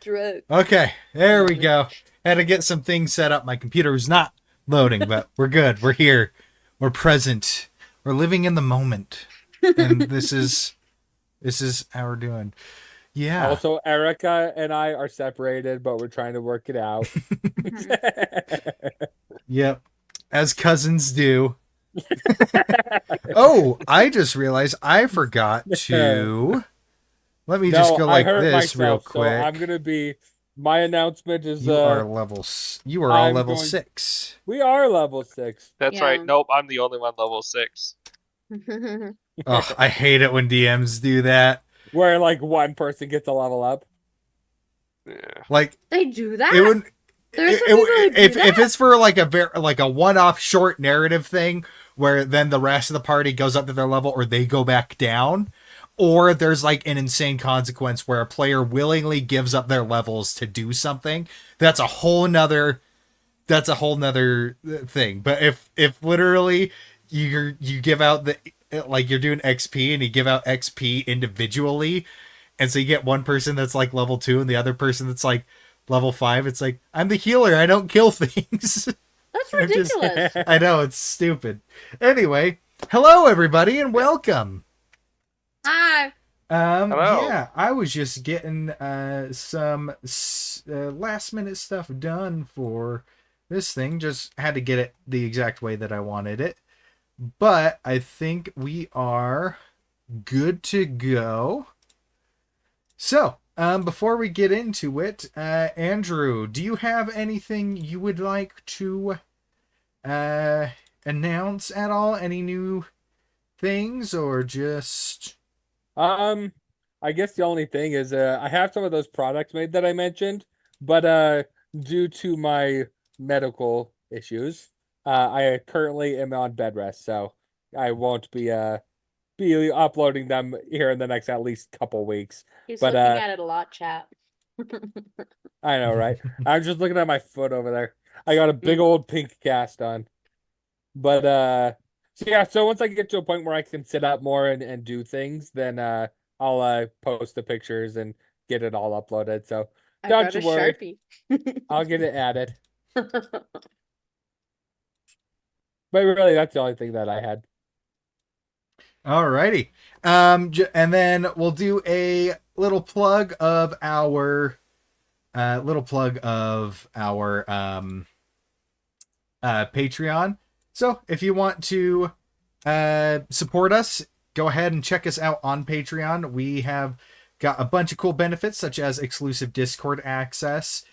Drake. Okay, there we go. Had to get some things set up. My computer was not loading, but we're good. We're here. We're present. We're living in the moment. And this is how we're doing. Yeah. Also, Erica and I are separated, but we're trying to work it out. Yep. As cousins do. Oh, I just realized I forgot to. Let me just go like this real quick. So I'm gonna be. My announcement is. You are level. You are all level 6. We are level 6. That's right. Nope, I'm the only one level 6. Oh, I hate it when DMs do that. Where like one person gets a level up. Yeah. Like they do that. It would. If it's for like a one-off short narrative thing where then the rest of the party goes up to their level or they go back down, or there's like an insane consequence where a player willingly gives up their levels to do something, that's a whole nother thing. But if literally you give out like you're doing XP and you give out XP individually, and so you get one person that's like level 2 and the other person that's like level 5, it's like, I'm the healer, I don't kill things. That's ridiculous. I know, it's stupid. Anyway, hello everybody and welcome. Hi. Hello. Yeah, I was just getting some last minute stuff done for this thing. Just had to get it the exact way that I wanted it. But I think we are good to go. So, before we get into it, Andrew, do you have anything you would like to announce at all? Any new things, or just... I guess the only thing is I have some of those products made that I mentioned, but due to my medical issues, I currently am on bed rest, so I won't be uploading them here in the next at least couple weeks. He's But looking at it a lot, chat. I know, right? I'm just looking at my foot over there. I got a big old pink cast on. But so yeah, so once I get to a point where I can sit up more and do things, then I'll post the pictures and get it all uploaded. So I don't got you a worry. Sharpie. I'll get it added. But really, that's the only thing that I had. Alrighty. And then we'll do a little plug of our Patreon. So if you want to support us, go ahead and check us out on Patreon. We have got a bunch of cool benefits such as exclusive Discord access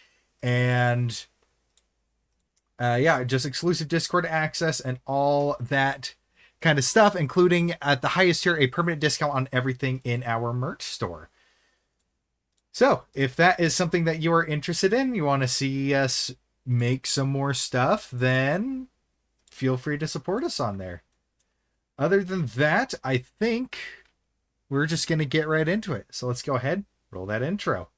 and just exclusive Discord access and all that kind of stuff, including at the highest tier a permanent discount on everything in our merch store. So if that is something that you are interested in, you want to see us make some more stuff, then feel free to support us on there. Other than that, I think we're just going to get right into it. So let's go ahead, roll that intro.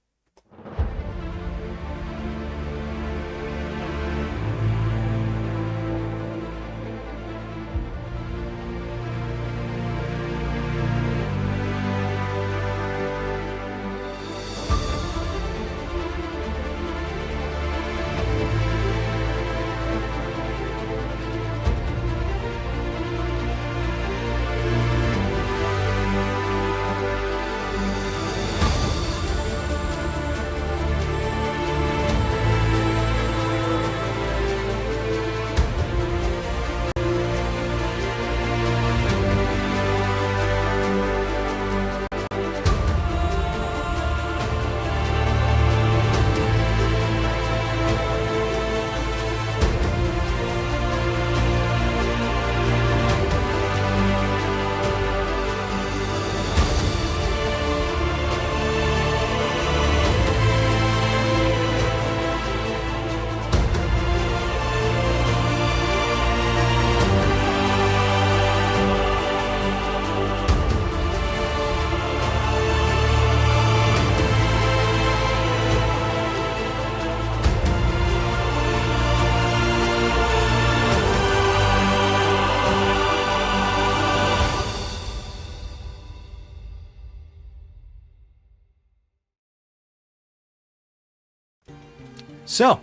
So,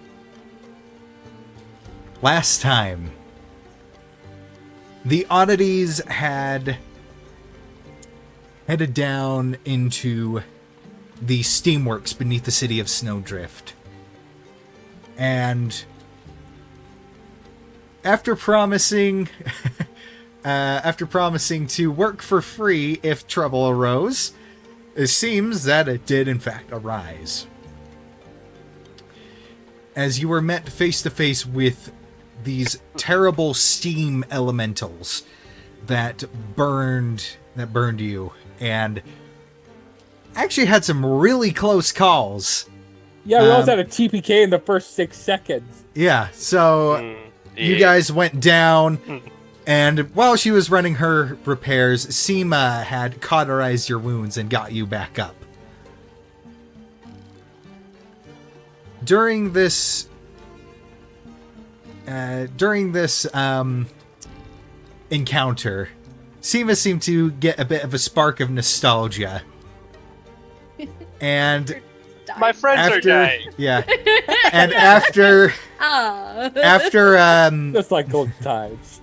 last time, the Oddities had headed down into the steamworks beneath the city of Snowdrift. And after promising to work for free if trouble arose, it seems that it did in fact arise. As you were met face to face with these terrible steam elementals that burned you, and actually had some really close calls. Yeah, we also had a TPK in the first 6 seconds. Yeah, so you guys went down, and while she was running her repairs, Seema had cauterized your wounds and got you back up. During this encounter, Seema seemed to get a bit of a spark of nostalgia. And My friends are dying. yeah. And after Just like old times.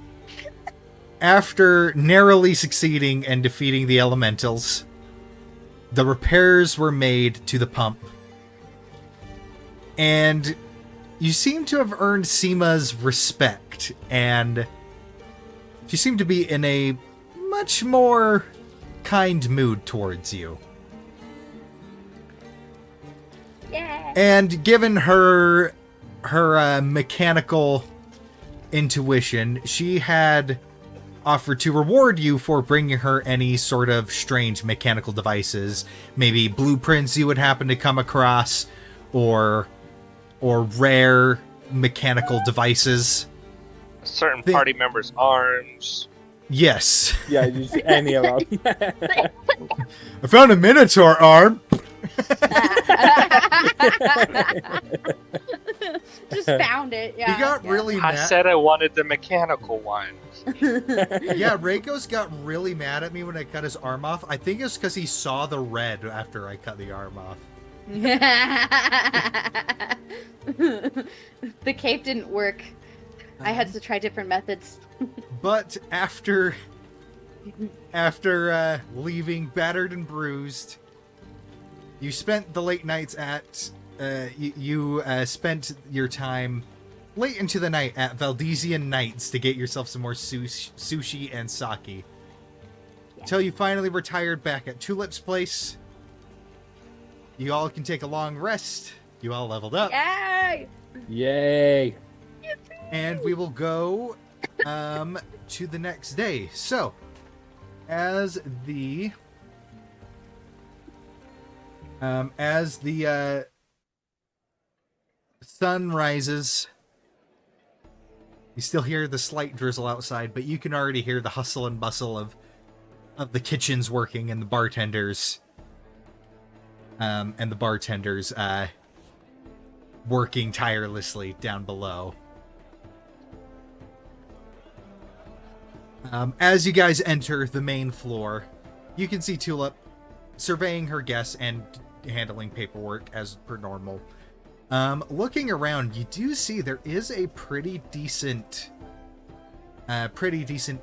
after narrowly succeeding and defeating the elementals, the repairs were made to the pump. And you seem to have earned Seema's respect, and she seemed to be in a much more kind mood towards you. Yeah. And given her mechanical intuition, she had offered to reward you for bringing her any sort of strange mechanical devices, maybe blueprints you would happen to come across, or rare mechanical devices. Certain party members' arms. Yes. Yeah, just any of them. I found a Minotaur arm. Just found it. Yeah. He got really I mad. said I wanted the mechanical one. Yeah, Reiko's got really mad at me when I cut his arm off. I think it's because he saw the red after I cut the arm off. The cape didn't work. I had to try different methods. But after leaving battered and bruised, you spent the late nights at you spent your time late into the night at Valdesian Nights to get yourself some more sushi and sake. Until you finally retired back at Tulip's place. You all can take a long rest. You all leveled up. Yay! Yay. And we will go to the next day. So, as the sun rises, you still hear the slight drizzle outside, but you can already hear the hustle and bustle of the kitchens working and the bartenders working tirelessly down below. As you guys enter the main floor, you can see Tulip surveying her guests and handling paperwork as per normal. Looking around, you do see there is a pretty decent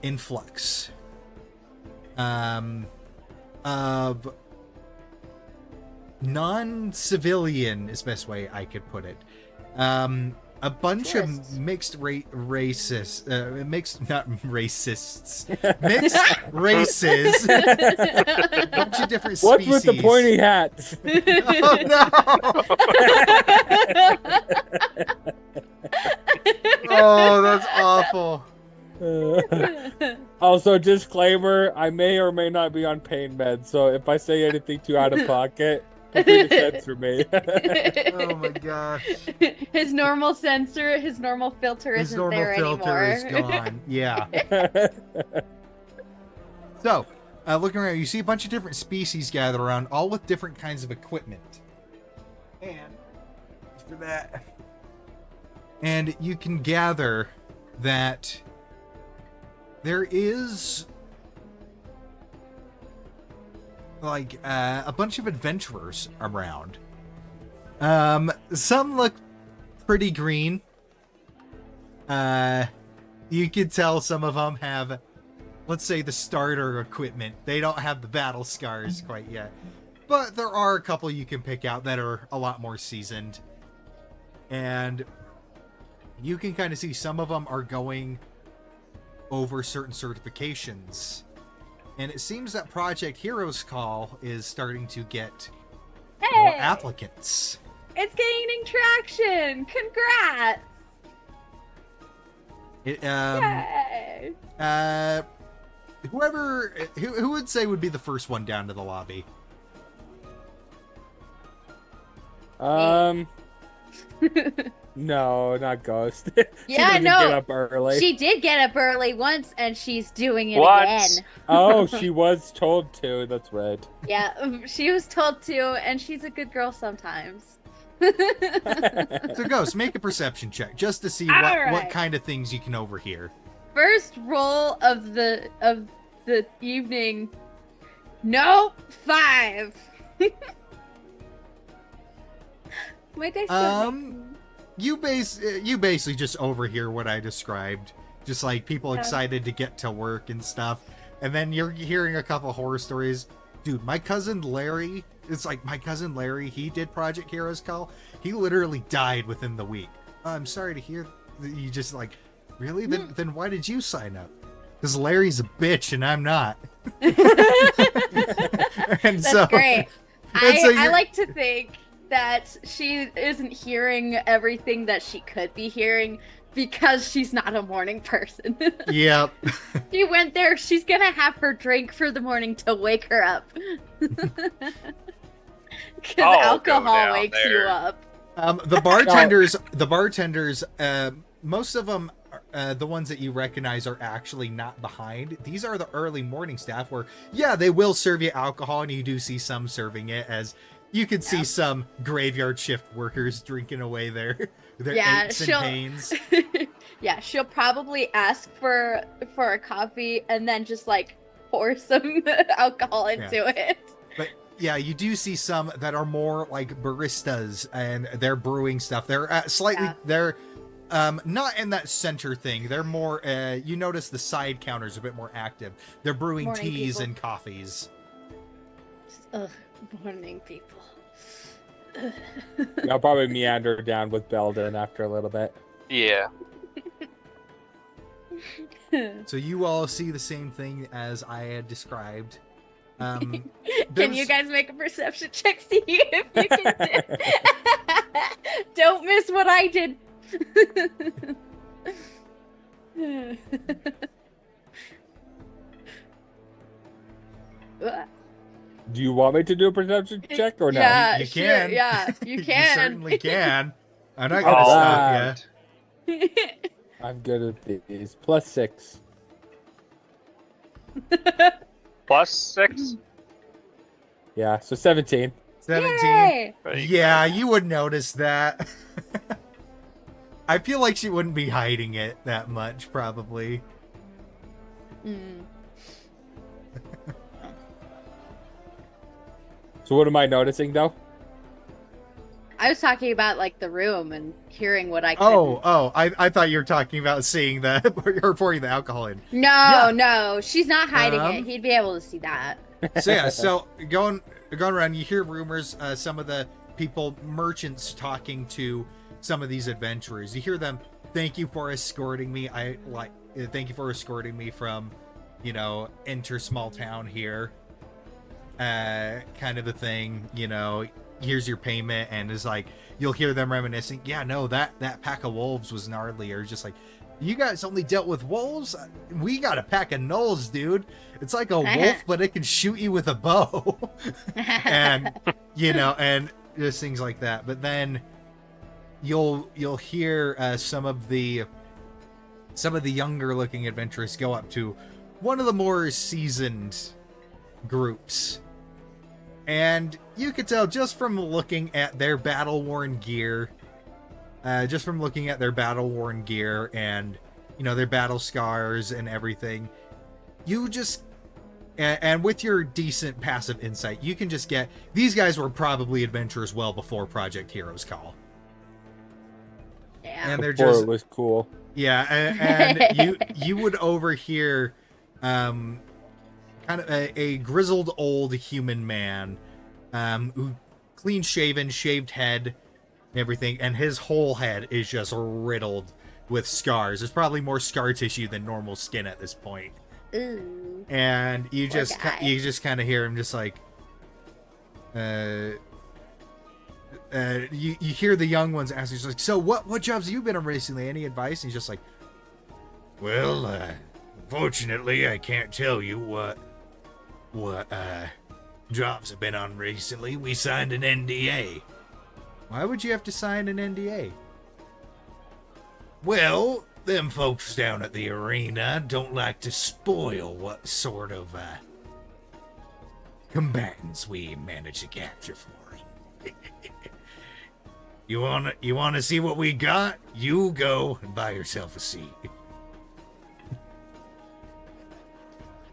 influx of non-civilian is the best way I could put it. A bunch of mixed races, mixed races. A bunch of different species. What's with the pointy hats? Oh no! Oh, that's awful. Also, disclaimer, I may or may not be on pain meds, so if I say anything too out of pocket, feel free to censor me. Oh my gosh. His normal sensor, his normal filter His isn't normal there filter anymore. is gone. Yeah. So, looking around, you see a bunch of different species gathered around, all with different kinds of equipment. And for that, and you can gather that there is like a bunch of adventurers around. Some look pretty green. You could tell some of them have, let's say, the starter equipment. They don't have the battle scars quite yet. But there are a couple you can pick out that are a lot more seasoned. And you can kind of see some of them are going over certain certifications. And it seems that Project Heroes Call is starting to get more applicants. It's gaining traction. Congrats. Yay. Who would say would be the first one down to the lobby? No, not Ghost. She Yeah, doesn't no. Get up early. She did get up early once, and she's doing it What? again. Oh, she was told to. That's right. Yeah, she was told to, and she's a good girl sometimes. So Ghost, make a perception check just to see All what right. kind of things you can overhear. First roll of the evening. Nope, 5. My dice don't You basically just overhear what I described, just like people Yeah. excited to get to work and stuff, and then you're hearing a couple horror stories. Dude, my cousin Larry, he did Project Heroes Call. He literally died within the week. I'm sorry to hear that. You just like, really? Then why did you sign up? Because Larry's a bitch and I'm not. And That's so great. and so I you're- like to think that she isn't hearing everything that she could be hearing because she's not a morning person. Yep. She went there, she's gonna have her drink for the morning to wake her up. Because I'll go alcohol down wakes there. you up. The bartenders, most of them, the ones that you recognize are actually not behind. These are the early morning staff where, yeah, they will serve you alcohol, and you do see some serving it, as you can see some graveyard shift workers drinking away their aches and pains. Yeah, she'll probably ask for a coffee and then just like pour some alcohol into it. But yeah, you do see some that are more like baristas, and they're brewing stuff. They're they're not in that center thing. They're more, you notice the side counters a bit more active. They're brewing Morning teas people. and coffees. Ugh, morning people. I'll probably meander down with Belden after a little bit. Yeah. So you all see the same thing as I had described. Can there's- you guys make a perception check, see if you can do Don't miss what I did. Do you want me to do a perception check or no? Yeah, You sure, can. yeah, you You can. certainly can. I'm not gonna All stop you. right. I'm good at these. +6. +6? Yeah, so 17. 17. Yay! Yeah, you would notice that. I feel like she wouldn't be hiding it that much, probably. Mm. So what am I noticing though? I was talking about like the room and hearing what I could. I thought you were talking about seeing the or pouring the alcohol in. No, she's not hiding it. Um, He'd be able to see that. So yeah, so going around, you hear rumors. Some of the merchants talking to some of these adventurers. You hear them, "Thank you for escorting me. Thank you for escorting me from, enter small town here." Kind of a thing. Here's your payment, and it's like you'll hear them reminiscing. Yeah, no, that pack of wolves was gnarly, or just like, you guys only dealt with wolves. We got a pack of gnolls, dude. It's like a wolf, but it can shoot you with a bow. And and just things like that. But then you'll hear some of the younger looking adventurers go up to one of the more seasoned groups, and you could tell just from looking at their battle worn gear, and their battle scars and everything, and with your decent passive insight, you can just get these guys were probably adventurers well before Project Heroes Call. Yeah. And they're Before just it was cool. yeah, and you would overhear kind of a grizzled old human man who clean shaven, shaved head, and everything, and his whole head is just riddled with scars. There's probably more scar tissue than normal skin at this point. Ooh. And you Poor just guy. you just kind of hear him just like you hear the young ones asking, he's like, so what jobs have you been on recently? Any advice? And he's just like, well, unfortunately, I can't tell you what jobs have been on recently. We signed an NDA. Why would you have to sign an NDA? Well, them folks down at the arena don't like to spoil what sort of combatants we manage to capture for them. You wanna see what we got? You go and buy yourself a seat.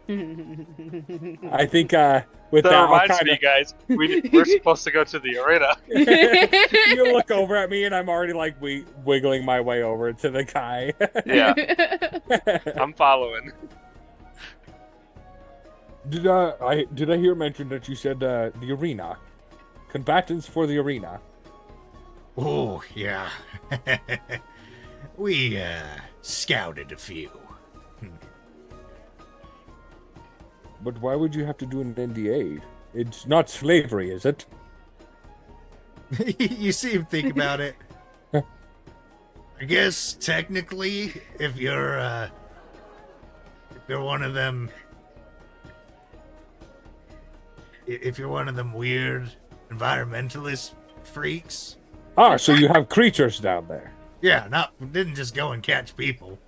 I think with That that, I'll reminds kinda- me, guys. We're supposed to go to the arena. you look over at me and I'm already like wiggling my way over to the guy. Yeah, I'm following. Did I hear mention that you said the arena? Combatants for the arena. Oh, yeah. We scouted a few. But why would you have to do an NDA? It's not slavery, is it? You see him think about it. I guess technically, if you're one of them, if you're one of them weird environmentalist freaks, Ah, so you have creatures down there. yeah, didn't just go and catch people.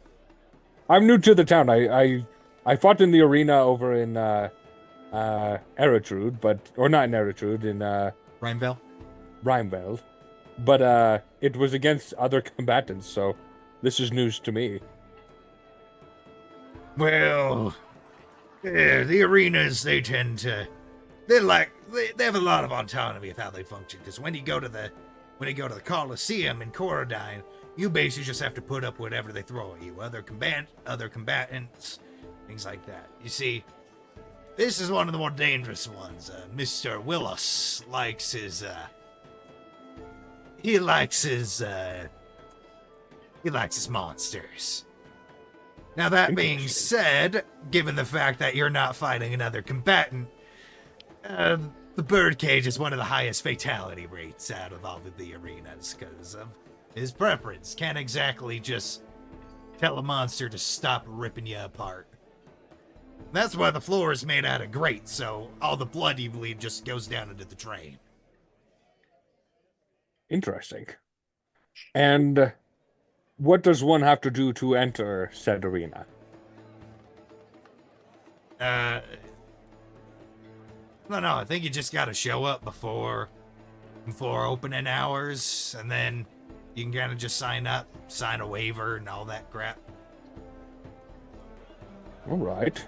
I'm new to the town. I fought in the arena over in Eritrude, or not in Eritrude, in Rhymeville? Rhymeveld. But it was against other combatants, so this is news to me. Well, the arenas, they tend to, they have a lot of autonomy of how they function. Because when you go to the Coliseum in Corodine, you basically just have to put up whatever they throw at you, other combatants, things like that. You see, this is one of the more dangerous ones. Mr. Willis likes his monsters. Now, that being said, given the fact that you're not fighting another combatant, the birdcage is one of the highest fatality rates out of all of the arenas because of his preference. Can't exactly just tell a monster to stop ripping you apart. That's why the floor is made out of grates, so all the blood you bleed just goes down into the drain. Interesting. And what does one have to do to enter said arena? No, I think you just gotta show up before opening hours, and then you can kind of just sign up, sign a waiver, and all that crap. All right.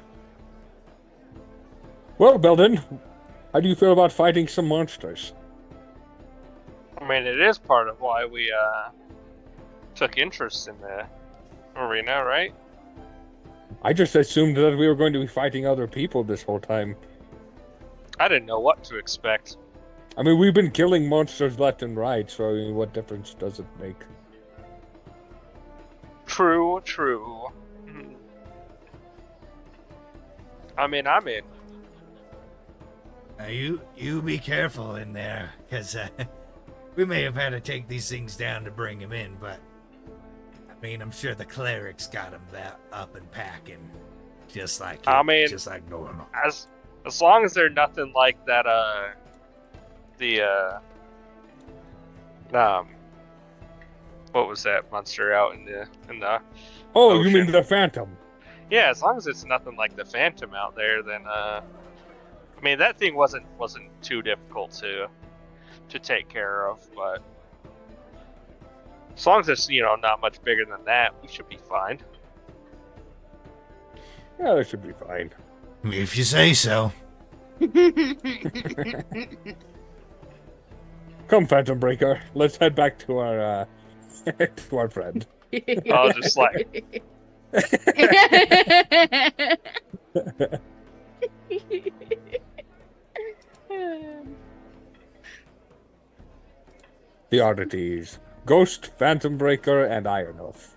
Well, Belden, how do you feel about fighting some monsters? I mean, it is part of why we took interest in the arena, right? I just assumed that we were going to be fighting other people this whole time. I didn't know what to expect. I mean, we've been killing monsters left and right, so I mean, what difference does it make? True. I mean, I'm in. You be careful in there, because we may have had to take these things down to bring him in, but I mean, I'm sure the clerics got him that up and packing, just like normal. As long as they're nothing like that, what was that monster out in the Oh, ocean? you mean the Phantom? Yeah, as long as it's nothing like the Phantom out there, then I mean, that thing wasn't too difficult to take care of, but as long as it's not much bigger than that, we should be fine. Yeah, that should be fine. If you say so. Come, Phantom Breaker. Let's head back to our to our friend. I'll just like The Oddities. Ghost, Phantom Breaker, and Iron Hoof.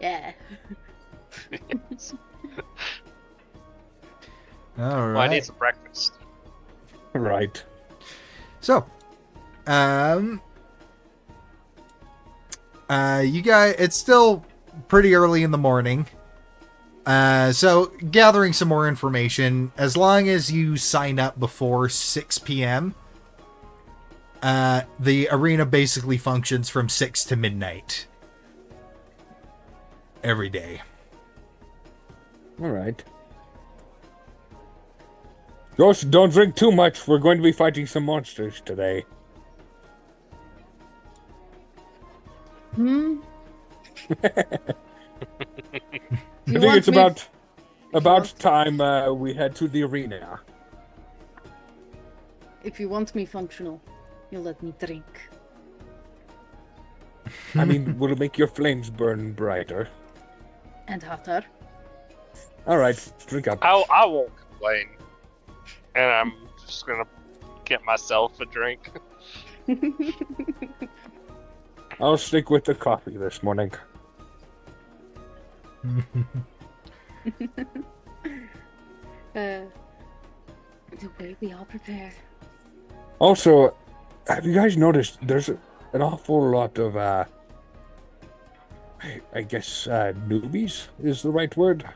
Yeah. All well, I right. need some breakfast. Right. So, you guys, it's still pretty early in the morning. So gathering some more information, as long as you sign up before 6 p.m., the arena basically functions from 6 to midnight every day. All right. Ghost, don't drink too much. We're going to be fighting some monsters today. Hmm? I think it's about time we head to the arena. If you want me functional, you let me drink. I mean, will it make your flames burn brighter? And hotter. All right, drink up. I won't complain, and I'm just gonna get myself a drink. I'll stick with the coffee this morning. Okay, we all prepared. Also, have you guys noticed there's an awful lot of, I guess, newbies is the right word?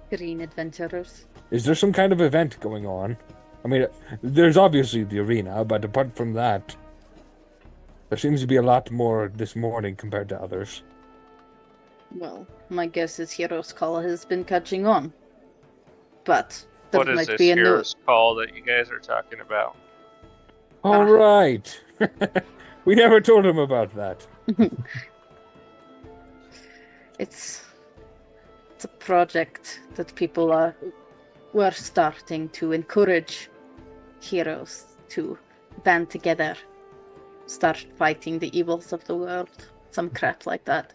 Green adventurers. Is there some kind of event going on? I mean, there's obviously the arena, but apart from that, there seems to be a lot more this morning compared to others. Well, my guess is Hero's Call has been catching on. But there What is might this be a new... hero's call that you guys are talking about? All right. We never told him about that. It's a project that people were starting to encourage heroes to band together, start fighting the evils of the world, some crap like that.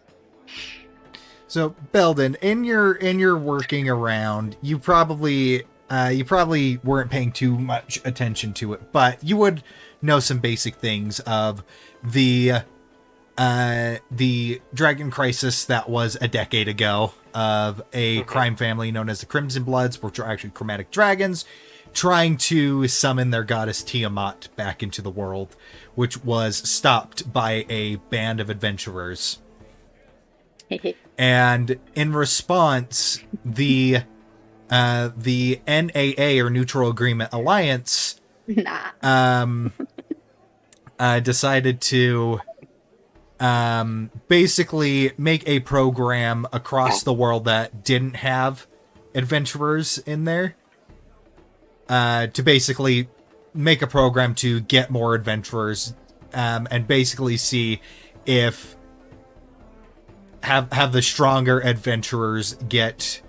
So, Belden, in your working around, you probably weren't paying too much attention to it, but you would know some basic things of the Dragon Crisis that was a decade ago, of a crime family known as the Crimson Bloods, which are actually chromatic dragons, trying to summon their goddess Tiamat back into the world, which was stopped by a band of adventurers. And in response, the NAA, or Neutral Agreement Alliance, decided to basically make a program across the world that didn't have adventurers in there, to basically make a program to get more adventurers, and basically see if have the stronger adventurers get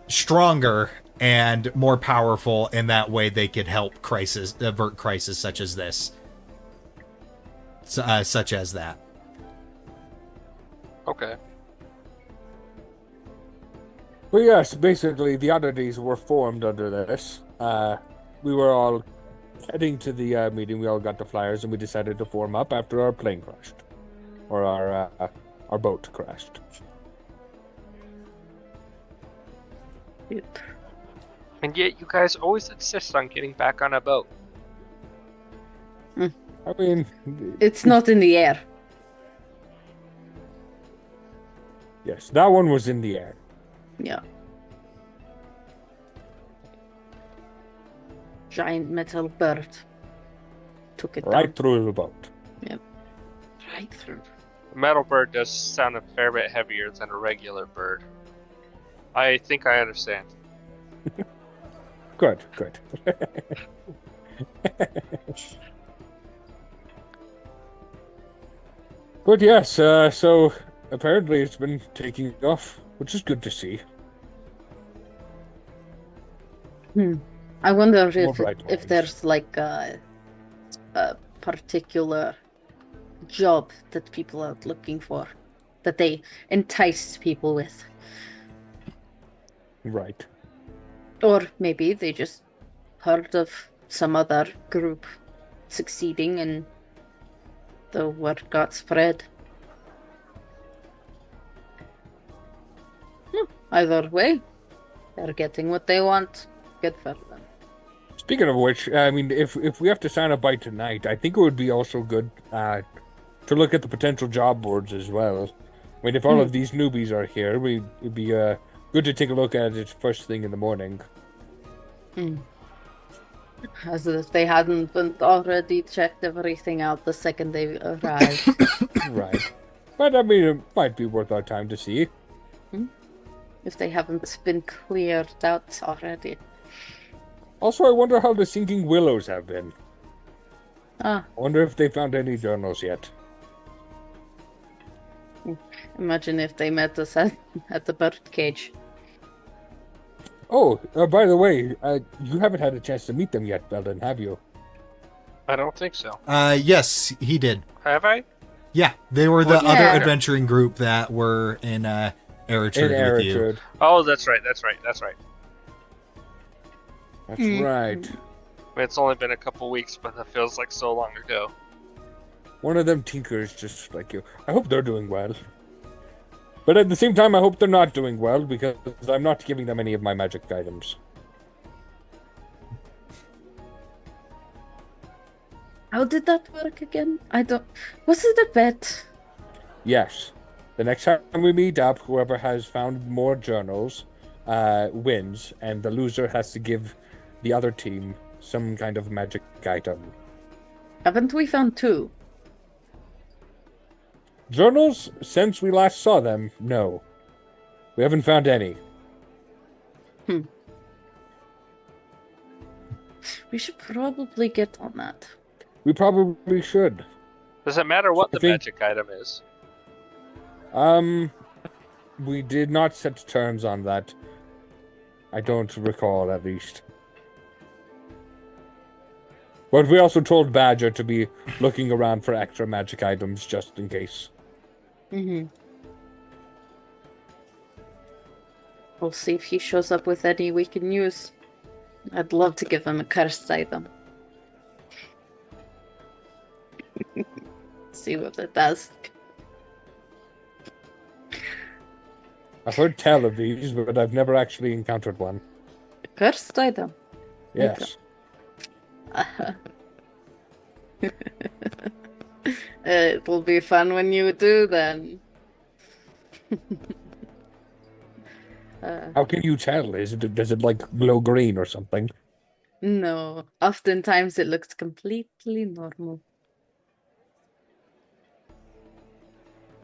stronger and more powerful, and that way they could help avert crisis such as this, such as that. Okay. Well, yes, basically the oddities were formed under this. We were all heading to the meeting. We all got the flyers, and we decided to form up after our plane crashed, or our boat crashed. Yep. And yet you guys always insist on getting back on a boat. I mean, It's not in the air. yes, that one was in the air. Yeah. Giant metal bird took it Right down. through the boat. Right through. A metal bird does sound a fair bit heavier than a regular bird. I think I understand. Good. But yes, so apparently it's been taking off, which is good to see. I wonder More bright if lines. there's like a particular job that people are looking for, that they entice people with. Right. Or maybe they just heard of some other group succeeding and the word got spread. Either way, they're getting what they want. Good for them. Speaking of which, I mean, if we have to sign up by tonight, I think it would be also good to look at the potential job boards as well. I mean, if all of these newbies are here, it'd be good to take a look at it first thing in the morning. As if they hadn't already checked everything out the second they arrived. Right. But I mean, it might be worth our time to see. If they haven't been cleared out already. Also, I wonder how the Sinking Willows have been. Ah, I wonder if they found any journals yet. imagine if they met us at the birdcage. Oh, by the way, you haven't had a chance to meet them yet, Belden, have you? I don't think so. Yes, he did. Have I? Yeah, they were the What- other Yeah. adventuring group that were in Eritrea with you. Eritrea. Oh, that's right. That's right. That's Mm. right. I mean, it's only been a couple weeks, but that feels like so long ago. One of them tinkers just like you. I hope they're doing well. But at the same time, I hope they're not doing well because I'm not giving them any of my magic items. How did that work again? Was it a bet? Yes. The next time we meet up, whoever has found more journals wins, and the loser has to give the other team some kind of magic item. Haven't we found 2? Journals, since we last saw them, no. We haven't found any. We should probably get on that. We probably should. Does it matter what the I think- magic item is? We did not set terms on that. I don't recall, at least. But we also told Badger to be looking around for extra magic items just in case. We'll see if he shows up with any we can use. I'd love to give him a cursed item. See what it does. I've heard tell of these, but I've never actually encountered one. A cursed item. Yes. It will be fun when you do then. How can you tell? Does it like glow green or something? No, oftentimes it looks completely normal.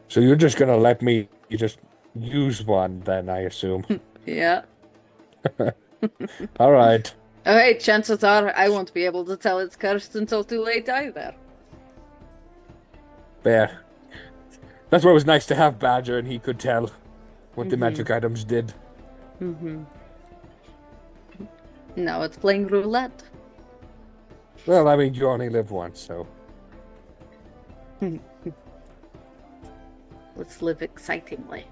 So you're just gonna let me just use one then, I assume. Yeah. All right. Okay, chances are I won't be able to tell it's cursed until too late either. There. That's why it was nice to have Badger and he could tell what the magic items did. Now it's playing roulette. Well, I mean, you only live once, so. Let's live excitingly.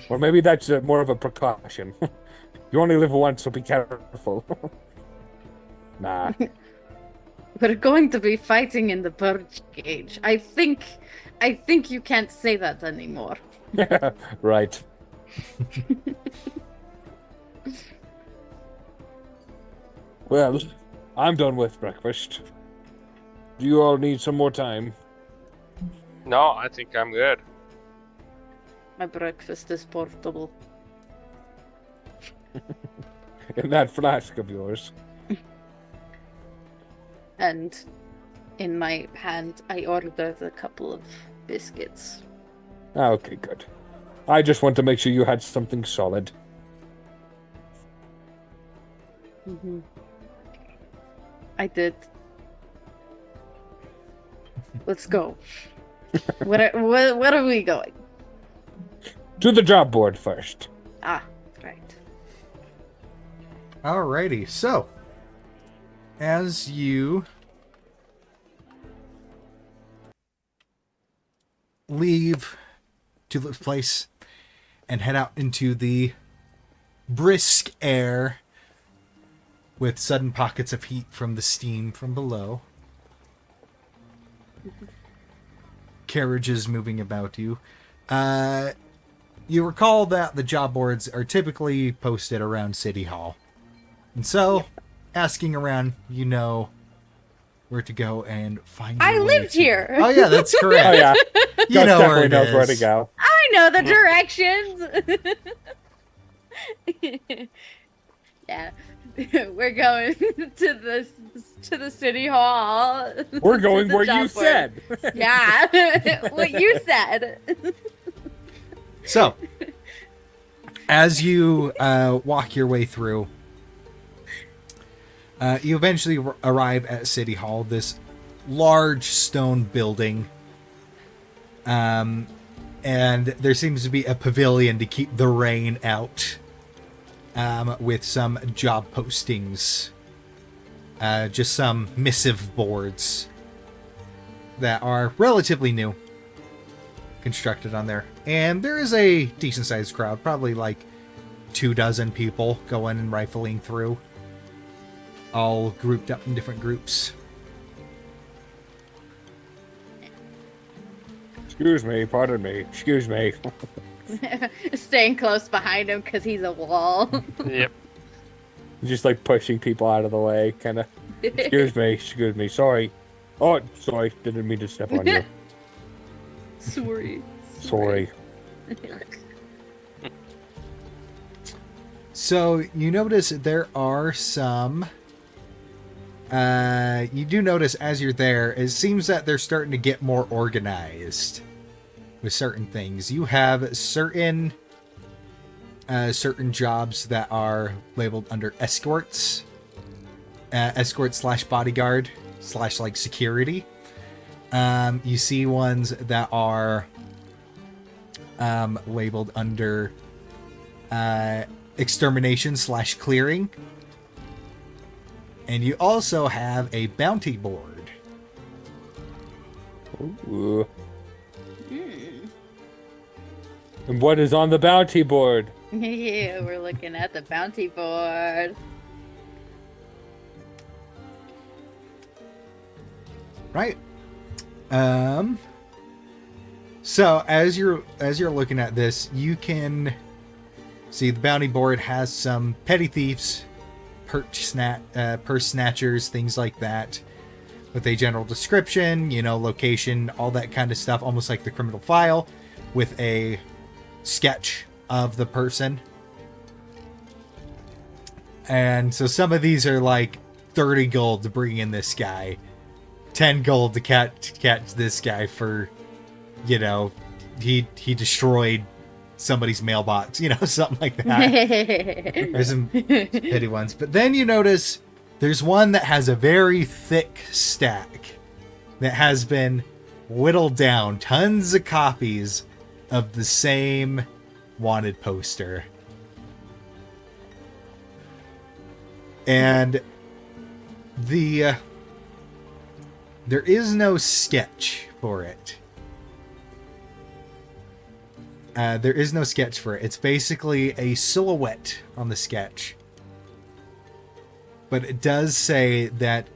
Or maybe that's more of a precaution. You only live once, so be careful. Nah. We're going to be fighting in the bird cage. I think you can't say that anymore. Right. Well, I'm done with breakfast. Do you all need some more time? No, I think I'm good. My breakfast is portable. In that flask of yours. And in my hand, I ordered a couple of biscuits. Okay, good. I just want to make sure you had something solid. I did. Let's go. Where are we going? To the job board first. Ah, right. Alrighty, so as you leave Tulip's place and head out into the brisk air with sudden pockets of heat from the steam from below, carriages moving about you, you recall that the job boards are typically posted around City Hall. And so, asking around, you know where to go and find I your way lived to- here. Oh, yeah, that's correct. Oh yeah, You Gus know where definitely it knows where to is. go. I know the directions. Yeah. We're going to the city hall. We're To going the where you job board. said. Yeah. What you said. So, as you walk your way through, you eventually arrive at City Hall, this large stone building. And there seems to be a pavilion to keep the rain out, with some job postings. Just some missive boards that are relatively new, constructed on there. And there is a decent sized crowd, probably like 24 people going and rifling through, all grouped up in different groups. Excuse me, pardon me. Excuse me. Staying close behind him because he's a wall. Yep. Just like pushing people out of the way, kind of. Excuse me, sorry. Oh, sorry, didn't mean to step on you. Sorry. Sorry. So you notice there are some. You do notice as you're there, it seems that they're starting to get more organized with certain things. You have certain jobs that are labeled under escorts, escort / bodyguard / like security. You see ones that are labeled under extermination / clearing. And you also have a bounty board. Ooh. And what is on the bounty board? Yeah, we're looking at the bounty board. Right. So as you're looking at this, you can see the bounty board has some petty thieves, purse snatchers, things like that, with a general description, location, all that kind of stuff, almost like the criminal file, with a sketch of the person. And so some of these are like 30 gold to bring in this guy, 10 gold to catch this guy for, he destroyed somebody's mailbox, something like that. There's some petty ones. But then you notice there's one that has a very thick stack that has been whittled down, tons of copies of the same wanted poster. And there is no sketch for it. There is no sketch for it. It's basically a silhouette on the sketch. But it does say that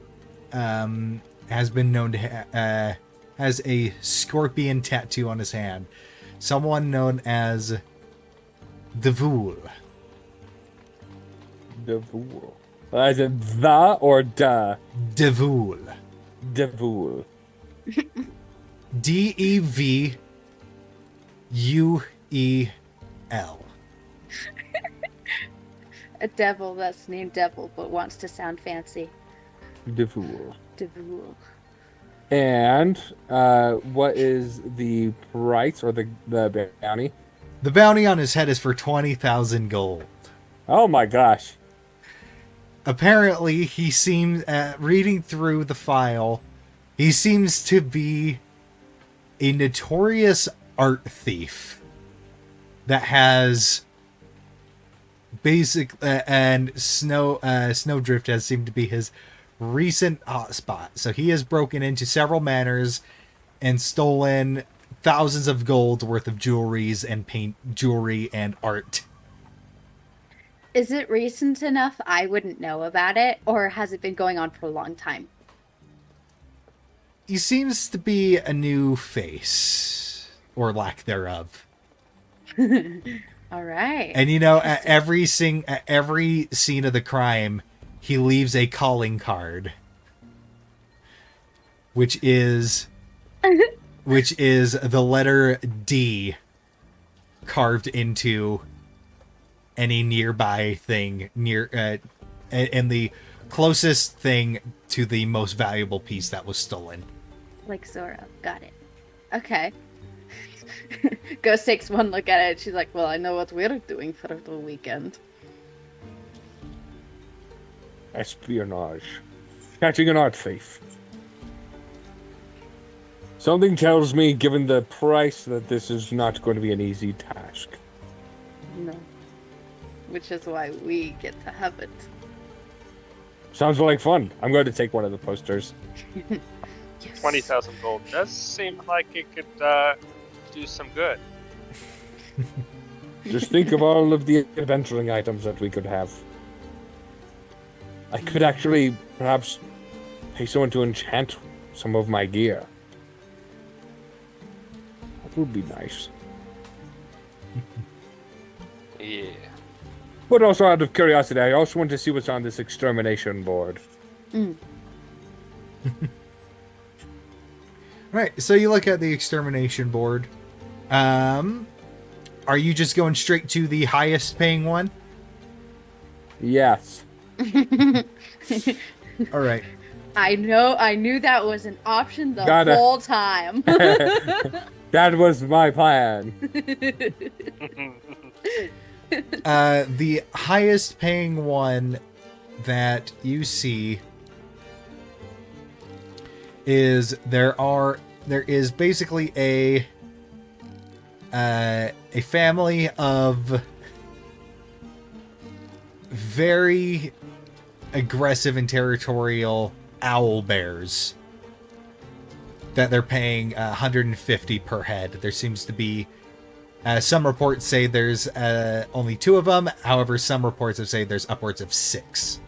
has been known to has a scorpion tattoo on his hand. Someone known as the Vool. Devool. As in the or da? Devool. Devool. Devuel. A devil that's named Devil but wants to sound fancy. Devool. Devil. And what is the price or the bounty? The bounty on his head is for 20,000 gold. Oh my gosh. Apparently, he seems, reading through the file, he seems to be a notorious art thief that has and Snowdrift has seemed to be his recent hotspot. So he has broken into several manors and stolen thousands of gold worth of jewelry and art. Is it recent enough I wouldn't know about it, or has it been going on for a long time? He seems to be a new face, or lack thereof. All right. And at every scene of the crime, he leaves a calling card, which is the letter D carved into any nearby thing and the closest thing to the most valuable piece that was stolen. Like Zora. Got it. Okay. Ghost takes one look at it. She's like, well, I know what we're doing for the weekend. Espionage. Catching an art thief. Something tells me, given the price, that this is not going to be an easy task. No. Which is why we get to have it. Sounds like fun. I'm going to take one of the posters. Yes. 20,000 gold does seem like it could do some good. Just think of all of the adventuring items that we could have. I could actually perhaps pay someone to enchant some of my gear. That would be nice. Yeah. But also out of curiosity, I also want to see what's on this extermination board. Right, so you look at the extermination board. Are you just going straight to the highest paying one? Yes. All right. I knew that was an option the whole time. That was my plan. The highest paying one that you see is there is basically a family of very aggressive and territorial owl bears that they're paying 150 per head. There seems to be some reports say there's only 2 of them. However, some reports have said there's upwards of 6.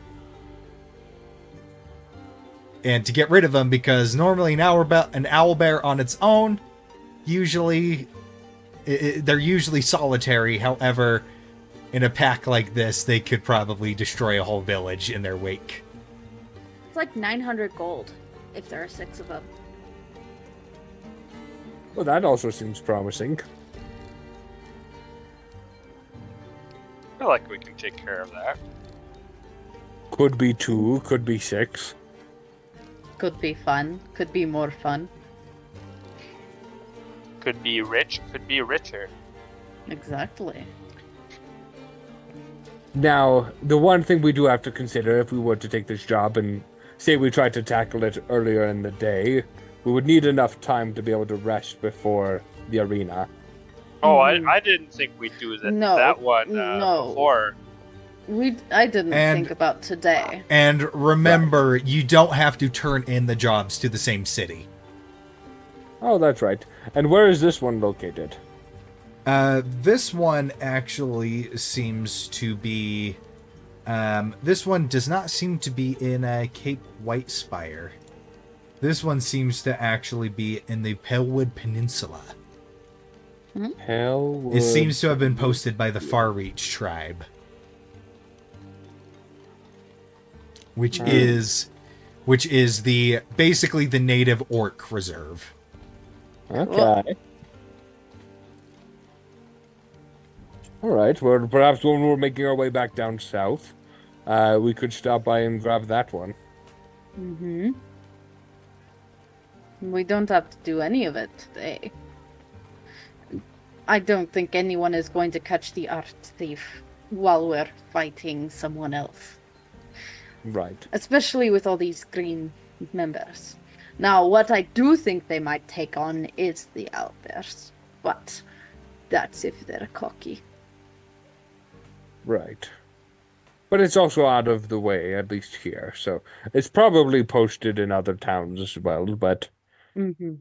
And to get rid of them, because normally an owl bear on its own, they're usually solitary. However, in a pack like this, they could probably destroy a whole village in their wake. It's like 900 gold if there are 6 of them. Well, that also seems promising. I feel like we can take care of that. Could be 2, could be 6. Could be fun. Could be more fun. Could be rich, could be richer. Exactly. Now, the one thing we do have to consider if we were to take this job and say we tried to tackle it earlier in the day, we would need enough time to be able to rest before the arena. Oh, I didn't think we'd do that one no. before. I didn't think about today. And remember, you don't have to turn in the jobs to the same city. Oh, that's right. And where is this one located? This one actually seems to be... this one does not seem to be in Cape Whitespire. This one seems to actually be in the Palewood Peninsula. Palewood. It seems to have been posted by the Far Reach tribe. Which is basically the native orc reserve. Okay. Alright, well, perhaps when we're making our way back down south, we could stop by and grab that one. Mm-hmm. We don't have to do any of it today. I don't think anyone is going to catch the art thief while we're fighting someone else. Right. Especially with all these green members. Now, what I do think they might take on is the owlbears. But that's if they're cocky. Right. But it's also out of the way, at least here. So it's probably posted in other towns as well. But Mm-hmm.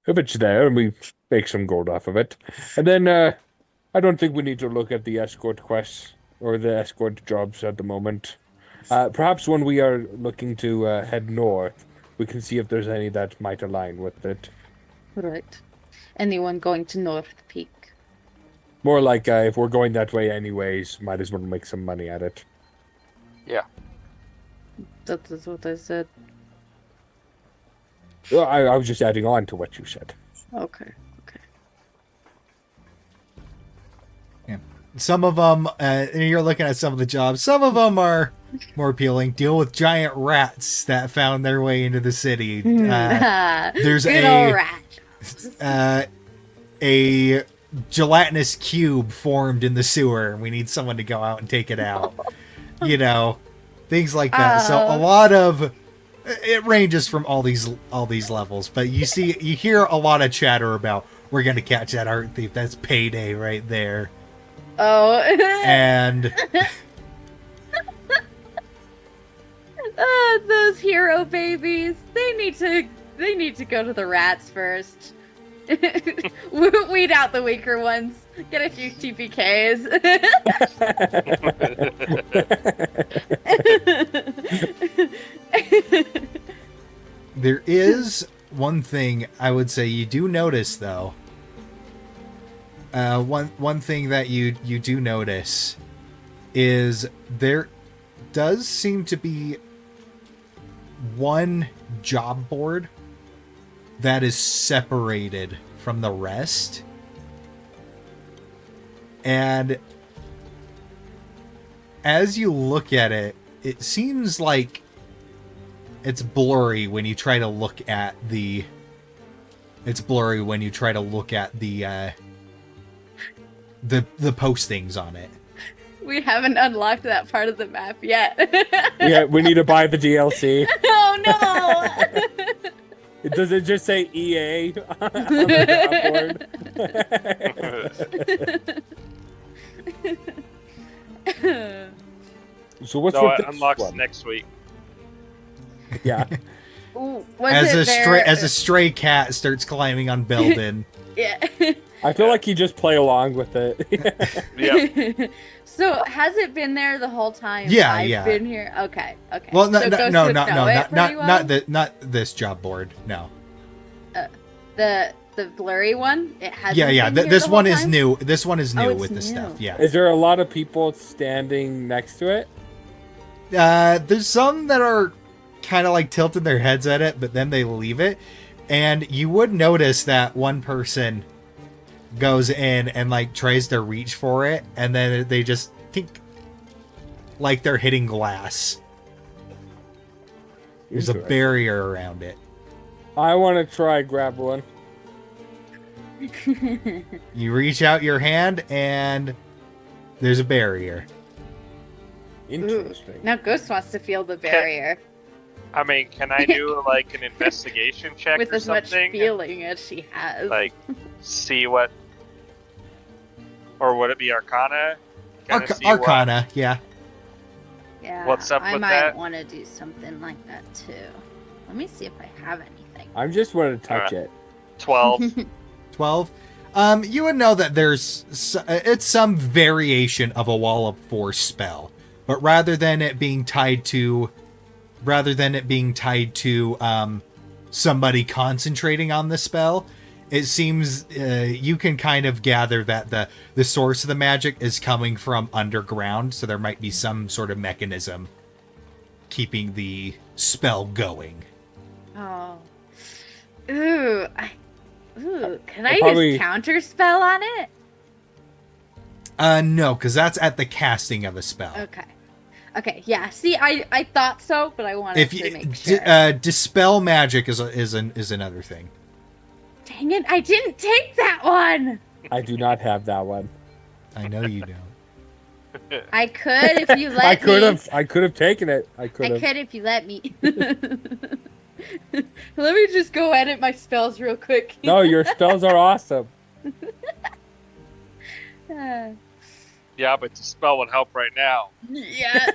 if it's there and we make some gold off of it, and then I don't think we need to look at the escort quests or the escort jobs at the moment. Perhaps when we are looking to head north, we can see if there's any that might align with it. Right. Anyone going to North Peak? More like if we're going that way anyways, might as well make some money at it. Yeah. That is what I said. Well, I was just adding on to what you said. Okay. Some of them, you're looking at some of the jobs. Some of them are more appealing. Deal with giant rats that found their way into the city. There's Good old rat. A gelatinous cube formed in the sewer, and we need someone to go out and take it out. You know, things like that. So a lot of it ranges from all these levels, but you hear a lot of chatter about we're gonna catch that art thief. That's payday right there. Oh. And those hero babies. They need to go to the rats first. Weed out the weaker ones. Get a few TPKs. there is one thing I would say you do notice, though. One thing that you do notice is there does seem to be one job board that is separated from the rest. And as you look at it, it seems like it's blurry when you try to look at the postings on it. We haven't unlocked that part of the map yet. Yeah, we need to buy the DLC. Oh no! Does it just say EA on the board? So what's No, with it this unlocks one? next week. Yeah. Ooh, As a stray cat starts climbing on Belden. Yeah. I feel like you just play along with it. Yeah. So has it been there the whole time? Yeah, I've yeah. been here. Okay. Well, So Ghost would know it pretty well? not this job board. No. The blurry one. It has. Yeah. This one is new. This one is new it's with the new. stuff. Yeah. Is there a lot of people standing next to it? There's some that are kind of like tilting their heads at it, but then they leave it. And you would notice that one person goes in and like tries to reach for it, and then they just think like they're hitting glass. There's a barrier around it. I want to try grab one. You reach out your hand, and there's a barrier. Interesting. Now Ghost wants to feel the barrier I mean, can I do like an investigation check with or as much something? feeling as she has. Like, see what, or would it be Arcana? Kinda see Arcana, yeah. Yeah. What's up I with might that? want to do something like that too. Let me see if I have anything. I just want to touch it. 12. 12. You would know that it's some variation of a Wall of Force spell, but rather than it being tied to somebody concentrating on the spell, it seems you can kind of gather that the source of the magic is coming from underground, so there might be some sort of mechanism keeping the spell going. Oh. Ooh. Can I probably- use counter spell on it? No, because that's at the casting of a spell. Okay, yeah. See, I thought so, but I wanted to make sure. Dispel magic is another thing. Dang it, I didn't take that one! I do not have that one. I know you don't. I could if you let me. I could have taken it. I I could could if you let me. Let me just go edit my spells real quick. No, your spells are awesome. Yeah, but the spell would help right now. Yes.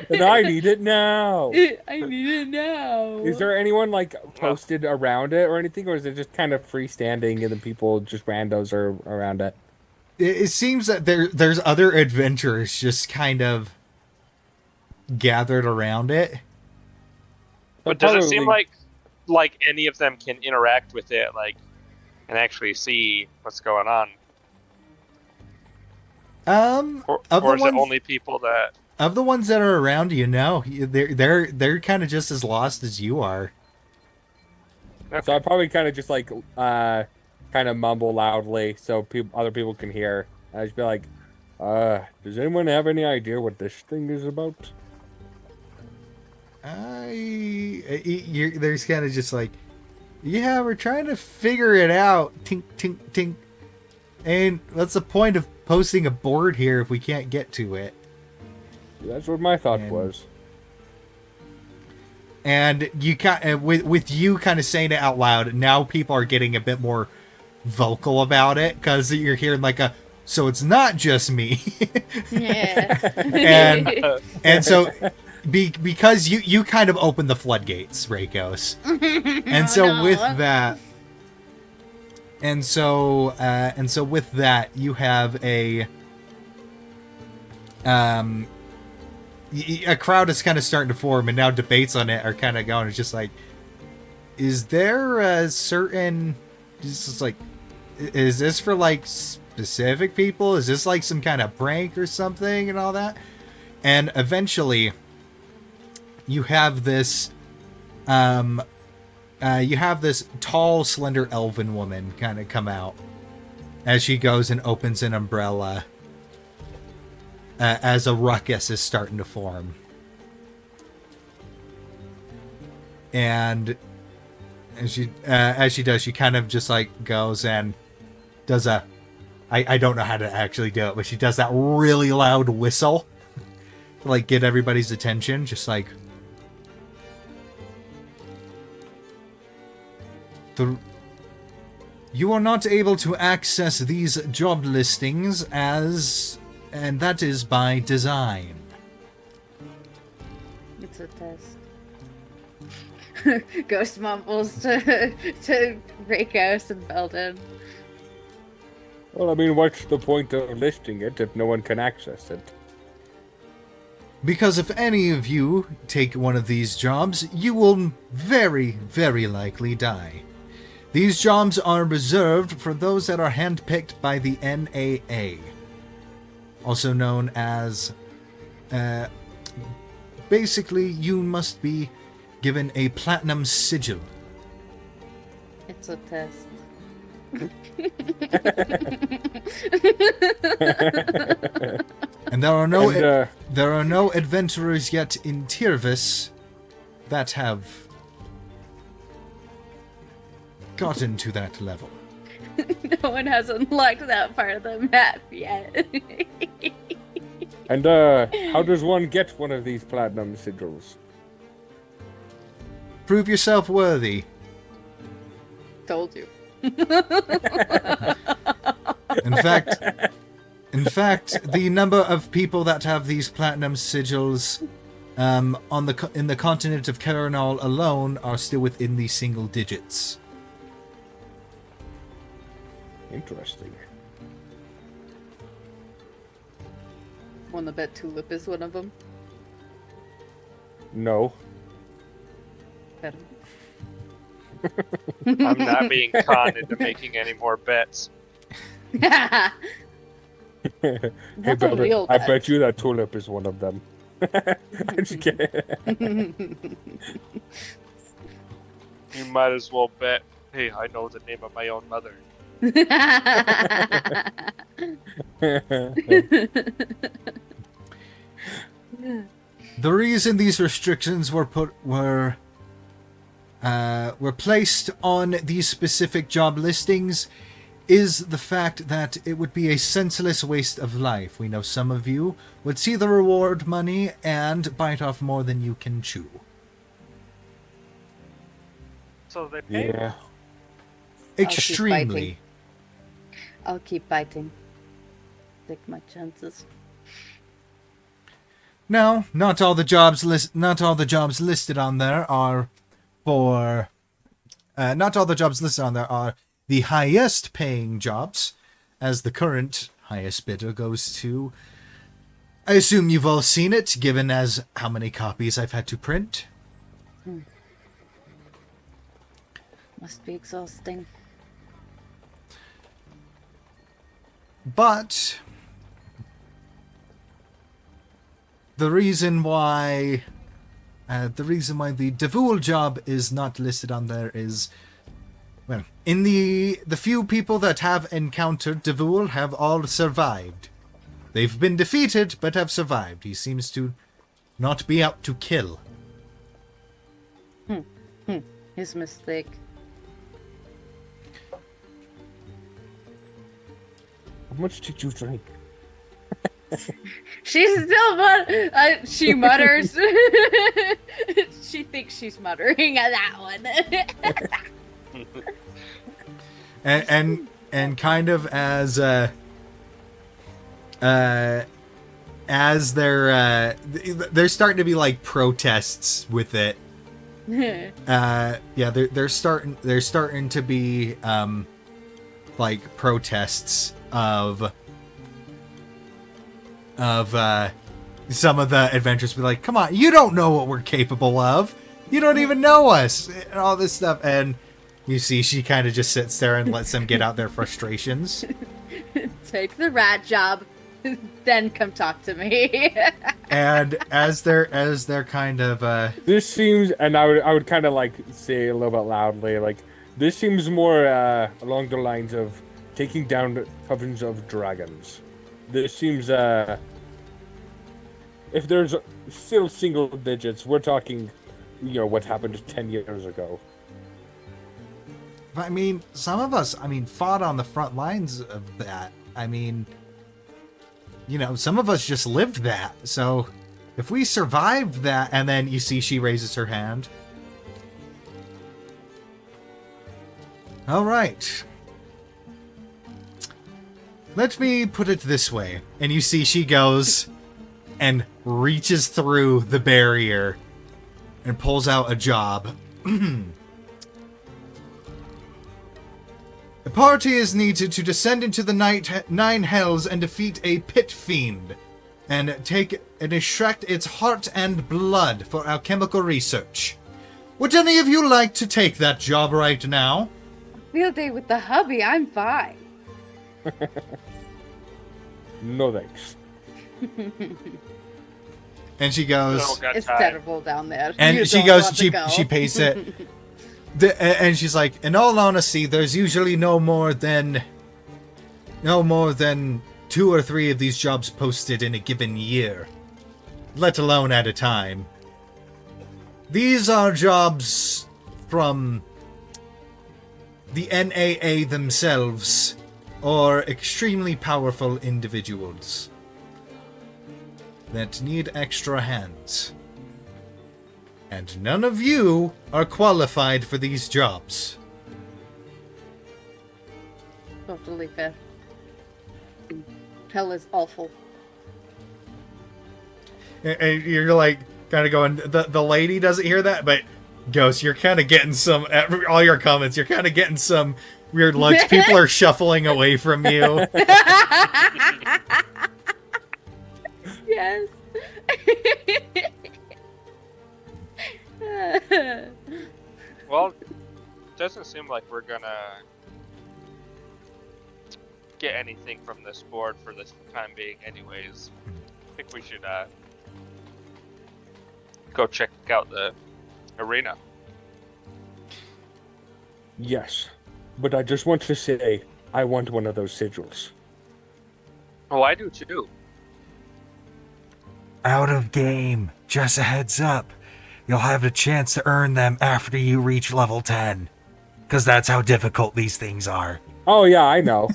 And I need it now. I need it now. Is there anyone like posted around it or anything, or is it just kind of freestanding and the people just randos are around it? It seems that there's other adventurers just kind of gathered around it. But does it seem like any of them can interact with it, like, and actually see what's going on? Or is it only people that? Of the ones that are around you, no, they're kind of just as lost as you are. Okay. So I probably kind of just like kind of mumble loudly so other people can hear. I just be like, does anyone have any idea what this thing is about? There's kind of just like, yeah, we're trying to figure it out. Tink, tink, tink. And what's the point of posting a board here if we can't get to it? That's what my thought was. And you with you kind of saying it out loud, now people are getting a bit more vocal about it because you're hearing like a, so it's not just me. Yeah. and so because you kind of opened the floodgates, Reikos. And so with that, and so with that, you have a crowd is kind of starting to form, and now debates on it are kind of going. It's just like, is there a certain, just like, is this for like specific people? Is this like some kind of prank or something and all that? And eventually, you have this, tall, slender elven woman kind of come out as she goes and opens an umbrella. As a ruckus is starting to form. And as she does, she kind of just like goes and does I don't know how to actually do it, but she does that really loud whistle to like get everybody's attention, just like you are not able to access these job listings and that is by design. It's a test. Ghost mumbles to Reikos and Belden. Well, I mean, what's the point of listing it if no one can access it? Because if any of you take one of these jobs, you will very, very likely die. These jobs are reserved for those that are handpicked by the NAA. Also known as, basically, you must be given a platinum sigil. It's a test. And there are no adventurers yet in Tirvis that have gotten to that level. No one has unlocked that part of the map yet. And how does one get one of these platinum sigils? Prove yourself worthy. Told you. In fact, the number of people that have these platinum sigils in the continent of Caranal alone are still within the single digits. Interesting. Wanna bet Tulip is one of them? No. Bet I'm not being conned into making any more bets. Hey, That's a Belden, real I bet. bet you that Tulip is one of them. I'm just kidding. You might as well bet. Hey, I know the name of my own mother. The reason these restrictions were placed on these specific job listings is the fact that it would be a senseless waste of life. We know some of you would see the reward money and bite off more than you can chew. So they pay. Yeah. Extremely. I'll keep biting. take my chances. No, not all the jobs listed on there are for. Not all the jobs listed on there are the highest paying jobs, as the current highest bidder goes to. I assume you've all seen it, given as how many copies I've had to print. Must be exhausting. But the reason why the Devoul job is not listed on there is, well, in the few people that have encountered Devoul have all survived. They've been defeated, but have survived. He seems to not be out to kill. His mistake. How much did you drink? She's still she mutters. She thinks she's muttering at that one. and kind of as there's starting to be like protests with it. They're starting to be like protests of some of the adventurers be like, come on, you don't know what we're capable of. You don't even know us. And all this stuff. And you see she kind of just sits there and lets them get out their frustrations. Take the rat job, then come talk to me. And as they're kind of This seems, and I would kind of like say a little bit loudly, like, this seems more along the lines of taking down the covens of dragons. This seems, if there's still single digits, we're talking, what happened 10 years ago. I mean, some of us, fought on the front lines of that. Some of us just lived that. So if we survived that, and then you see she raises her hand. All right. Let me put it this way. And you see she goes and reaches through the barrier and pulls out a job. A party is needed to descend into the nine hells and defeat a pit fiend, and extract its heart and blood for alchemical research. Would any of you like to take that job right now? Field day with the hubby, I'm fine. No thanks. And she goes, It's terrible down there. and You she don't goes, want to she go. pays it. And she's like, in all honesty, there's usually no more than 2 or 3 of these jobs posted in a given year, let alone at a time. These are jobs from the NAA themselves, or extremely powerful individuals that need extra hands. And none of you are qualified for these jobs. Totally fair. Hell is awful. And you're like, kind of going, the lady doesn't hear that, but Ghost, you're kind of getting some, all your comments, you're kind of getting some weird looks. People are shuffling away from you. Yes. Well, it doesn't seem like we're gonna get anything from this board for this time being anyways. I think we should go check out the arena. Yes, but I just want to say, I want one of those sigils. Oh, I do too. Out of game. Just a heads up. You'll have a chance to earn them after you reach level 10. Because that's how difficult these things are. Oh yeah, I know.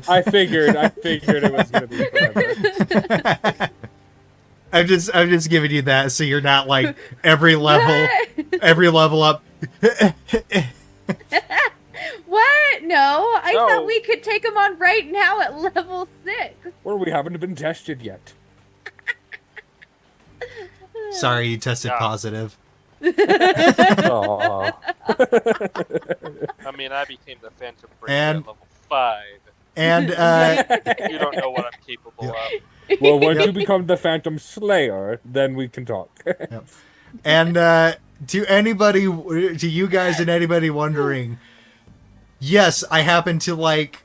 I figured it was gonna be forever. I'm just giving you that so you're not like every level up. What? didn't know. I No. thought we could take them on right now at level 6. Or we haven't been tested yet. Sorry, you tested Yeah. positive. Aw. I mean, I became the Phantom Breaker And- at level 5. And You don't know what I'm capable of. Well, once you become the Phantom Slayer, then we can talk. and to you guys and anybody wondering, yes, I happen to like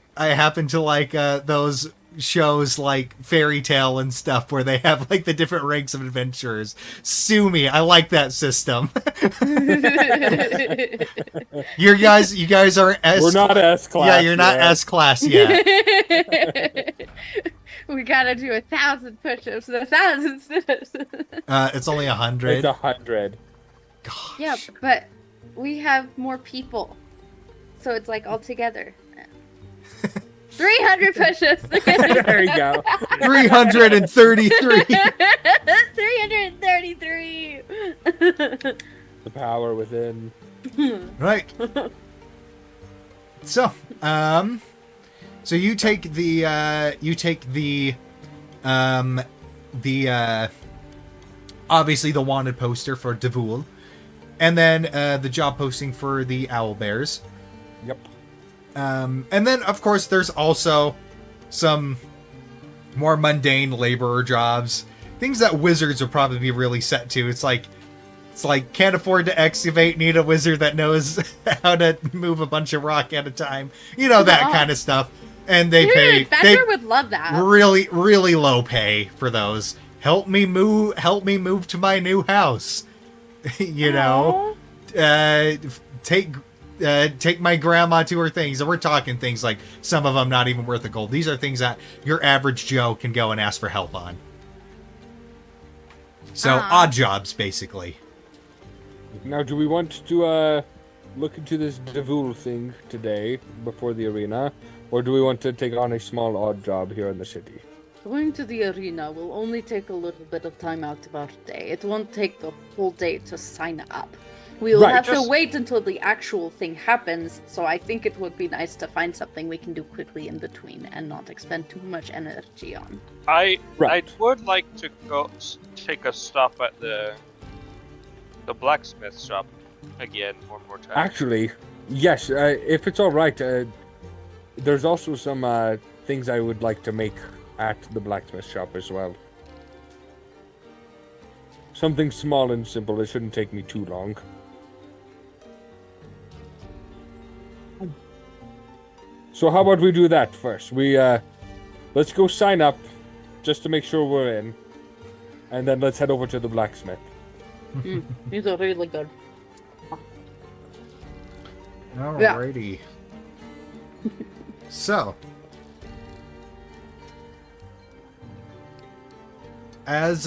those shows like Fairy Tale and stuff where they have like the different ranks of adventurers. Sue me, I like that system. you guys are S. We're not S class. Yeah, you're not yet. S class yet. We gotta do 1,000 push-ups and 1,000 sit-ups. It's only 100. It's 100. Gosh. Yeah, but we have more people, so it's like all together. 300 push-ups. There you go. 333. 333. The power within. Right. So you take the obviously the wanted poster for Devul, and then the job posting for the Owlbears. Yep. And then of course there's also some more mundane laborer jobs, things that wizards would probably be really set to. It's like can't afford to excavate, need a wizard that knows how to move a bunch of rock at a time. You know, that kind of stuff. And they Dude, pay Badger would love that. really, really low pay for those. Help me move to my new house. You know, take my grandma to her things. And we're talking things like some of them not even worth a gold. These are things that your average Joe can go and ask for help on. So odd jobs, basically. Now, do we want to look into this Devul thing today before the arena, or do we want to take on a small odd job here in the city? Going to the arena will only take a little bit of time out of our day. It won't take the whole day to sign up. We'll Right, have to just- wait until the actual thing happens, so I think it would be nice to find something we can do quickly in between and not expend too much energy on. I Right. would like to go take a stop at the blacksmith shop again one more time. Actually, yes, if it's all right, there's also some things I would like to make at the blacksmith shop as well. Something small and simple. It shouldn't take me too long. So how about we do that first? Let's go sign up, just to make sure we're in, and then let's head over to the blacksmith. These are really good. Alrighty. So, as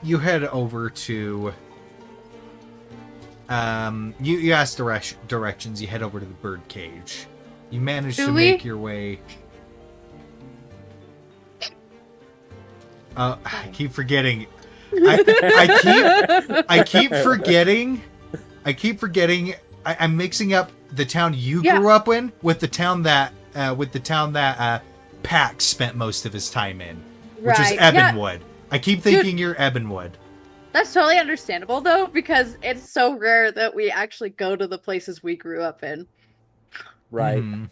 you head over to you ask directions, you head over to the bird cage. You manage Do to we? make your way. I keep forgetting. I keep forgetting. I'm mixing up the town you Yeah. grew up in with the town that Pax spent most of his time in, which is Right, yeah. Ebonwood. I keep thinking you're Ebonwood. That's totally understandable, though, because it's so rare that we actually go to the places we grew up in. Right. Mhm.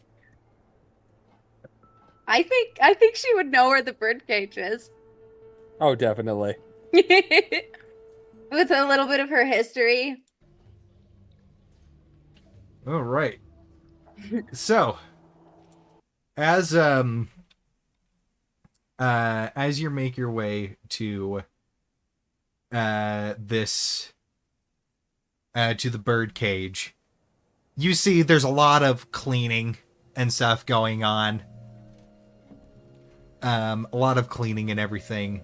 I think she would know where the birdcage is. Oh, definitely. With a little bit of her history. All right. So, as you make your way to this to the bird cage, you see there's a lot of cleaning and stuff going on. A lot of cleaning and everything,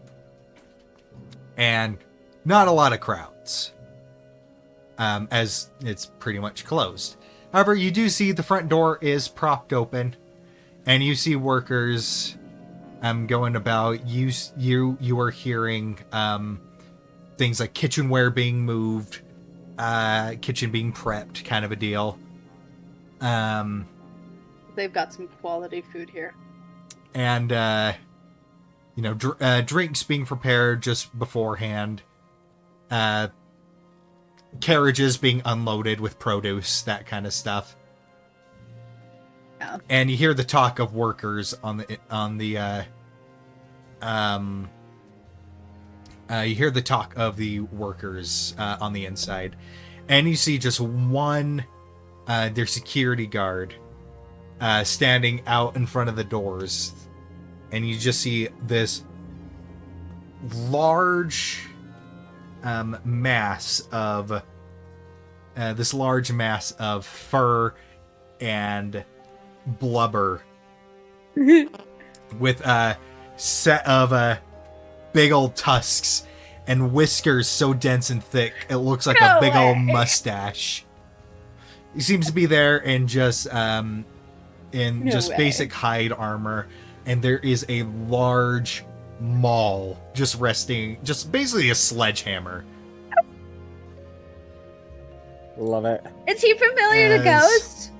and not a lot of crowds, as it's pretty much closed. However, you do see the front door is propped open, and you see workers going about. You are hearing things like kitchenware being moved, kitchen being prepped, kind of a deal. They've got some quality food here. And drinks being prepared just beforehand. Carriages being unloaded with produce, that kind of stuff. Yeah. And you hear the talk of workers you hear the talk of the workers on the inside, and you see just one their security guard standing out in front of the doors, and you just see this large mass of fur and blubber with a set of big old tusks and whiskers so dense and thick it looks like a big old mustache. He seems to be there in just basic hide armor, and there is a large maul just resting, just basically a sledgehammer. Love it. Is he familiar to Ghost?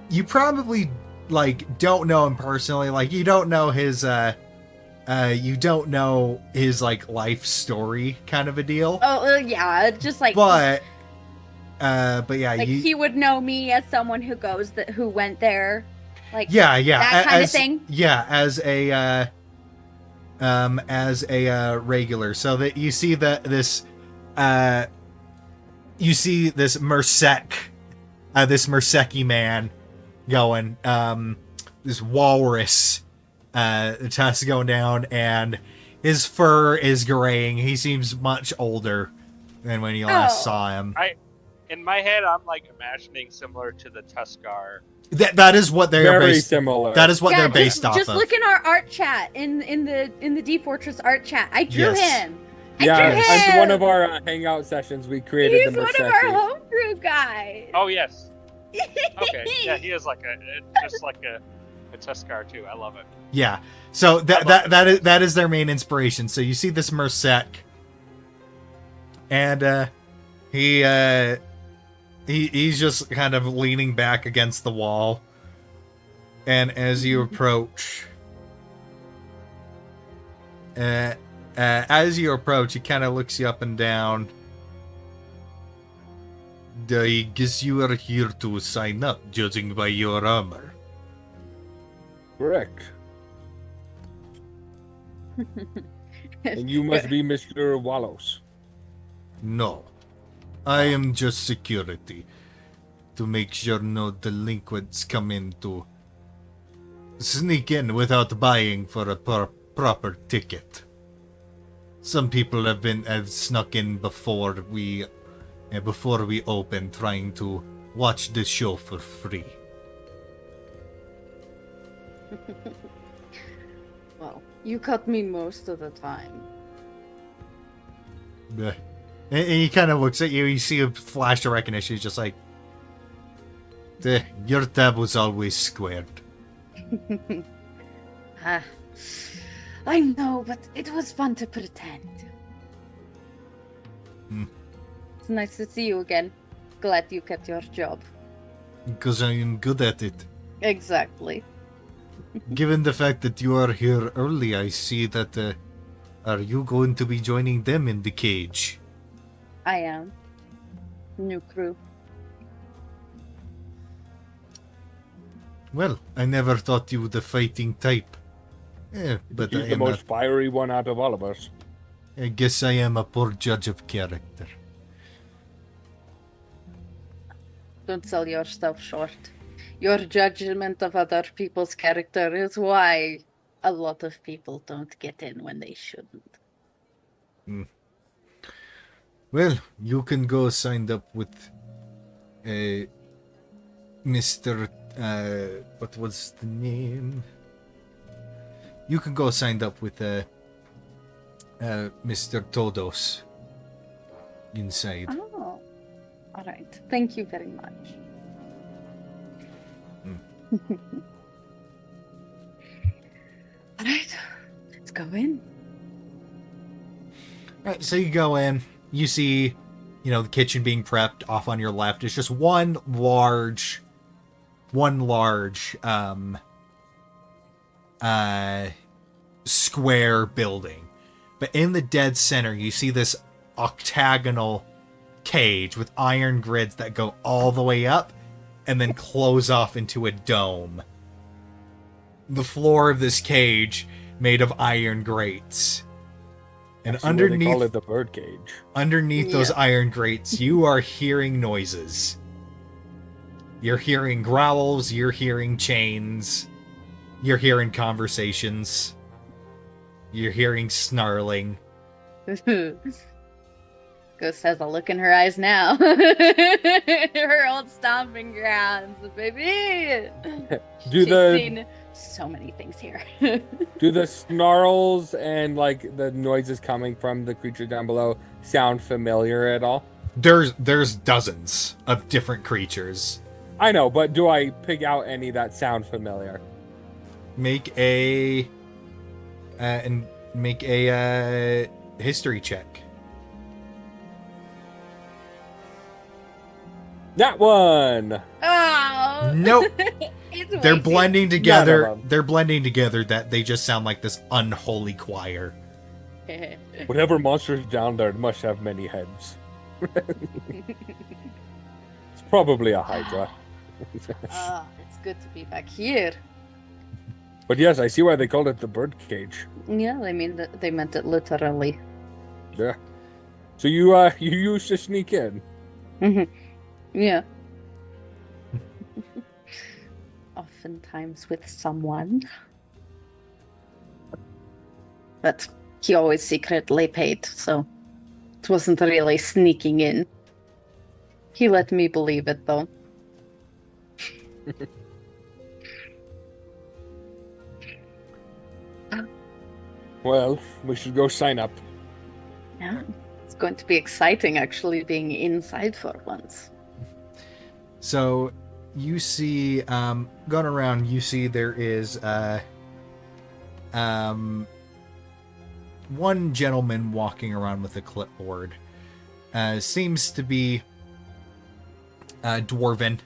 You probably don't know him personally. You don't know his life story, kind of a deal. Oh, yeah, just but yeah, he would know me as someone who who went there, yeah, that kind of thing. Yeah, as a regular, so that you see this Merseki man going, this walrus tusk going down, and his fur is graying. He seems much older than when you last saw him. In my head, I'm imagining similar to the Tuskar. That is what they're very based. similar. That is what they're based off of. Just look in our art chat in the D-Fourtress art chat. I drew him. On one of our hangout sessions, we created He's the one Merseki. of our homebrew guys. Oh yes. Okay. Yeah, he is just like a Tuskar too. I love it. Yeah. So that is their main inspiration. So you see this Mersek, and he's just kind of leaning back against the wall, and as you approach, he kind of looks you up and down. I guess you are here to sign up, judging by your armor. Correct. And you must be Mr. Wallows. No. I am just security. To make sure no delinquents come in to sneak in without buying for a proper ticket. Some people have snuck in before we open, trying to watch the show for free. Well, you cut me most of the time. And he kind of looks at you. You see a flash of recognition. He's just like, your tab was always squared. I know, but it was fun to pretend. It's nice to see you again. Glad you kept your job. Because I am good at it. Exactly. Given the fact that you are here early, I see that... are you going to be joining them in the cage? I am. New crew. Well, I never thought you the fighting type. But He's the most fiery one out of all of us. I guess I am a poor judge of character. Don't sell yourself short. Your judgment of other people's character is why a lot of people don't get in when they shouldn't. Well, you can go signed up with Mr. What was the name? You can go signed up with Mr. Todos inside. Oh, all right. Thank you very much. All right. go in. All right, so you go in. You see, the kitchen being prepped off on your left. It's just one large, square building. But in the dead center, you see this octagonal cage with iron grids that go all the way up and then close off into a dome. The floor of this cage made of iron grates. And That's why they call it the birdcage. Underneath those iron grates, you are hearing noises. You're hearing growls, you're hearing chains, you're hearing conversations, you're hearing snarling. Ghost has a look in her eyes now. Her old stomping grounds, baby. She's seen so many things here. Do the snarls and like the noises coming from the creature down below sound familiar at all? There's dozens of different creatures. I know, but do I pick out any that sound familiar? Make a history check. That one. Oh Nope. They're way blending None together. of them. They're blending together that they just sound like this unholy choir. too- Whatever monster's down there must have many heads. It's probably a hydra. It's good to be back here. But yes, I see why they called it the birdcage. Yeah, I mean they meant it literally. Yeah. So you used to sneak in. Yeah. Oftentimes with someone. But he always secretly paid, so it wasn't really sneaking in. He let me believe it, though. Well, we should go sign up. Yeah, it's going to be exciting, actually, being inside for once. So you see, going around, you see there is one gentleman walking around with a clipboard. Seems to be dwarven,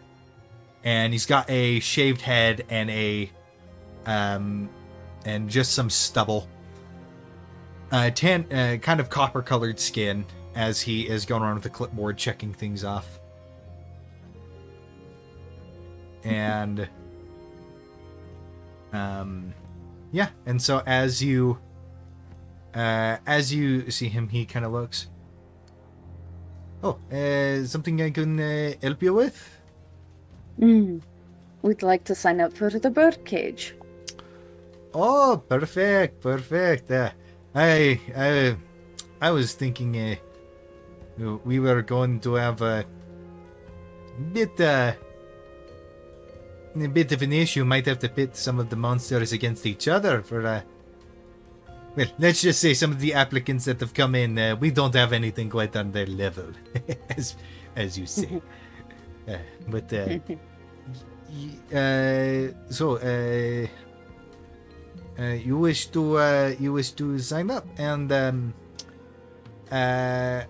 and he's got a shaved head and and just some stubble. Kind of copper-colored skin as he is going around with a clipboard checking things off. And yeah, and so as you see him, he kind of looks. Oh, something I can help you with? We'd like to sign up for the birdcage. Oh, perfect. I was thinking we were going to have a bit of an issue. Might have to pit some of the monsters against each other for well, let's just say some of the applicants that have come in, we don't have anything quite on their level, as you say. You wish to sign up, and are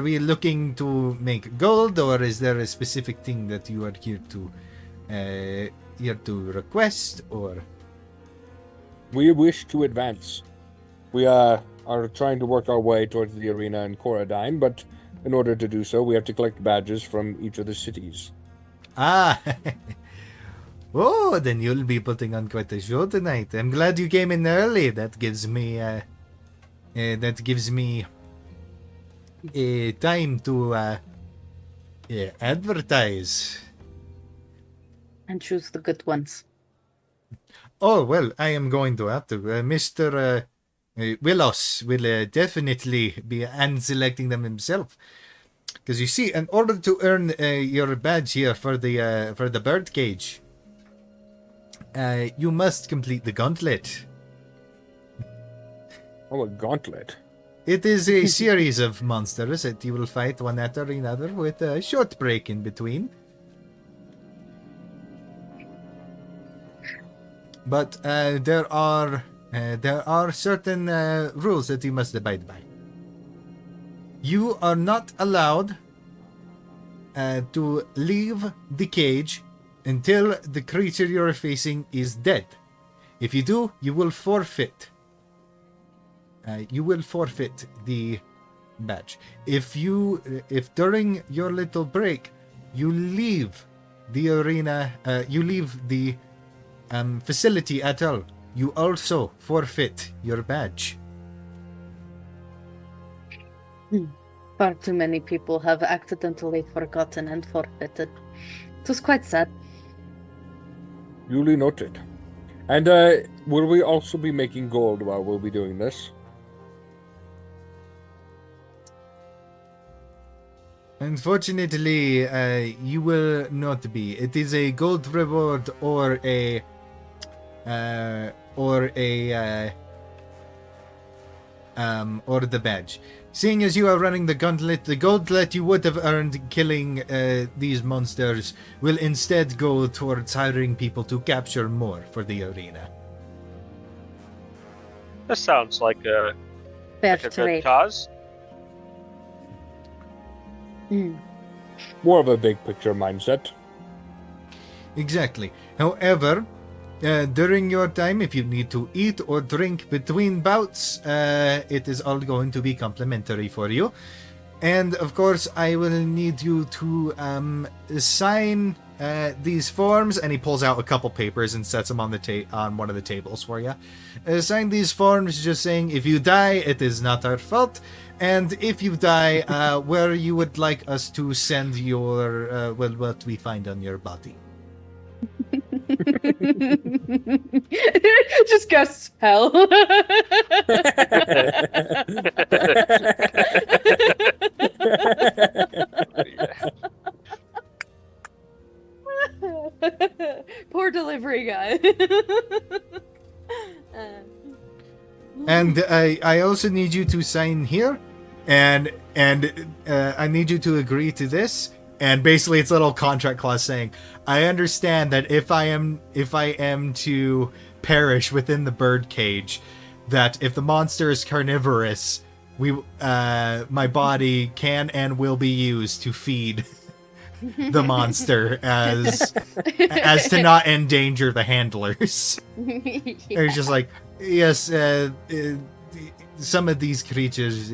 we looking to make gold, or is there a specific thing that you are here to request, or? We wish to advance. We are trying to work our way towards the arena in Coradine, but in order to do so, we have to collect badges from each of the cities. Ah, oh, then you'll be putting on quite a show tonight. I'm glad you came in early. That gives me time to advertise. And choose the good ones. Oh, well, I am going to have to. Mr. Willos will definitely be hand-selecting them himself. Because you see, in order to earn your badge here for the birdcage, you must complete the gauntlet. Oh, a gauntlet. It is a series of monsters that you will fight one after another with a short break in between. But there are there are certain rules that you must abide by. You are not allowed to leave the cage until the creature you're facing is dead. If you do, you will forfeit. You will forfeit the badge. If during your little break you leave the arena, you leave the facility at all, you also forfeit your badge. Far too many people have accidentally forgotten and forfeited. It was quite sad. Duly noted. And will we also be making gold while we'll be doing this? Unfortunately, you will not be. It is a gold reward or the badge. Seeing as you are running the gauntlet you would have earned killing these monsters will instead go towards hiring people to capture more for the arena. This sounds like a Fair good trade. cause. More of a big picture mindset. Exactly. However, during your time, if you need to eat or drink between bouts, it is all going to be complimentary for you. And of course, I will need you to sign these forms. And he pulls out a couple papers and sets them on on one of the tables for you. Sign these forms, just saying if you die, it is not our fault. And if you die, where you would like us to send your what we find on your body. Just goes hell. Poor delivery guy. And I also need you to sign here, and I need you to agree to this. And basically, it's a little contract clause saying, I understand that if I am to perish within the bird cage, that if the monster is carnivorous, my body can and will be used to feed the monster as to not endanger the handlers. It's just like, yes, some of these creatures,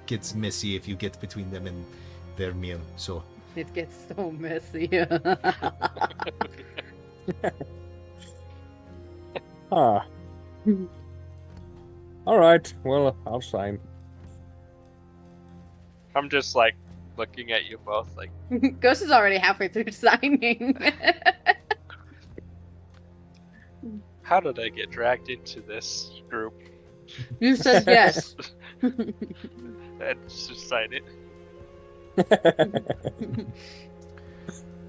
gets messy if you get between them and their meal, so... It gets so messy. All right. Well, I'll sign. I'm just like looking at you both like, Ghost is already halfway through signing. how did I get dragged into this group? You said yes. Let's just sign it.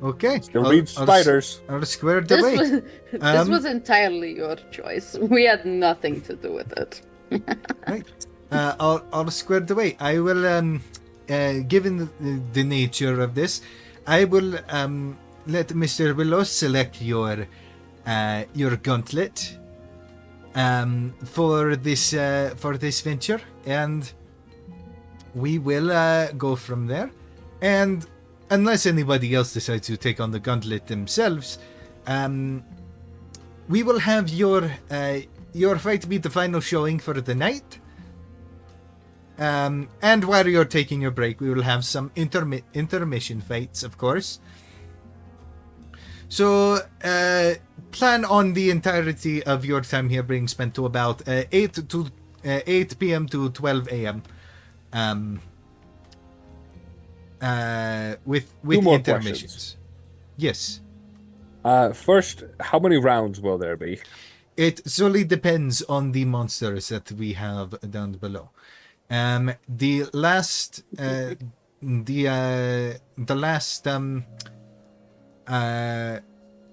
Okay. Still read spiders. I'll square it away. This was entirely your choice. We had nothing to do with it. Right. I'll square it away. I will, given the nature of this, I will let Mr. Willow select your gauntlet for this venture, and we will go from there. And unless anybody else decides to take on the gauntlet themselves, we will have your fight be the final showing for the night. And while you're taking your break, we will have some intermission fights, of course. So, plan on the entirety of your time here being spent to about 8 p.m. to 12 a.m. With more intermissions. questions. Yes. First, how many rounds will there be? It solely depends on the monsters that we have down below. The last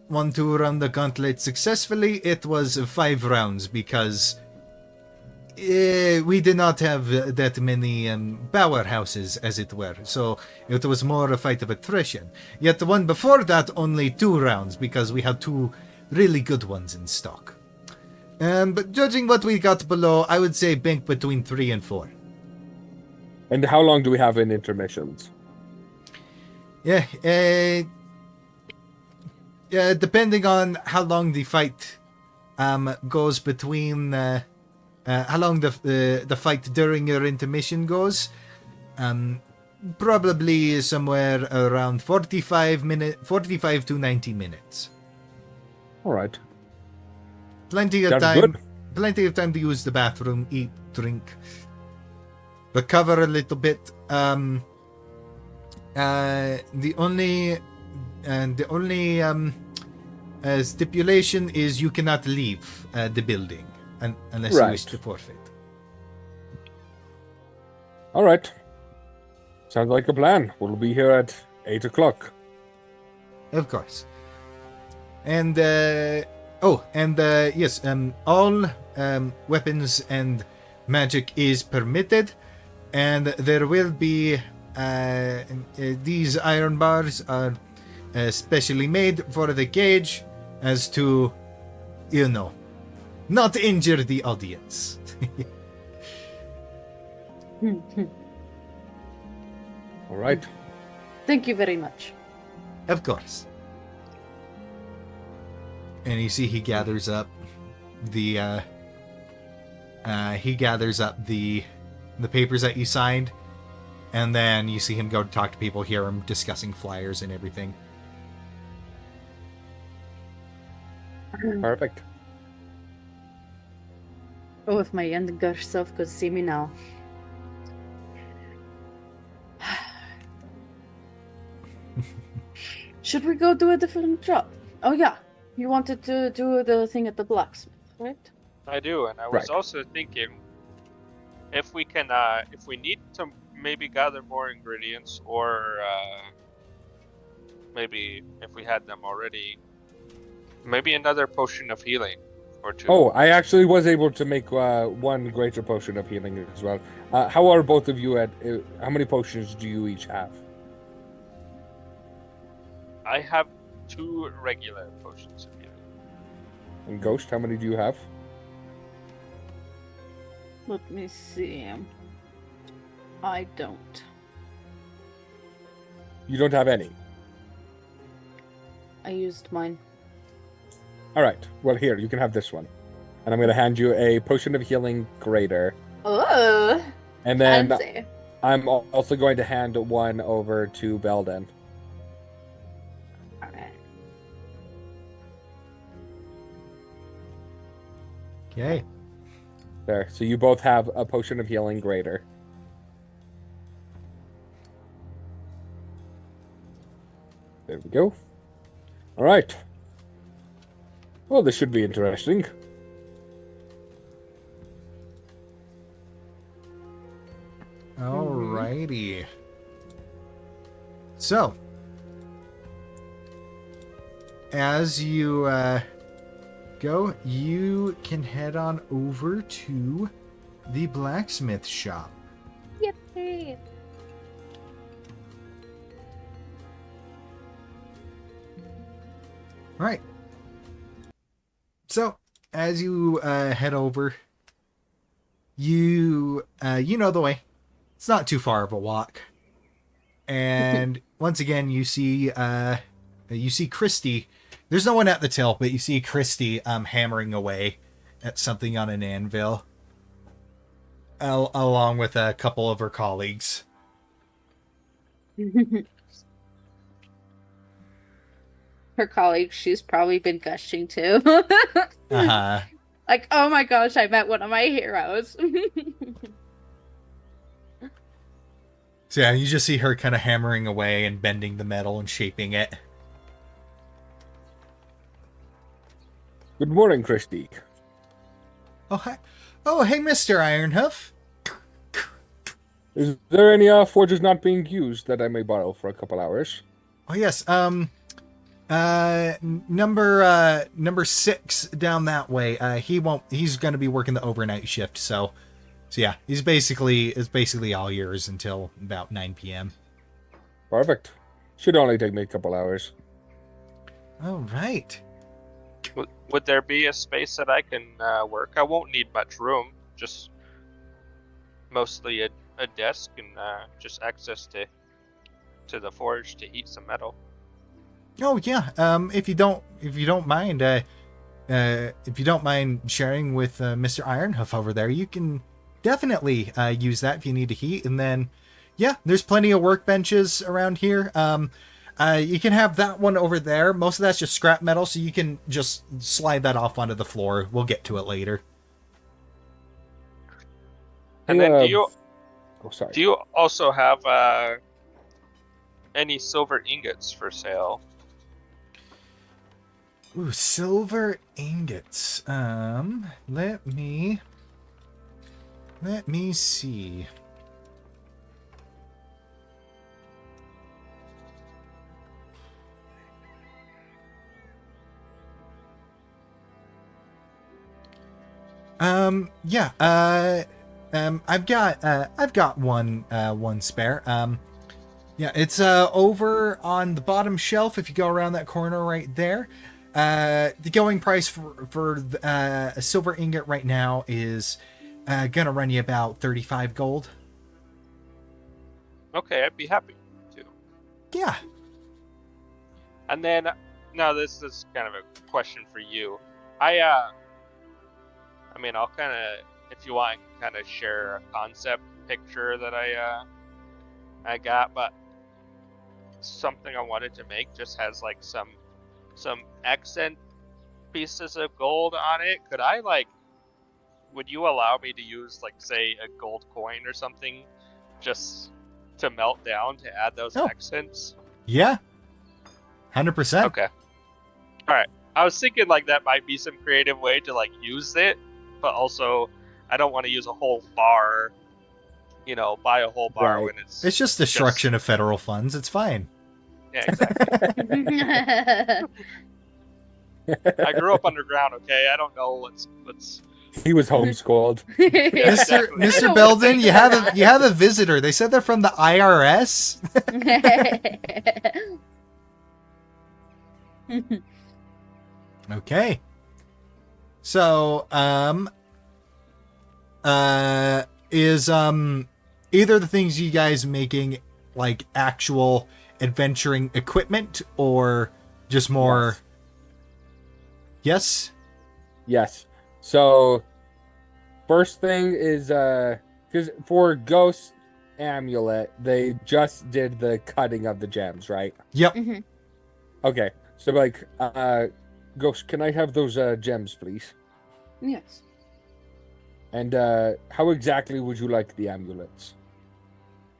one to run the gauntlet successfully, it was 5 rounds because we did not have that many powerhouses, as it were, so it was more a fight of attrition. Yet the one before that, only 2 rounds, because we had 2 really good ones in stock. But judging what we got below, I would say bank between 3 and 4. And how long do we have in intermissions? Yeah, depending on how long the fight goes between how long the fight during your intermission goes, probably somewhere around 45 to 90 minutes. All right. Plenty of Sounds time. good. Plenty of time to use the bathroom, eat, drink, recover a little bit. The only stipulation is you cannot leave the building unless you wish Right. to forfeit. All right. Sounds like a plan. We'll be here at 8 o'clock. Of course. And yes, all weapons and magic is permitted, and there will be these iron bars are specially made for the cage as to, not injure the audience. All right. Thank you very much. Of course. And you see he gathers up the papers that you signed, and then you see him go to talk to people, hear him discussing flyers and everything. Perfect. Oh, if my younger self could see me now. Should we go do a different job? Oh yeah, you wanted to do the thing at the blacksmith, right? I do, and I was Right. also thinking if we can, if we need to maybe gather more ingredients, or maybe if we had them already, maybe another potion of healing or two. Oh, I actually was able to make one greater potion of healing as well. How are both of you at? How many potions do you each have? I have 2 regular potions of healing. And Ghost, how many do you have? Let me see. I don't. You don't have any. I used mine. All right. Well, here you can have this one, and I'm going to hand you a potion of healing greater, Oh, and then fancy. I'm also going to hand one over to Belden. Alright. Okay. There. So you both have a potion of healing greater. There we go. All right. Well, this should be interesting. Alrighty. So, as you go, you can head on over to the blacksmith shop. Yippee. Right. So, as you head over, you know the way. It's not too far of a walk. And once again, you see Christy. There's no one at the till, but you see Christy hammering away at something on an anvil, along with a couple of her colleagues. Her colleague, she's probably been gushing too. Uh-huh. Like, oh my gosh, I met one of my heroes. So yeah, you just see her kind of hammering away and bending the metal and shaping it. Good morning, Christy. Oh, hi. Oh, hey, Mr. Ironhoof. Is there any forges not being used that I may borrow for a couple hours? Oh, yes. Number 6 down that way. He's going to be working the overnight shift, so yeah, it's basically all yours until about 9 p.m. Perfect. Should only take me a couple hours. All right. Would there be a space that I can work? I won't need much room, just mostly a desk and just access to the forge to heat some metal. Oh yeah. If you don't mind, if you don't mind sharing with Mr. Ironhoof over there, you can definitely use that if you need to heat. And then, yeah, there's plenty of workbenches around here. You can have that one over there. Most of that's just scrap metal, so you can just slide that off onto the floor. We'll get to it later. And then do you also have any silver ingots for sale? Ooh, silver ingots. Let me see. Yeah. I've got one spare. Yeah, it's over on the bottom shelf if you go around that corner right there. The going price for a silver ingot right now is gonna run you about 35 gold. Okay, I'd be happy to. Yeah. And then, now this is kind of a question for you. I mean, I'll kind of, if you want, kind of share a concept picture that I got, but something I wanted to make just has like some accent pieces of gold on it. Could I would you allow me to use say a gold coin or something just to melt down to add those accents? Yeah. 100%. Okay. All right. I was thinking that might be some creative way to use it, but also I don't want to use a whole bar, buy a whole bar when it's just destruction of federal funds. It's fine. Yeah, exactly. I grew up underground, okay? I don't know what's He was homeschooled. Mr. Belden, you have a visitor. They said they're from the IRS. Okay. So, is either of the things you guys making actual adventuring equipment or just more? Yes. Yes. So, first thing is because for Ghost Amulet, they just did the cutting of the gems, right? Yep. Mm-hmm. Okay. So Ghost, can I have those gems, please? Yes. And how exactly would you like the amulets?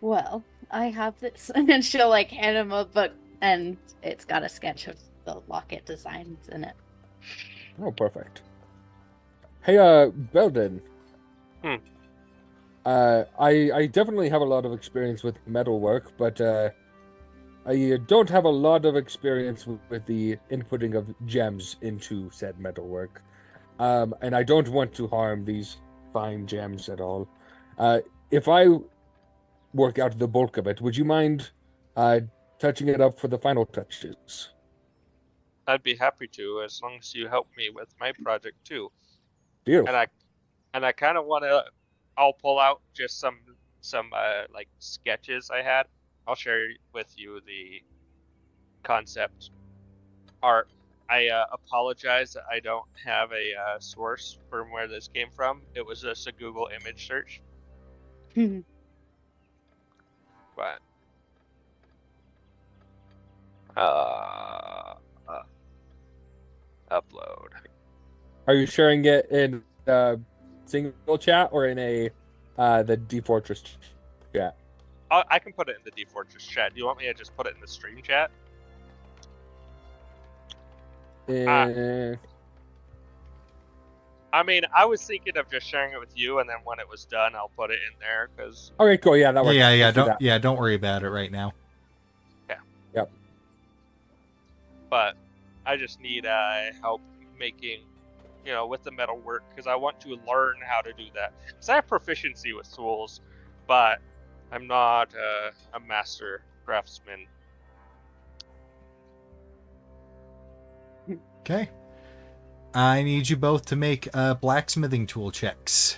Well, I have this, and she'll hand him a book, and it's got a sketch of the locket designs in it. Oh, perfect. Hey, Belden. I definitely have a lot of experience with metalwork, but I don't have a lot of experience with the inputting of gems into said metalwork. And I don't want to harm these fine gems at all. If I work out the bulk of it, would you mind touching it up for the final touches? I'd be happy to, as long as you help me with my project too. Deal. And I kind of want to. I'll pull out just some sketches I had. I'll share with you the concept art. I apologize that I don't have a source from where this came from. It was just a Google image search. But upload. Are you sharing it in single chat or in the D-Fourtress chat? I can put it in the D-Fourtress chat. Do you want me to just put it in the stream chat? I mean, I was thinking of just sharing it with you, and then when it was done, I'll put it in there. Cause okay, cool. Yeah, that works. Yeah, don't worry about it right now. Yeah. Yep. But I just need help making, with the metal work, because I want to learn how to do that. Because I have proficiency with tools, but I'm not a master craftsman. Okay. I need you both to make blacksmithing tool checks.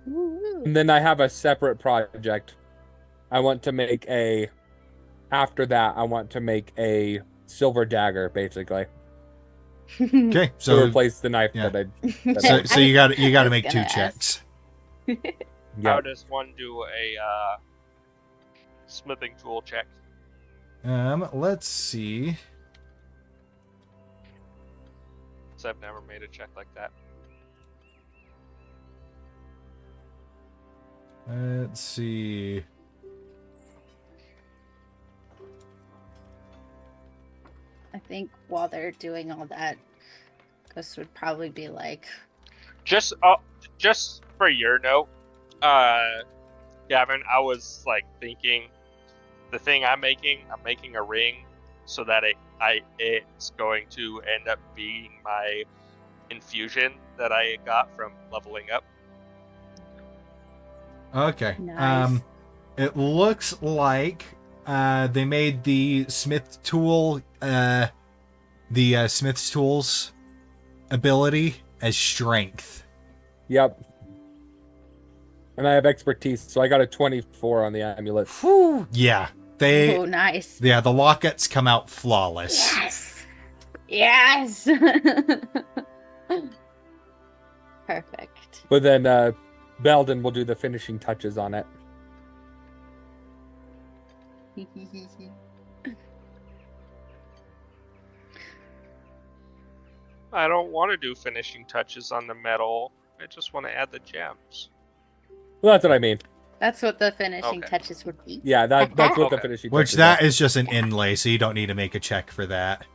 And then I have a separate project. I want to make after that, I want to make a silver dagger, basically. Okay, To so replace the knife yeah. that I... so you got to was make two gonna ask. checks. Yeah. How does one do a smithing tool check? Let's see. Because I've never made a check like that. Let's see. I think while they're doing all that, Gus would probably be like, Just for your note, Gavin, I was like thinking, the thing I'm making a ring, so that it's going to end up being my infusion that I got from leveling up. Okay. Nice. It looks like they made the smith tool, the smith's tools ability as strength. Yep. And I have expertise, so I got a 24 on the amulet. Whew. Yeah. oh, nice. Yeah, the lockets come out flawless. Yes. Yes. Perfect. But then Belden will do the finishing touches on it. I don't want to do finishing touches on the metal. I just want to add the gems. Well, that's what I mean. That's what the finishing Okay. touches would be. Yeah, that's what the Okay. finishing Which touches that are. is just an inlay, so you don't need to make a check for that.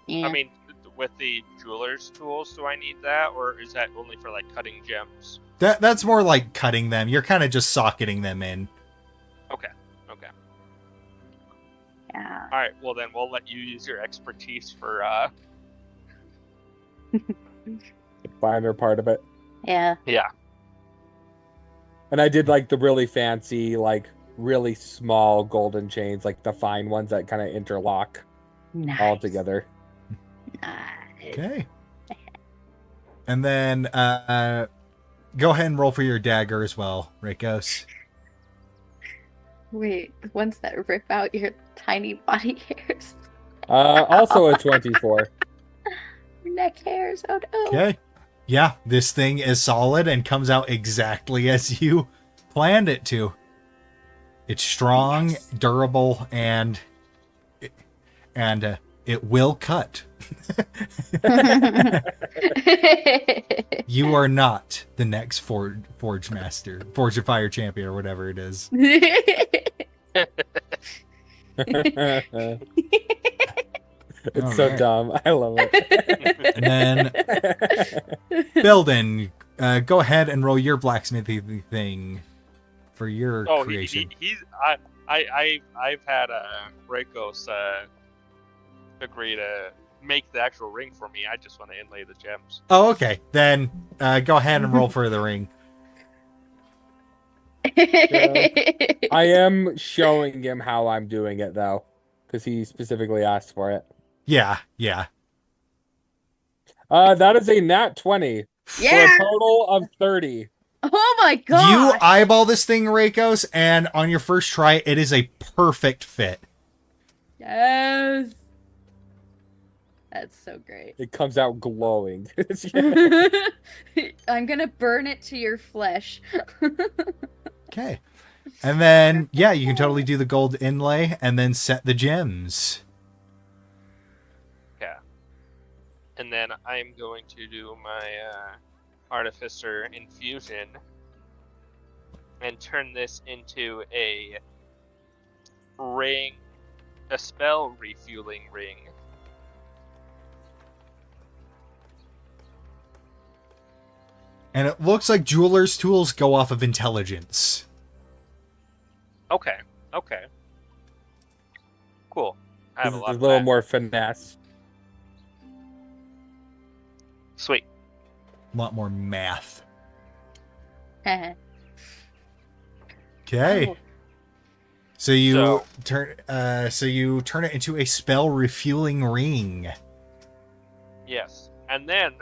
Yeah. I mean, with the jeweler's tools, do I need that, or is that only for like cutting gems? That's more like cutting them. You're kind of just socketing them in. Okay. Yeah. All right. Well, then we'll let you use your expertise for. The finer part of it. Yeah. Yeah. And I did like the really fancy, like really small golden chains, like the fine ones that kind of interlock Nice. all together. Nice. Okay. And then go ahead and roll for your dagger as well, Rikos. Wait, the ones that rip out your tiny body hairs. Also a 24. Your neck hairs. Oh no. Okay. Yeah, this thing is solid and comes out exactly as you planned it to. It's strong, Yes. durable, and it will cut. You are not the next Forge Master, Forge of Fire Champion, or whatever it is. It's so Alright. dumb. I love it. And then Belden, go ahead and roll your blacksmithing thing for your Oh, creation. I've had Reikos agree to make the actual ring for me. I just want to inlay the gems. Oh, okay. Then go ahead and roll for the ring. I am showing him how I'm doing it, though, because he specifically asked for it. Yeah. That is a nat 20 for Yeah. a total of 30. Oh my god. You eyeball this thing, Reikos, and on your first try, it is a perfect fit. Yes. That's so great. It comes out glowing. I'm gonna burn it to your flesh. Okay. And then, yeah, you can totally do the gold inlay and then set the gems. Yeah. And then I'm going to do my artificer infusion and turn this into a ring, a spell refueling ring. And it looks like jeweler's tools go off of intelligence. Okay. Cool. I have a lot a of little that. more finesse. Sweet. A lot more math. Oh. Okay. So you So- turn it into a spell refueling ring. Yes. And then,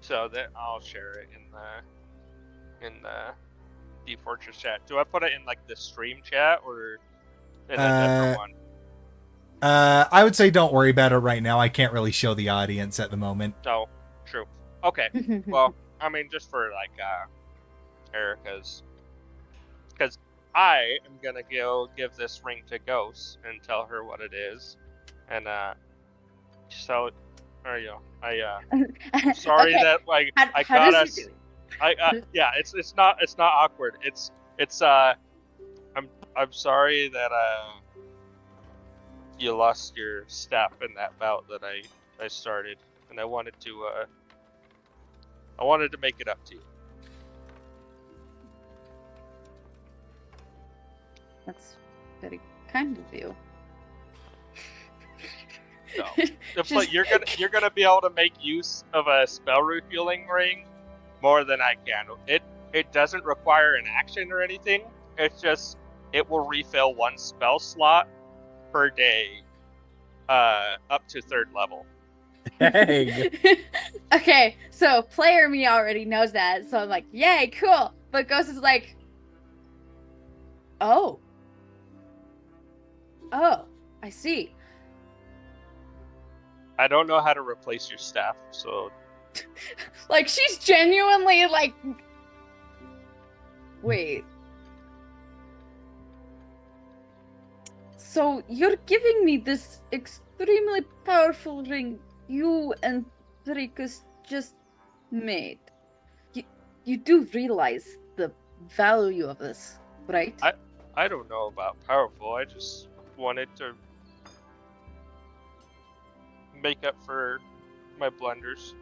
so that I'll share it in the D-Fourtress chat. Do I put it in like the stream chat or in a different one? I would say don't worry about it right now. I can't really show the audience at the moment. Oh, true. Okay. Well, I mean, just for like Erica's, because I am gonna go give this ring to Ghost and tell her what it is, and so, there you go. I'm sorry Okay. that like How I got does us. it do? Yeah, it's not awkward. It's I'm sorry that you lost your staff in that bout that I started, and I wanted to make it up to you. That's very kind of you. So, but you're gonna be able to make use of a spell refueling ring more than I can. It doesn't require an action or anything. It's just it will refill one spell slot per day, up to 3rd level. Dang. Okay, so player me already knows that, so I'm like, yay, cool. But Ghost is like, oh, I see. I don't know how to replace your staff, so Like, she's genuinely like, wait. So you're giving me this extremely powerful ring you and Dracus just made. You do realize the value of this, right? I don't know about powerful. I just wanted to make up for my blunders.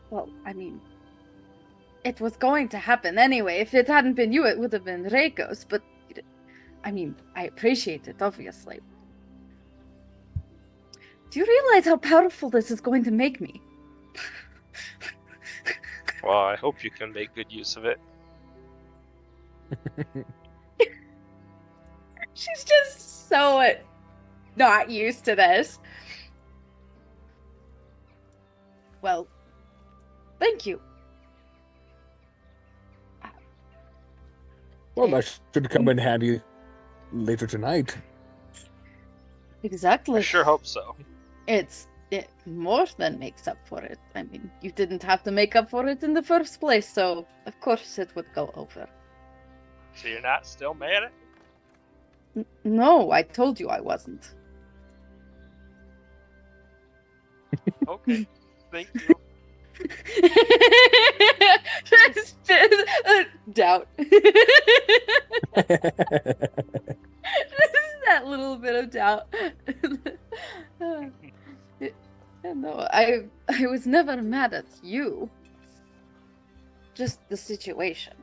Well, I mean, it was going to happen anyway. If it hadn't been you, it would have been Reiko's, but I mean, I appreciate it, obviously. Do you realize how powerful this is going to make me? Well, I hope you can make good use of it. She's just so not used to this. Well, thank you. Well, that should come in handy later tonight. Exactly. I sure hope so. It more than makes up for it. I mean, you didn't have to make up for it in the first place, so of course it would go over. So you're not still mad at me? No, I told you I wasn't. Okay, thank you. Doubt. That little bit of doubt. No, I was never mad at you. Just the situation.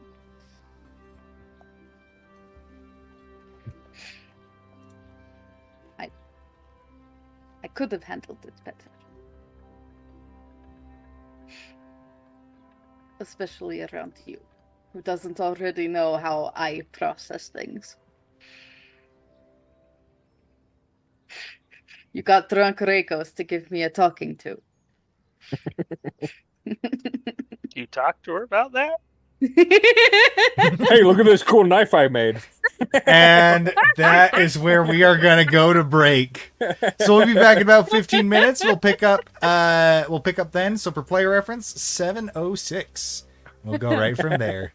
I could have handled it better. Especially around you, who doesn't already know how I process things. You got drunk Reikos to give me a talking to. You talked to her about that? Hey, look at this cool knife I made. And that is where we are going to go to break. So we'll be back in about 15 minutes. We'll pick up then. So for player reference, 7:06. We'll go right from there.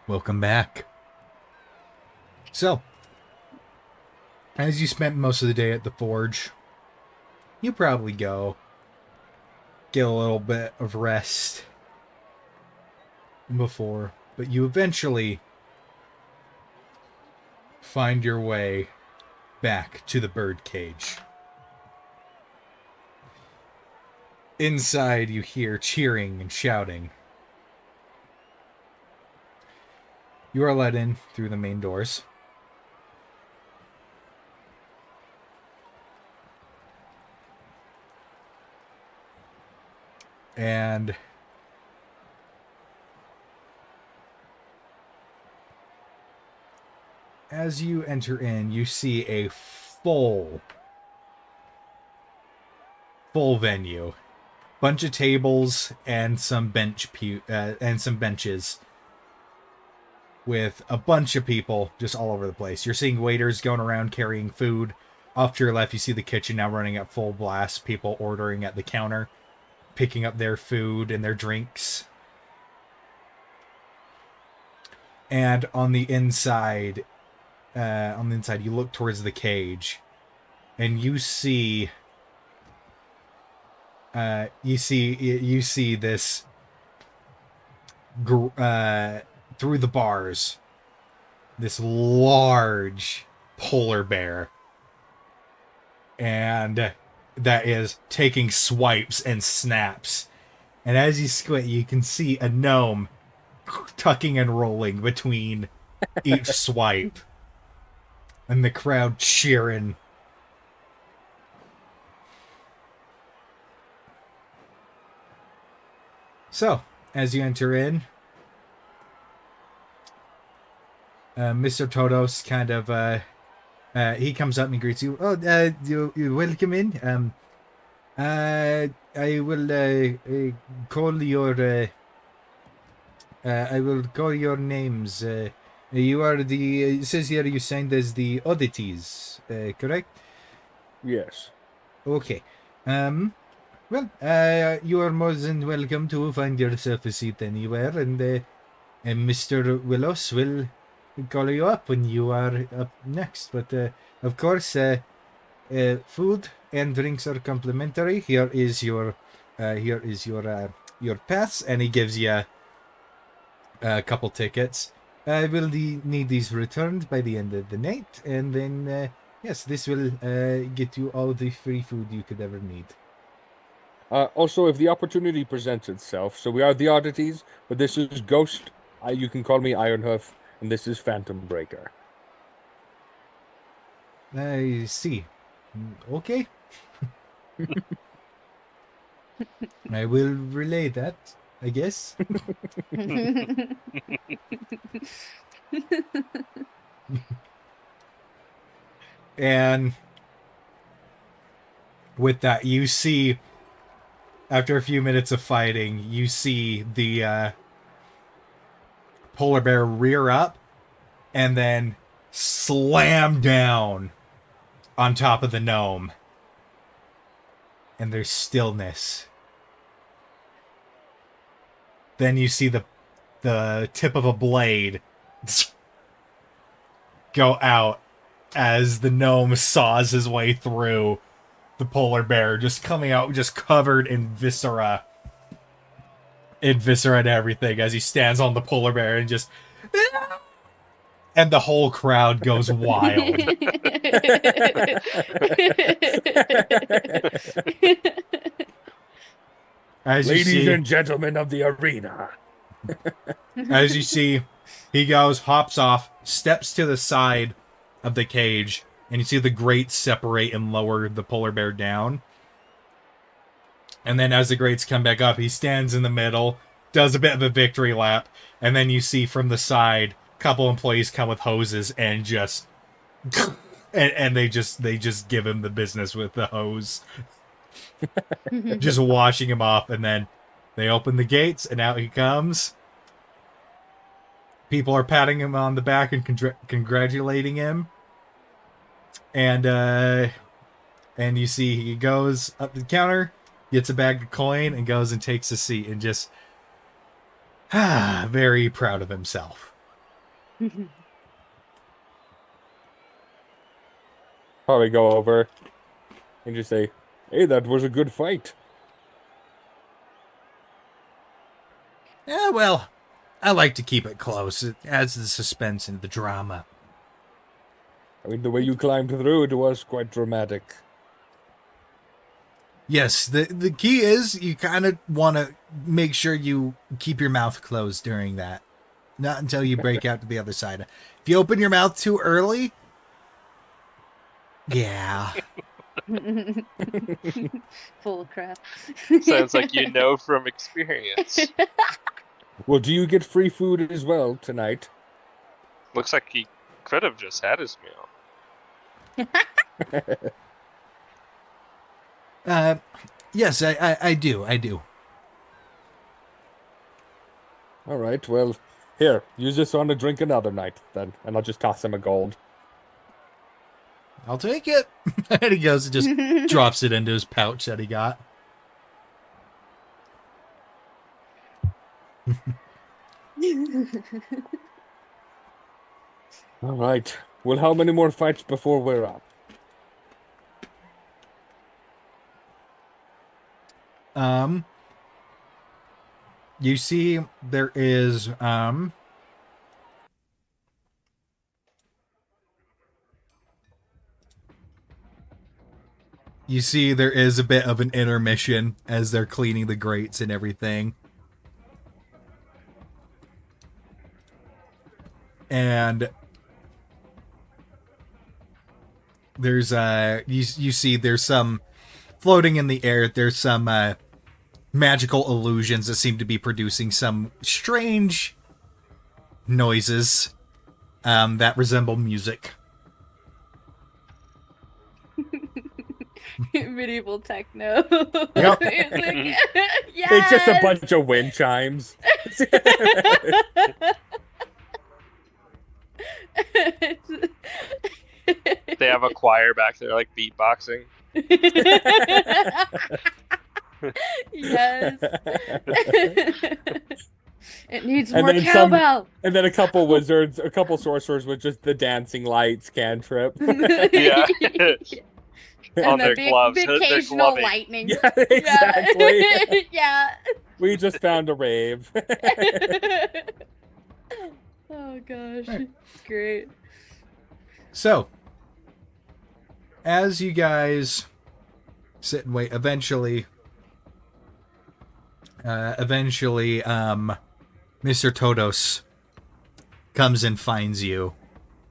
Welcome back. So, as you spent most of the day at the forge, you probably go get a little bit of rest before, but you eventually find your way back to the bird cage. Inside, you hear cheering and shouting. You are let in through the main doors. And as you enter in, you see a full venue. Bunch of tables and some benches with a bunch of people just all over the place. You're seeing waiters going around carrying food. Off to your left, you see the kitchen now running at full blast. People ordering at the counter, picking up their food and their drinks. And on the inside, you look towards the cage, and you see this through the bars, this large polar bear, and that is taking swipes and snaps. And as you squint, you can see a gnome tucking and rolling between each swipe, and the crowd cheering. So, as you enter in, Mr. Todos kind of, he comes up and greets you. Oh, you welcome in. I will call your, I will call your names. You are it says here you signed as the Oddities, correct? Yes. Okay. Well, you are more than welcome to find yourself a seat anywhere, and Mr. Willos will call you up when you are up next. But of course, food and drinks are complimentary. Here is your pass, and he gives you a couple tickets. I will need these returned by the end of the night, and then yes, this will get you all the free food you could ever need. Also, if the opportunity presents itself, so we are the Oddities, but this is Ghost. You can call me Ironhoof, and this is Phantom Breaker. I see. Okay. I will relay that, I guess. And with that, you see, after a few minutes of fighting, you see the polar bear rear up and then slam down on top of the gnome. And there's stillness. Then you see the tip of a blade go out as the gnome saws his way through the polar bear, just coming out just covered in viscera and everything as he stands on the polar bear and just and the whole crowd goes wild. Ladies and gentlemen of the arena. As you see, he hops off, steps to the side of the cage, and you see the grates separate and lower the polar bear down. And then as the grates come back up, he stands in the middle, does a bit of a victory lap, and then you see from the side, a couple employees come with hoses and just and they just give him the business with the hose. Just washing him off, and then they open the gates and out he comes. People are patting him on the back and congratulating him. And you see he goes up to the counter, gets a bag of coin, and goes and takes a seat and just very proud of himself. Probably go over and just say, "Hey, that was a good fight." Yeah, well, I like to keep it close. It adds the suspense and the drama. I mean, the way you climbed through it was quite dramatic. Yes, the key is you kind of want to make sure you keep your mouth closed during that. Not until you break out to the other side. If you open your mouth too early, yeah. Full crap. Sounds like you know from experience. Well, do you get free food as well tonight? Looks like he could have just had his meal. Yes, I do. All right, well, here, use this on a drink another night, then, and I'll just toss him a gold. I'll take it. And he goes and just drops it into his pouch that he got. All right. Well, how many more fights before we're up? You see there is you see there is a bit of an intermission as they're cleaning the grates and everything. And there's you see there's some floating in the air, there's some magical illusions that seem to be producing some strange noises that resemble music. Medieval techno. Yep. Music. It's just a Yes! bunch of wind chimes. They have a choir back there, like beatboxing. Yes. It needs And more then cowbell. And then a couple sorcerers with just the dancing lights cantrip. Yeah. And On then their gloves. the They're occasional gloving. lightning. Yeah, exactly. Yeah. We just found a rave. Oh gosh, Right. it's great. So, as you guys sit and wait, eventually, Mr. Todos comes and finds you.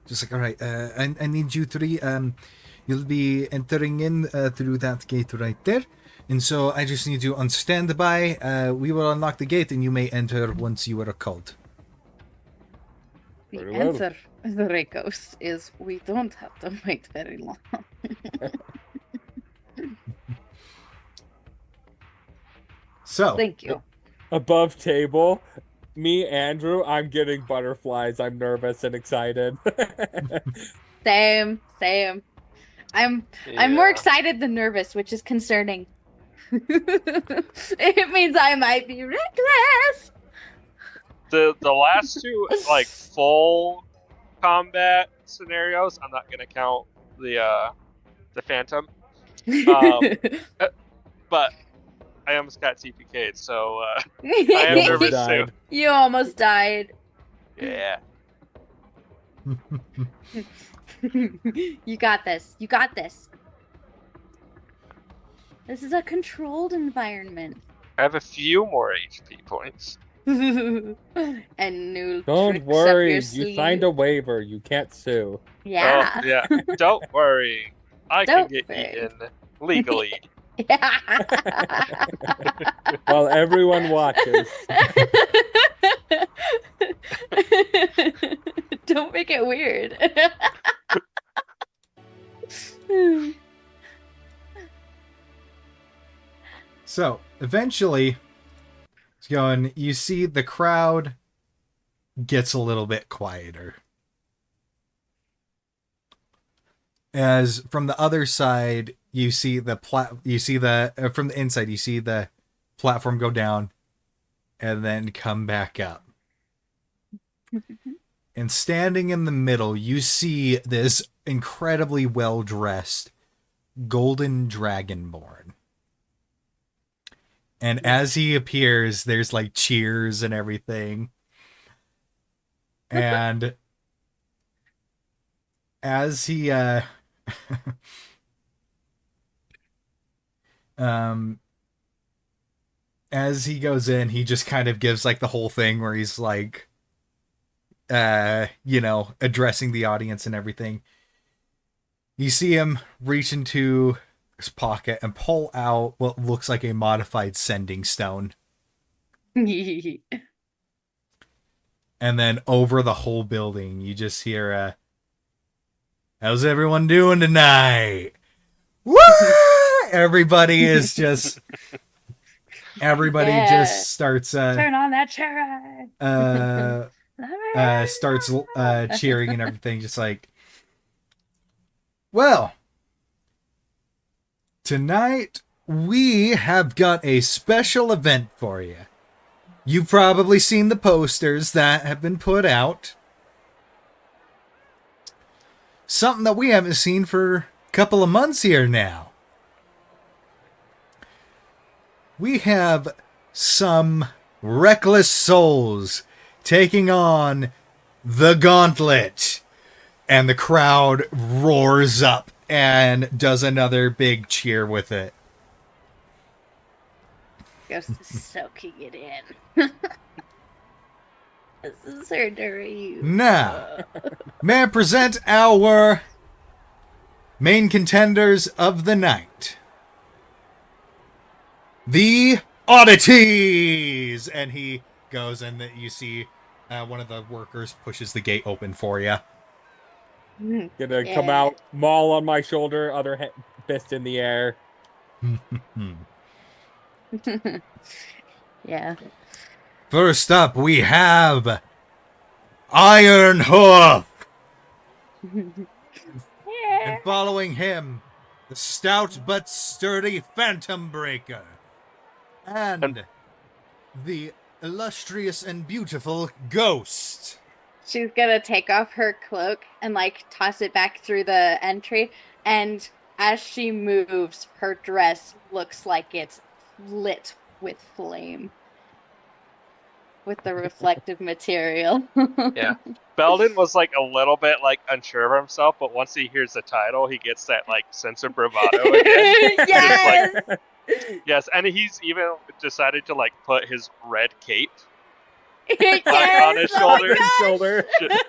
Just like, all right, I need you three. You'll be entering in through that gate right there. And so I just need you on standby. We will unlock the gate and you may enter once you are called. The Very well. answer, the Rekos, is we don't have to wait very long. So, Thank you. Above table, me, Andrew, I'm getting butterflies. I'm nervous and excited. Same. I'm more Yeah. excited than nervous, which is concerning. It means I might be reckless. The last two like full combat scenarios, I'm not gonna count the Phantom. But I almost got TPK'd, so I am You almost nervous died. too. You almost died. Yeah. You got this. You got this. This is a controlled environment. I have a few more HP points. And new Don't tricks up worry, your you signed sleeve. a waiver. You can't sue. Yeah. Oh, yeah. Don't worry. I Don't can get worry. eaten legally. While everyone watches. Don't make it weird. So, eventually, it's going, you see the crowd gets a little bit quieter. As from the other side, you see from the inside, you see the platform go down and then come back up. And standing in the middle, you see this incredibly well-dressed golden dragonborn. And as he appears, there's like cheers and everything. And as he as he goes in, he just kind of gives like the whole thing where he's like addressing the audience and everything. You see him reach into his pocket and pull out what looks like a modified sending stone. And then over the whole building, you just hear, how's everyone doing tonight? Woo! Everybody is just... Everybody just starts... turn on that chair! Starts cheering and everything, just like... Well, tonight we have got a special event for you. You've probably seen the posters that have been put out. Something that we haven't seen for a couple of months here now. We have some reckless souls taking on the Gauntlet. And the crowd roars up and does another big cheer with it. Goes to soaking it in. This is her dream. Now, may I present our main contenders of the night. The Oddities! And he goes and you see one of the workers pushes the gate open for you. Gonna come out, maul on my shoulder, other fist in the air. Yeah. First up, we have Iron Hoof. And following him, the stout but sturdy Phantom Breaker. And the illustrious and beautiful Ghost. She's gonna take off her cloak and like toss it back through the entry, and as she moves, her dress looks like it's lit with flame. With the reflective material. Yeah. Belden was like a little bit like unsure of himself, but once he hears the title, he gets that like sense of bravado again. Yes! Like, yes, and he's even decided to like put his red cape Yes! on his Oh shoulder. my Shoulder.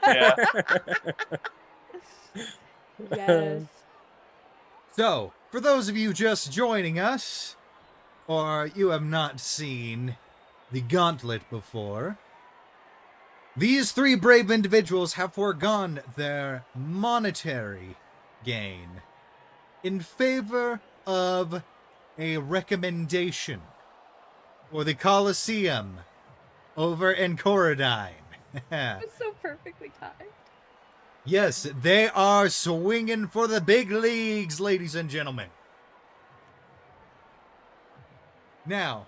Yeah. gosh! Yes. So, for those of you just joining us, or you have not seen the Gauntlet before, these three brave individuals have foregone their monetary gain in favor of a recommendation for the Colosseum over in Coradine. It's so perfectly timed. Yes, they are swinging for the big leagues, ladies and gentlemen. Now,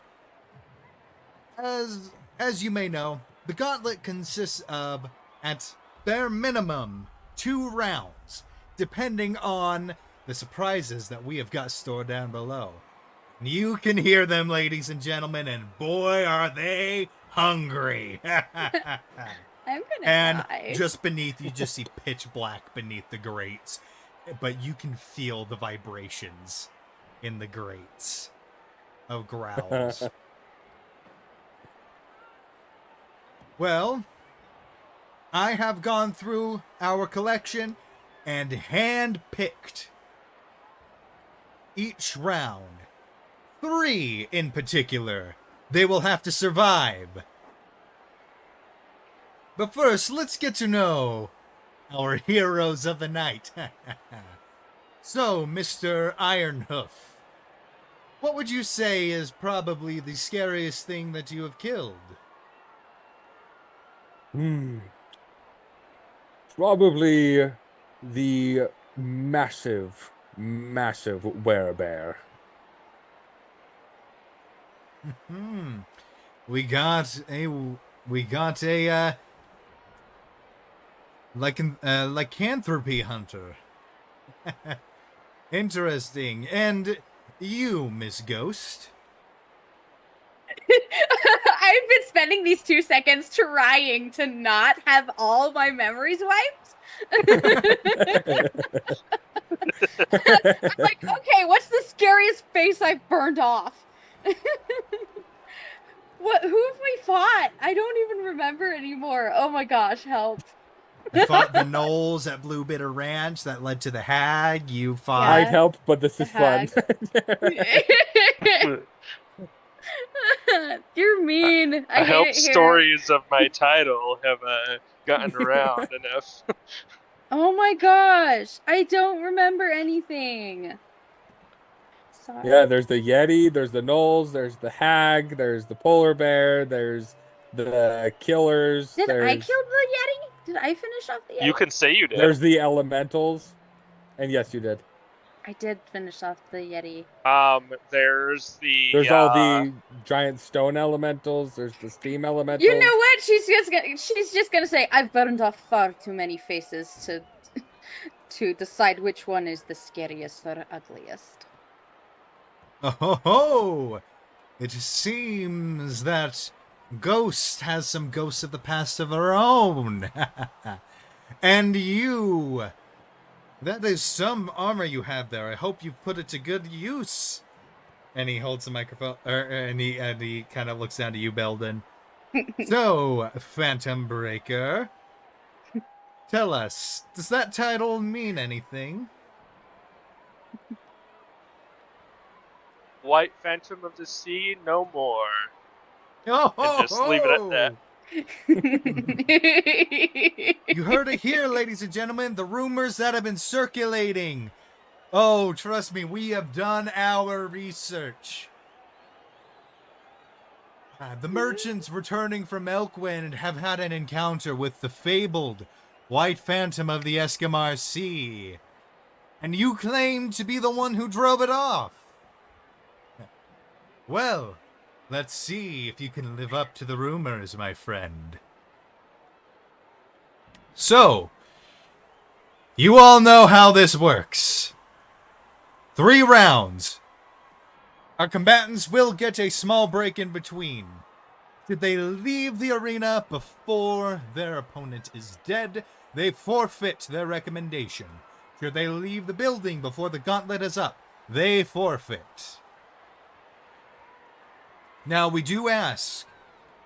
as you may know, the Gauntlet consists of, at bare minimum, 2 rounds, depending on the surprises that we have got stored down below. You can hear them, ladies and gentlemen, and boy, are they hungry. I'm gonna And die. just beneath, you just see pitch black beneath the grates, but you can feel the vibrations in the grates of growls. Well, I have gone through our collection and hand-picked each round. 3 in particular. They will have to survive. But first, let's get to know our heroes of the night. So, Mr. Ironhoof, what would you say is probably the scariest thing that you have killed? Probably the massive werebear. We got a lycanthropy hunter. Interesting. And you, Miss Ghost? I've been spending these 2 seconds trying to not have all my memories wiped. I'm like, okay, what's the scariest face I've burned off? Who have we fought? I don't even remember anymore. Oh my gosh, help. You fought the Knolls at Blue Bitter Ranch that led to the Hag. You fought. I'd help, but this is fun. You're mean. I hate hope it here. stories of my title have gotten around enough. Oh my gosh, I don't remember anything. Sorry. Yeah, there's the Yeti, there's the Knolls, there's the Hag, there's the Polar Bear, there's the Killers. Did I there's... kill the Yeti? Did I finish off the Yeti? You can say you did. There's the Elementals. And yes, you did. I did finish off the Yeti. There's the. There's all the giant stone elementals. There's the steam elementals. You know what? She's just gonna say I've burned off far too many faces to decide which one is the scariest or ugliest. Oh, it seems that Ghost has some ghosts of the past of her own. And you, that is some armor you have there. I hope you've put it to good use. And he holds the microphone, and he kind of looks down to you, Belden. So, Phantom Breaker, tell us, does that title mean anything? White Phantom of the Sea, no more. Oh, And just leave it at that. You heard it here, ladies and gentlemen, the rumors that have been circulating. Oh, trust me, we have done our research. The merchants returning from Elkwind have had an encounter with the fabled White Phantom of the Eskimar Sea. And you claim to be the one who drove it off. Well, let's see if you can live up to the rumors, my friend. So, you all know how this works. 3 rounds. Our combatants will get a small break in between. Should they leave the arena before their opponent is dead, they forfeit their recommendation. Should they leave the building before the gauntlet is up, they forfeit. Now, we do ask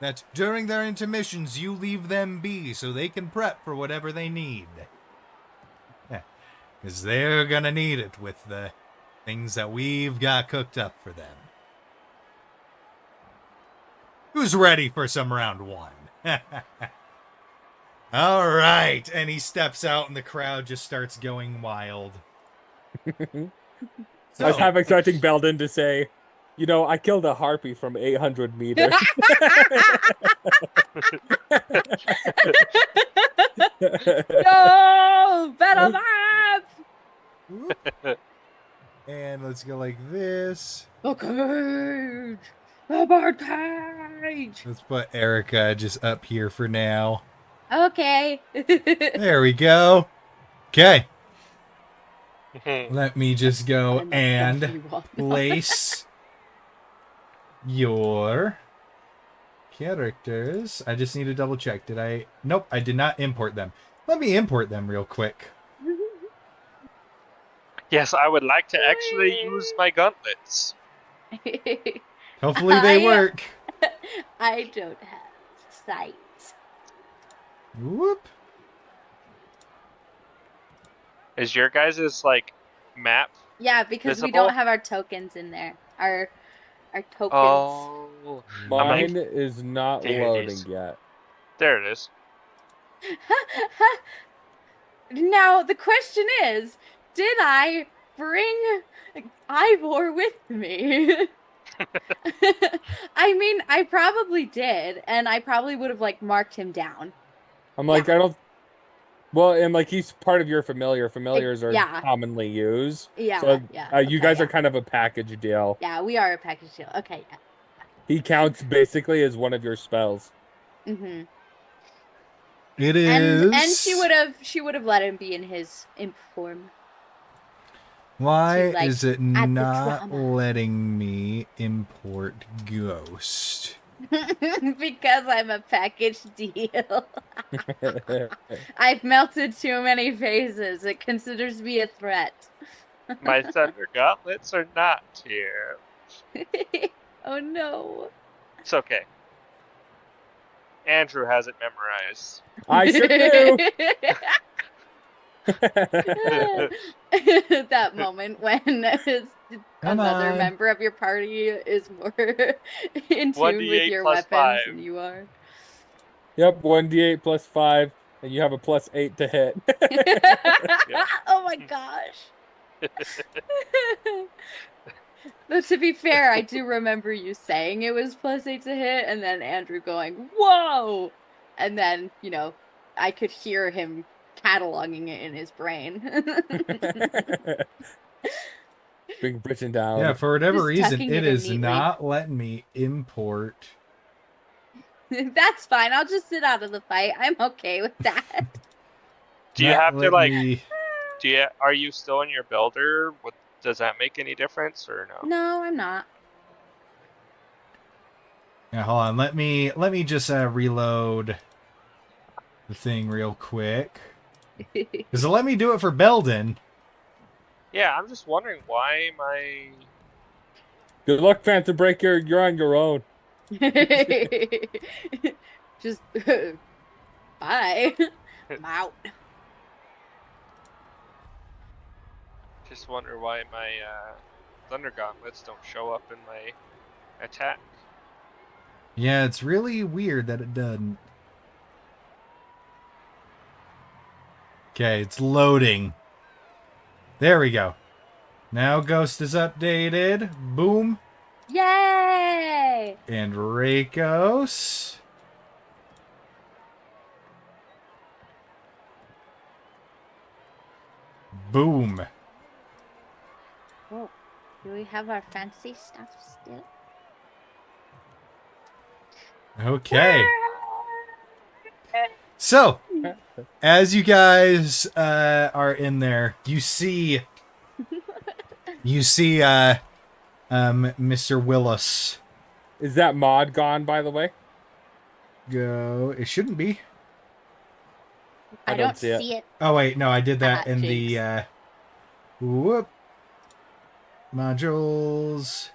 that during their intermissions, you leave them be so they can prep for whatever they need. Because they're going to need it with the things that we've got cooked up for them. Who's ready for some round 1? All right. And he steps out and the crowd just starts going wild. I was half expecting Belden to say, you know, I killed a harpy from 800 meters. No! Battle map! And let's go like this. Okay. The bird cage! Let's put Erica just up here for now. Okay. There we go. Okay. Let me just go and place your characters. I just need to double check. Did I? Nope, I did not import them. Let me import them real quick. Yes, I would like to actually use my gauntlets. Hopefully they work. I don't have sight. Whoop. Is your guys' like map? Yeah, because visible? we don't have our tokens in there. Our tokens. Oh, Mine is not There it loading is. yet. there it is. Now the question is, did I bring Ivor with me? I mean, I probably did, and I probably would have like marked him down. I'm like, Yeah. I don't. Well, and like he's part of your familiar. Familiars are yeah. commonly used. Yeah, So yeah. you okay, guys yeah. are kind of a package deal. Yeah, we are a package deal. Okay, yeah. He counts basically as one of your spells. Mm-hmm. It is. And she would have let him be in his imp form. Why to, like, is it add the not drama. letting me import Ghost? Because I'm a package deal. I've melted too many phases. It considers me a threat. My thunder gauntlets are not here. Oh no. It's okay. Andrew has it memorized. I sure do. That moment when Come another on. member of your party is more in tune with 1d8 your plus weapons 5. than you are. Yep, 1d8 plus 5, and you have a plus 8 to hit. Oh my gosh. Though to be fair, I do remember you saying it was +8 to hit, and then Andrew going, "Whoa!" And then, I could hear him cataloging it in his brain. Being written down. Yeah, for whatever Just reason, tucking it it in is neatly. not letting me import. That's fine. I'll just sit out of the fight. I'm okay with that. Do you not have to letting like? me- Are you still in your builder? Does that make any difference or no? No, I'm not. Yeah, hold on. Let me just reload the thing real quick. Does it let me do it for Belden? Yeah, I'm just wondering why my. Good luck, Phantom Breaker. You're on your own. Just bye. I'm out. Just wonder why my thunder gauntlets don't show up in my attack. Yeah, it's really weird that it doesn't. Okay, it's loading. There we go. Now Ghost is updated. Boom. Yay! And Rakos. Boom. Oh, do we have our fancy stuff still? Okay. So, as you guys are in there, you see Mr. Willis Is that mod gone, by the way? go. It shouldn't be. I don't don't see it. see it. Oh wait, no, I did that Ah, in jinx. the whoop modules.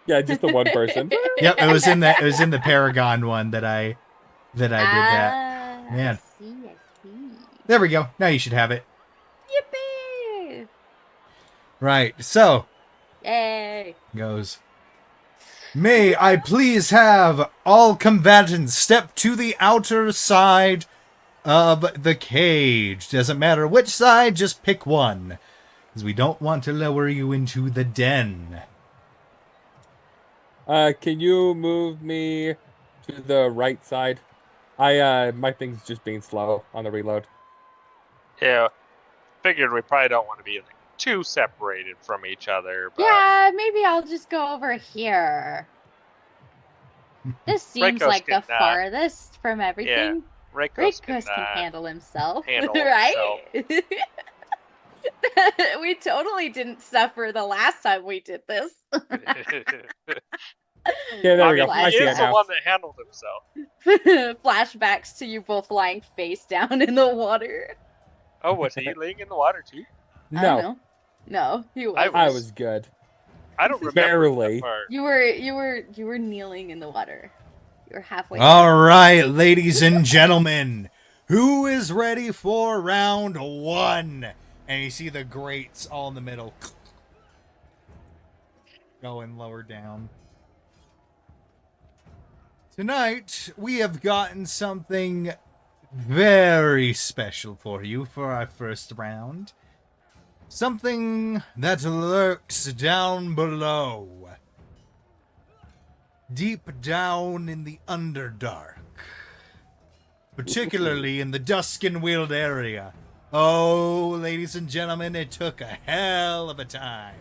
Yeah, just the one person. Yep, it was in the Paragon one that I did that. Man. I see. There we go. Now you should have it. Yippee! Right. So, Yay! goes. May I please have all combatants step to the outer side of the cage. Doesn't matter which side, just pick one. Because we don't want to lower you into the den. Can you move me to the right side? My thing's just being slow on the reload. Yeah, figured we probably don't want to be like too separated from each other. But Yeah, maybe I'll just go over here. This seems Rakos like the can, farthest from everything. Rakos Rakos can handle himself, handle right? We totally didn't suffer the last time we did this. Yeah, there we go. mean, I he see is it the now. one that handled himself. Flashbacks to you both lying face down in the water. Oh, was he laying in the water too? I don't No, know. No, he was. I was good. I don't remember Barely. that part. You were kneeling in the water. You were halfway. All right, ladies and gentlemen, who is ready for round one? And you see the grates all in the middle, going lower down. Tonight, we have gotten something very special for you for our first round. Something that lurks down below. Deep down in the Underdark. Particularly in the Duskin-Wield area. Oh, ladies and gentlemen, it took a hell of a time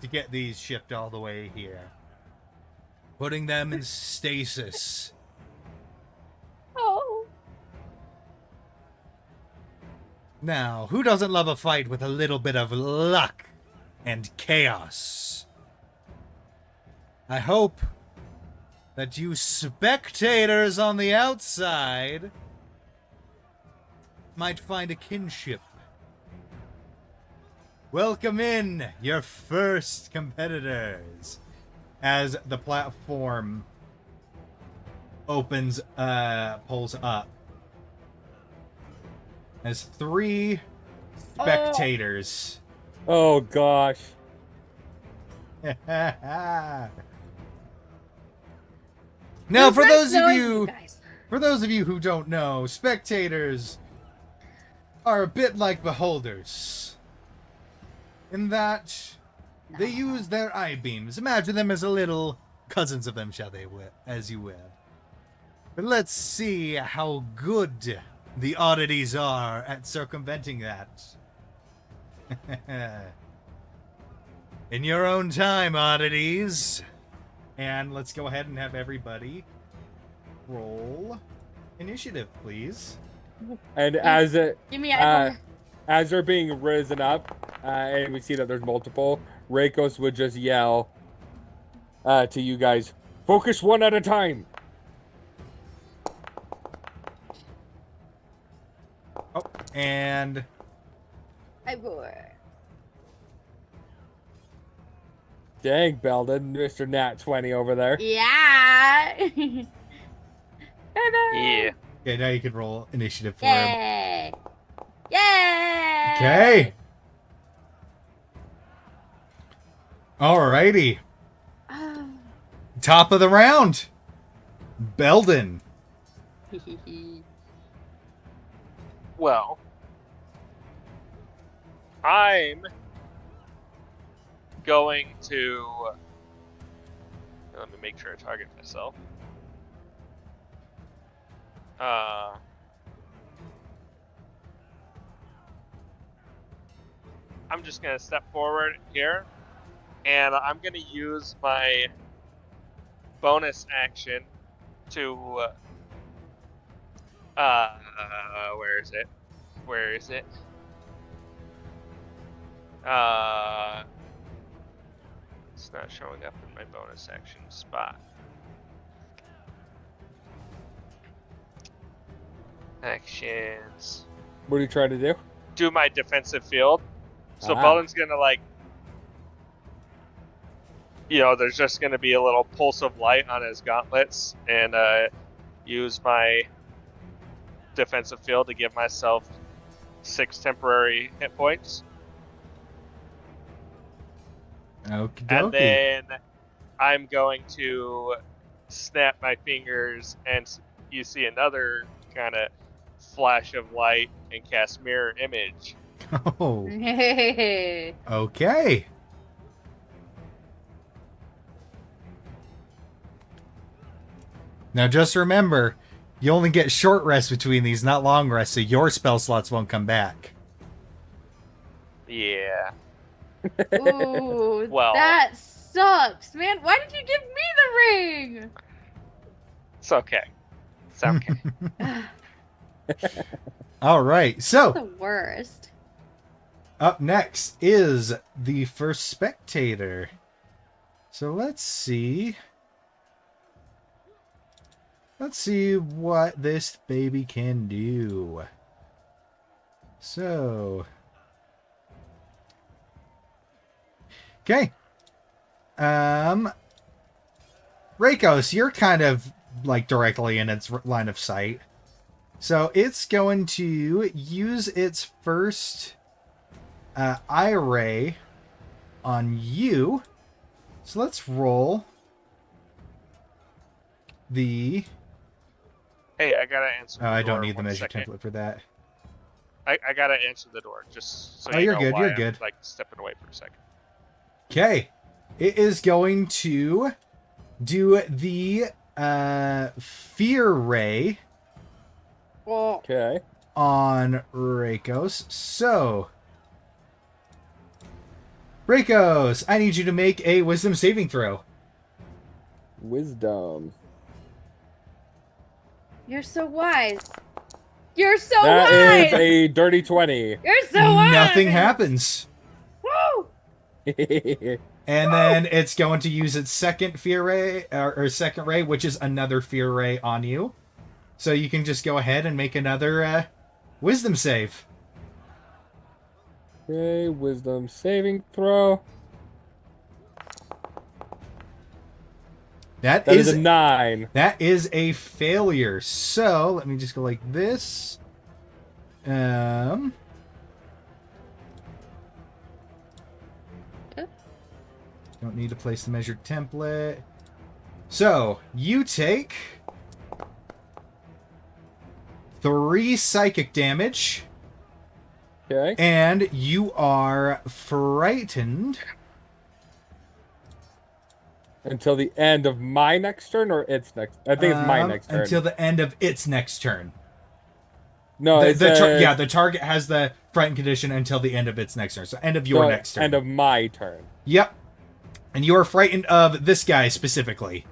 to get these shipped all the way here. putting them in stasis. Oh. Now, who doesn't love a fight with a little bit of luck and chaos? I hope that you spectators on the outside might find a kinship. Welcome in your first competitors as the platform opens, pulls up. As 3 spectators. Oh gosh. Now, It was for nice those of knowing you, guys. for those of you who don't know, spectators are a bit like beholders, in that they use their eye beams. Imagine them as a little cousins of them, shall they, as you will. But let's see how good the oddities are at circumventing that. In your own time, oddities. And let's go ahead and have everybody roll initiative, please. And as it Give me eyeball. as they're being risen up, and we see that there's multiple, Reikos would just yell to you guys, "Focus one at a time." Oh, and Eyeball. Dang, Belden, Mr. Nat 20 over there. Yeah. Yeah. okay, now you can roll initiative for him. Yay. Yay. Okay. Alrighty. Oh. Top of the round. Belden. Well, I'm going to. Let me make sure I target myself. I'm just gonna step forward here, and I'm gonna use my bonus action to. Where is it? Where is it? It's not showing up in my bonus action spot. Actions. What are you trying to do? Do my defensive field. So Ah. Belden's gonna there's just gonna be a little pulse of light on his gauntlets, and use my defensive field to give myself 6 temporary hit points. Okie And dokie. then I'm going to snap my fingers, and you see another kind of flash of light and cast mirror image. Oh, okay. Now just remember, you only get short rests between these, not long rests, so your spell slots won't come back. Yeah. Ooh, Well- that sucks, man. Why did you give me the ring? It's okay. It's okay. All right, so The worst. up next is the first spectator. So let's see. Let's see what this baby can do. So. Okay. Reikos, you're kind of like directly in its line of sight. So it's going to use its first eye ray on you. So let's roll the. Hey, I gotta answer. Oh, I don't door need the one measure second. template for that. I gotta answer the door just so Oh, you you're know good, why you're I'm, good. like stepping away for a second. Okay. It is going to do the fear ray Oh, Okay. on Reikos. So, Reikos, I need you to make a wisdom saving throw. Wisdom. You're so wise. You're so That wise. is a dirty 20. You're so wise. Nothing happens. Woo! And then it's going to use its second fear ray, or second ray, which is another fear ray on you. So you can just go ahead and make another wisdom save. Okay, wisdom saving throw. That That is is a 9. That is a failure. So let me just go like this. Don't need to place the measured template. So you take 3 psychic damage, Okay. and you are frightened. Until the end of my next turn or its next? I think it's my next turn. Until the end of its next turn. No, it's the target has the frightened condition until the end of its next turn. So end of your next turn. End of my turn. Yep. And you are frightened of this guy specifically.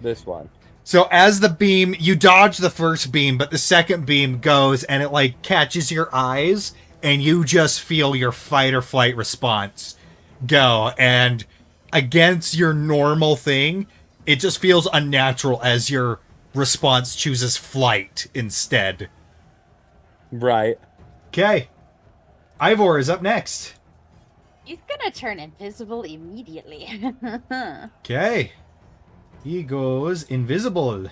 This one. So as the beam, you dodge the first beam, but the second beam goes and it like catches your eyes, and you just feel your fight or flight response go. And against your normal thing, it just feels unnatural as your response chooses flight instead. Right. Okay. Ivor is up next. He's gonna turn invisible immediately. Okay. He goes invisible.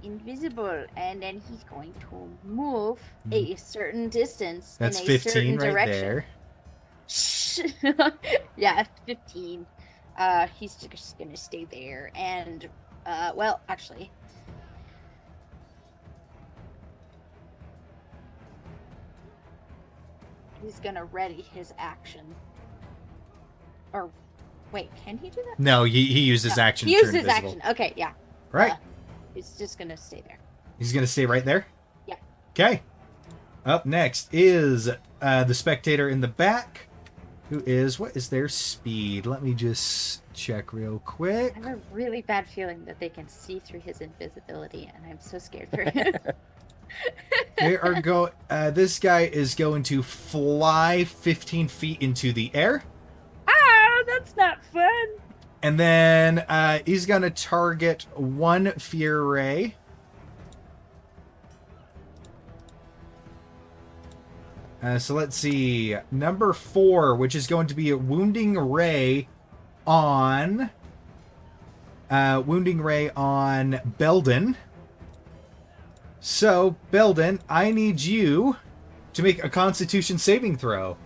Invisible, and then he's going to move a certain distance. That's in a 15 certain right direction. there. Shh. Yeah, 15. He's just gonna stay there, and well, actually, he's gonna ready his action. Or wait, can he do that? No, he used his No, action He to used turn his invisible. action. Okay, yeah. Right. He's just gonna stay there. He's going to stay right there? Yeah. Okay. Up next is the spectator in the back, who is, what is their speed? Let me just check real quick. I have a really bad feeling that they can see through his invisibility, and I'm so scared for him. They are this guy is going to fly 15 feet into the air. Ah, that's not fun. And then he's going to target one fear ray. So let's see. Number 4, which is going to be a wounding ray on Belden. So, Belden, I need you to make a Constitution saving throw.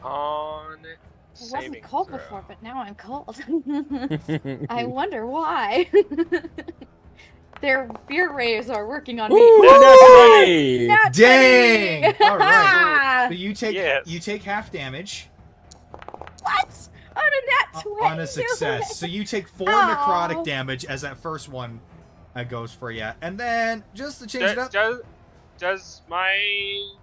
On I saving wasn't cold throw. before, but now I'm cold. I wonder why. Their fear rays are working on me. Woo! Woo! Nat 20! Nat Dang! 20! All right. So you take Yes. you take half damage What? On a nat 20? on a success. So you take 4 Aw. necrotic damage as that first one goes for you. And then just to change it up, Does my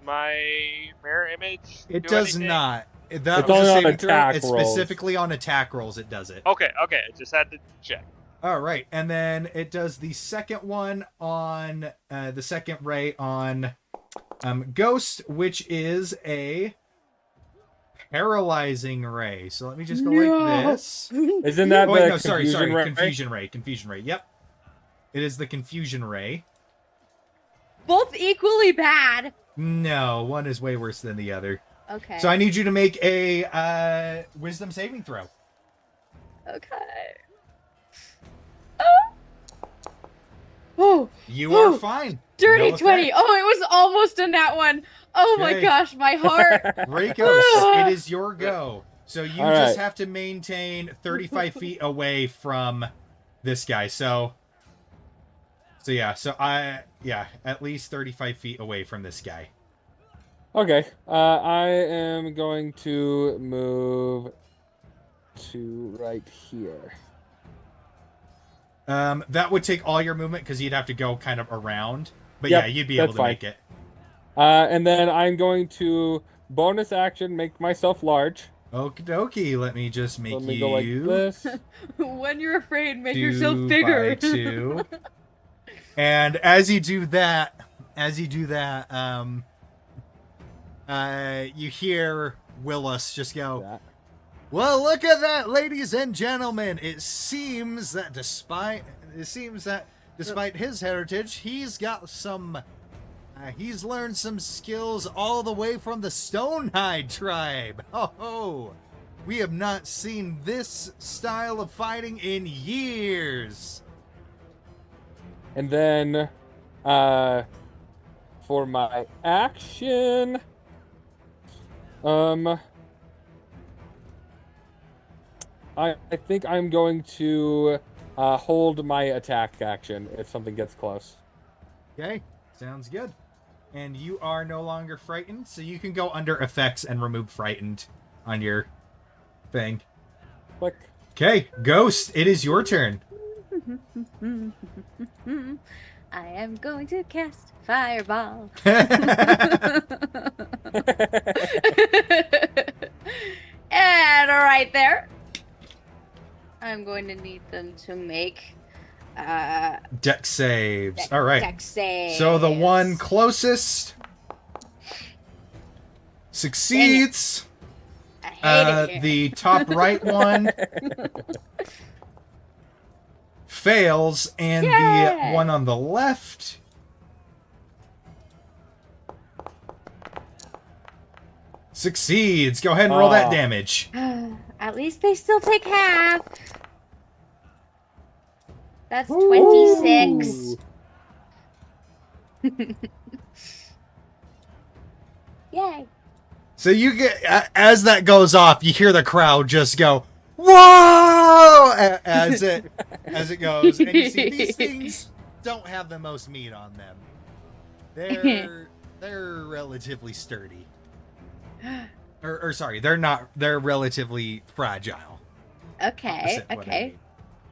my mirror image it do does anything? not. That It's was a only on saving throw. attack It's rolls. specifically on attack rolls. It does it. Okay, I just had to check. All right, and then it does the second one on the second ray on Ghost, which is a paralyzing ray. So let me just go like this. Isn't that Oh, wait, the no, sorry, confusion ray? confusion ray. Yep, it is the confusion ray. Both equally bad. No, one is way worse than the other. Okay. So I need you to make a wisdom saving throw. Okay. Oh, You are Oh, fine. dirty No 20. effect. Oh, it was almost a nat 1. Oh my Okay. gosh, my heart. Rikos, it is your go. So you All just right. have to maintain 35 feet away from this guy. So at least 35 feet away from this guy. Okay. I am going to move to right here. That would take all your movement because you'd have to go kind of around. But Yep, yeah, you'd be able that's to fine. make it. And then I'm going to bonus action make myself large. Okie dokie. Let me just make Let me go like you this. When you're afraid, make yourself 2 bigger. by 2. And as you do that, you hear Willis just go, That. "Well, look at that, ladies and gentlemen. It seems that despite his heritage, he's got some. He's learned some skills all the way from the Stonehide tribe. Oh, we have not seen this style of fighting in years." And then for my action, I think I'm going to hold my attack action if something gets close. Okay, sounds good. And you are no longer frightened, so you can go under effects and remove frightened on your thing. Click. Okay, Ghost, it is your turn. I am going to cast Fireball. And right there, I'm going to need them to make Dex saves. All right. dex saves. So the one closest succeeds. I hate it here. The top right one fails, and Yay! the one on the left succeeds. Go ahead and roll that Aw. damage. At least they still take half. That's 26. Yay. So you get, as that goes off, you hear the crowd just go, "Whoa!" as it goes, and you see these things don't have the most meat on them. They're relatively sturdy. Or sorry, they're not. They're relatively fragile. Okay, Opposite what I okay. mean.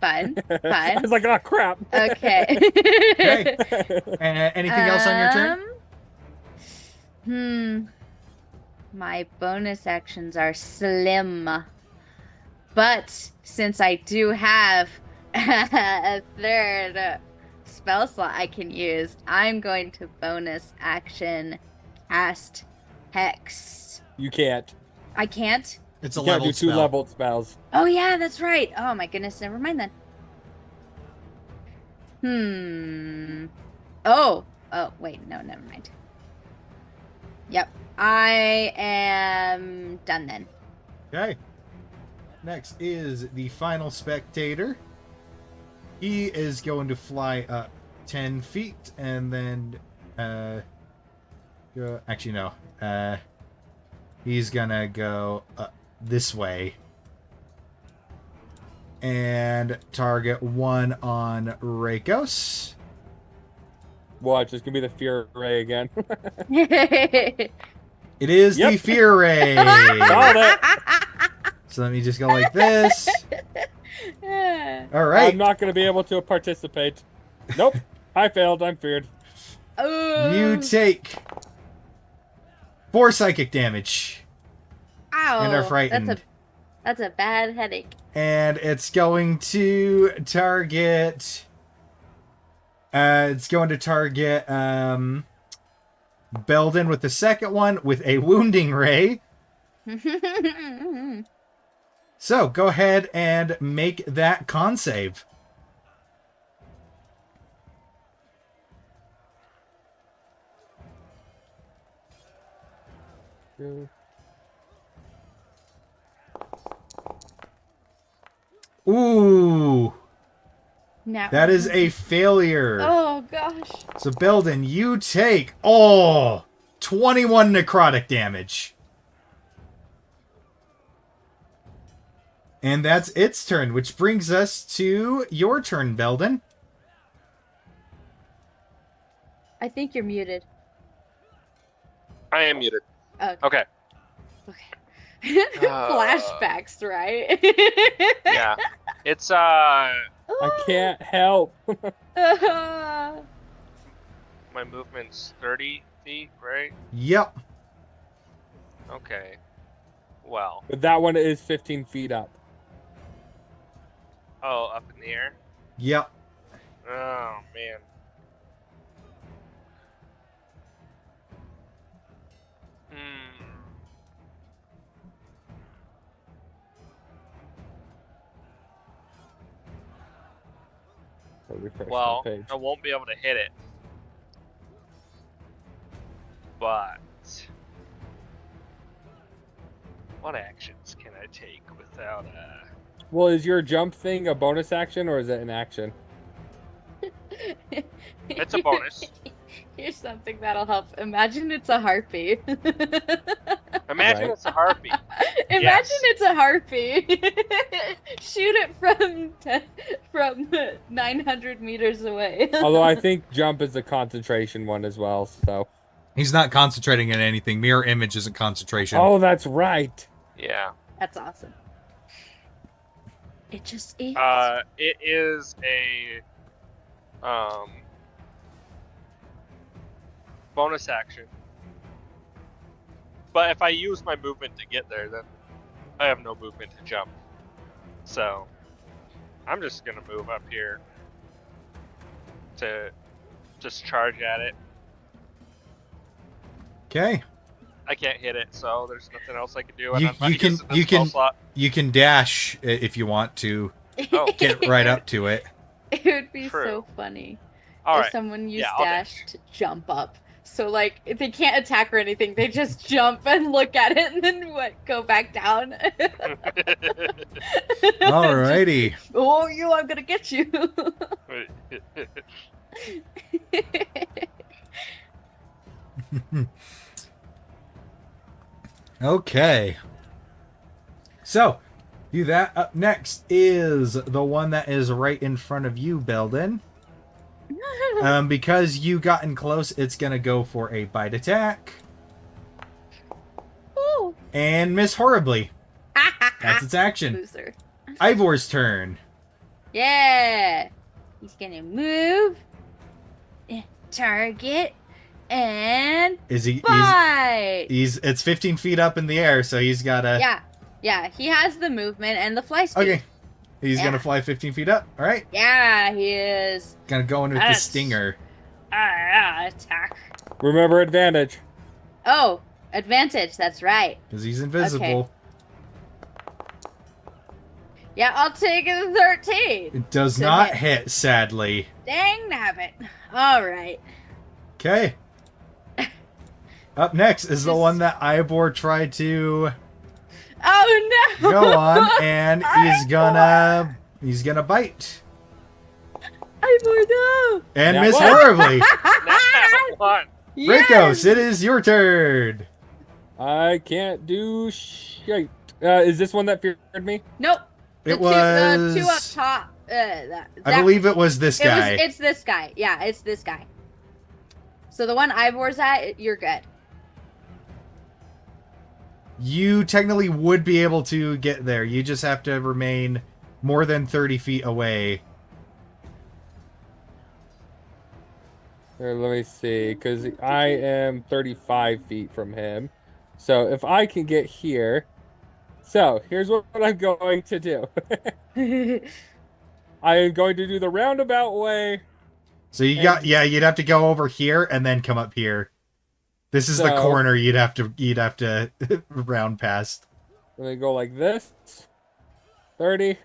Fun, I fun. was like, oh crap. Okay. Okay. Anything else on your turn? My bonus actions are slim. But since I do have a third spell slot I can use, I'm going to bonus action cast Hex. You can't. I can't? It's a You can't level do two spell. leveled spells. Oh, yeah, that's right. Oh, my goodness. Never mind then. Oh, wait. No, never mind. Yep. I am done then. Okay. Next is the final spectator. He is going to fly up 10 feet and then go, actually no. He's gonna go up this way and target one on Rakos. Watch, it's gonna be the Fear Ray again. It is Yep. the Fear Ray. Got it. So let me just go like this. All right. I'm not gonna be able to participate. Nope. I failed. I'm feared. You take 4 psychic damage. Ow, and are frightened. That's a bad headache. And it's going to target. Belden with the second one with a wounding ray. So go ahead and make that con save. Ooh, Now, that is a failure. oh gosh. So Belden, you take 21 necrotic damage. And that's its turn, which brings us to your turn, Belden. I think you're muted. I am muted. Okay. Okay. Flashbacks, right? Yeah. It's I can't help. my movement's 30 feet, right? Yep. Okay. Well. But that one is 15 feet up. Oh, up in the air? Yep. Oh, man. Hmm. I'll refresh my Well, page. I won't be able to hit it. But what actions can I take without Well, is your jump thing a bonus action or is it an action? It's a bonus. Here's something that'll help. Imagine it's a harpy. Imagine Right. it's a harpy. Imagine Yes. it's a harpy. Shoot it from 900 meters away. Although I think jump is a concentration one as well, so. He's not concentrating on anything. Mirror image isn't concentration. Oh, that's right. Yeah. That's awesome. It just is. It is a bonus action. But if I use my movement to get there, then I have no movement to jump. So I'm just gonna move up here to just charge at it. Okay. I can't hit it, so there's nothing else I can do. You- And I'm not you can- using the you spell can- slot. You can dash if you want to Oh, get right up to it. It would be True. so funny all if right. someone used Yeah, I'll dash to jump up. So like if they can't attack or anything, they just jump and look at it and then go back down. Alrighty. Just, oh, I'm gonna get you. Okay. So, do that. Up next is the one that is right in front of you, Belden. Because you gotten close, it's gonna go for a bite attack Ooh. and miss horribly. That's its action. Loser. Ivor's turn. Yeah. He's gonna move, target, and Is he? bite. It's 15 feet up in the air, so he's gotta. Yeah. He has the movement and the fly speed. Okay. He's Yeah. gonna fly 15 feet up. All right. Yeah, he is. Gonna go in with the That's- stinger. Attack. Remember advantage. Oh, advantage. That's right. Because he's invisible. Yeah, I'll take a 13. It does To not hit. hit, sadly. Dang nabbit. All right. Okay. Up next is the Just- one that Ivor tried to Oh no. go on, and he's gonna bite Ivor, no. and That miss one. horribly. Nat one. Rickos, it is your turn. I can't do shit. Is this one that feared me? Nope. It The two up was. top. I believe it was this guy. It's this guy. Yeah, it's this guy. So the one Ivor's at, you're good. You technically would be able to get there. You just have to remain more than 30 feet away. Here, let me see, because I am 35 feet from him. So if I can get here. So here's what I'm going to do. I am going to do the roundabout way. So you'd have to go over here and then come up here. This is the So- corner you'd have to round past. Let me go like this. 30.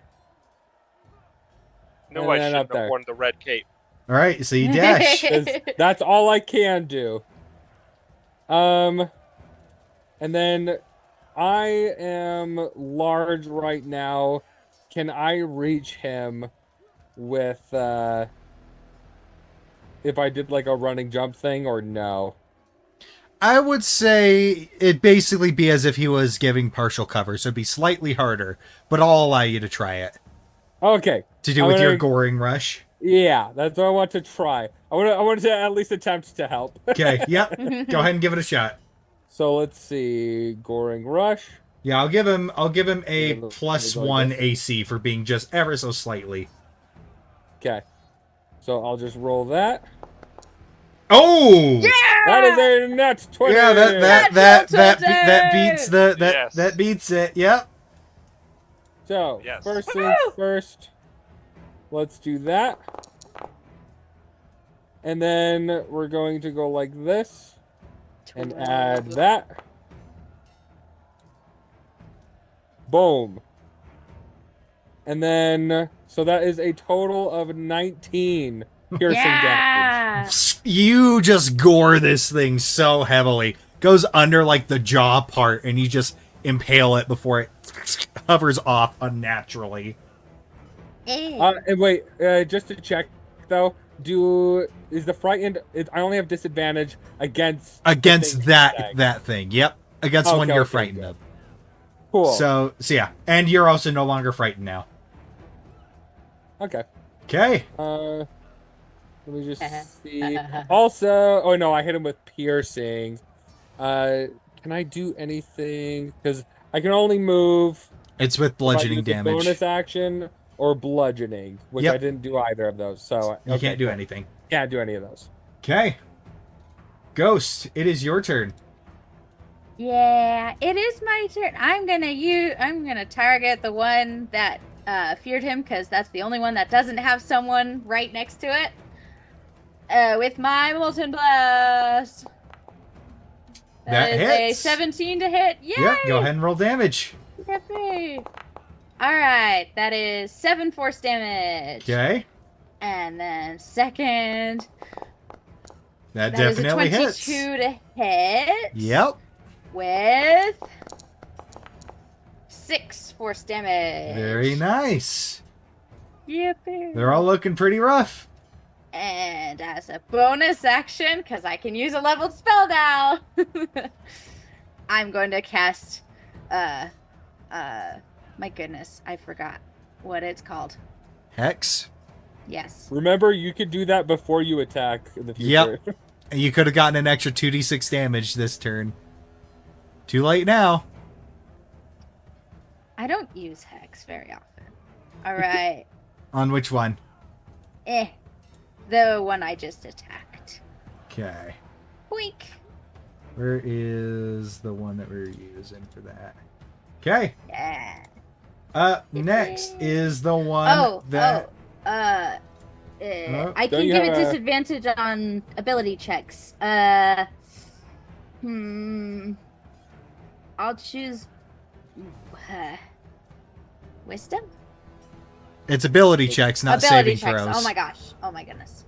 No, And I then shouldn't up there. have worn the red cape. All right, so you dash. 'Cause that's all I can do. And then I am large right now. Can I reach him with if I did like a running jump thing or no? I would say it'd basically be as if he was giving partial cover, so it'd be slightly harder, but I'll allow you to try it. Okay. To do I'm with your gonna- goring rush. Yeah, that's what I want to try. I want to at least attempt to help. Okay, yep. Go ahead and give it a shot. So let's see. Goring rush. Yeah, I'll give him a Yeah, let me go +1 like this. AC for being just ever so slightly. Okay. So I'll just roll that. Oh! That is a net 20. Yeah, that Natural beats 20! that beats it. Yep. So, Yes. first things first, let's do that. And then we're going to go like this and add that. Boom. And then, so that is a total of 19 piercing damage. Yeah! You just gore this thing so heavily. Goes under like the jaw part, and you just impale it before it hovers off unnaturally. And wait, just to check though, is the frightened? I only have disadvantage against the Against thing that that thing. Yep. Against one you're frightened good. of. Cool. So yeah, and you're also no longer frightened now. Okay. Okay. Let me just see. Also, oh no, I hit him with piercing. Can I do anything? Because I can only move. It's with if I bludgeoning use a damage. bonus action or bludgeoning, which Yep. I didn't do either of those. So You can't do cool. anything. Can't do any of those. Okay. Ghost, it is your turn. Yeah, it is my turn. I'm gonna target the one that feared him, because that's the only one that doesn't have someone right next to it. With my Molten Blast. That is hits. a 17 to hit. Yay! Yep, go ahead and roll damage. Yippee! Alright, that is 7 force damage. Okay. And then second. That That is a definitely 22 hits. to hit. Yep. With 6 force damage. Very nice. Yippee. They're all looking pretty rough. And as a bonus action, because I can use a leveled spell now, I'm going to cast, my goodness, I forgot what it's called. Hex. Yes. Remember, you could do that before you attack in the future. Yep. And you could have gotten an extra 2d6 damage this turn. Too late now. I don't use Hex very often. Alright. On which one? The one I just attacked. Okay. Boink. Where is the one that we're using for that? Okay. Yeah. Next is the one that... I Don't can you give it have a- disadvantage on ability checks. I'll choose wisdom. It's ability checks, not Ability saving checks. throws. Oh my gosh. Oh my goodness.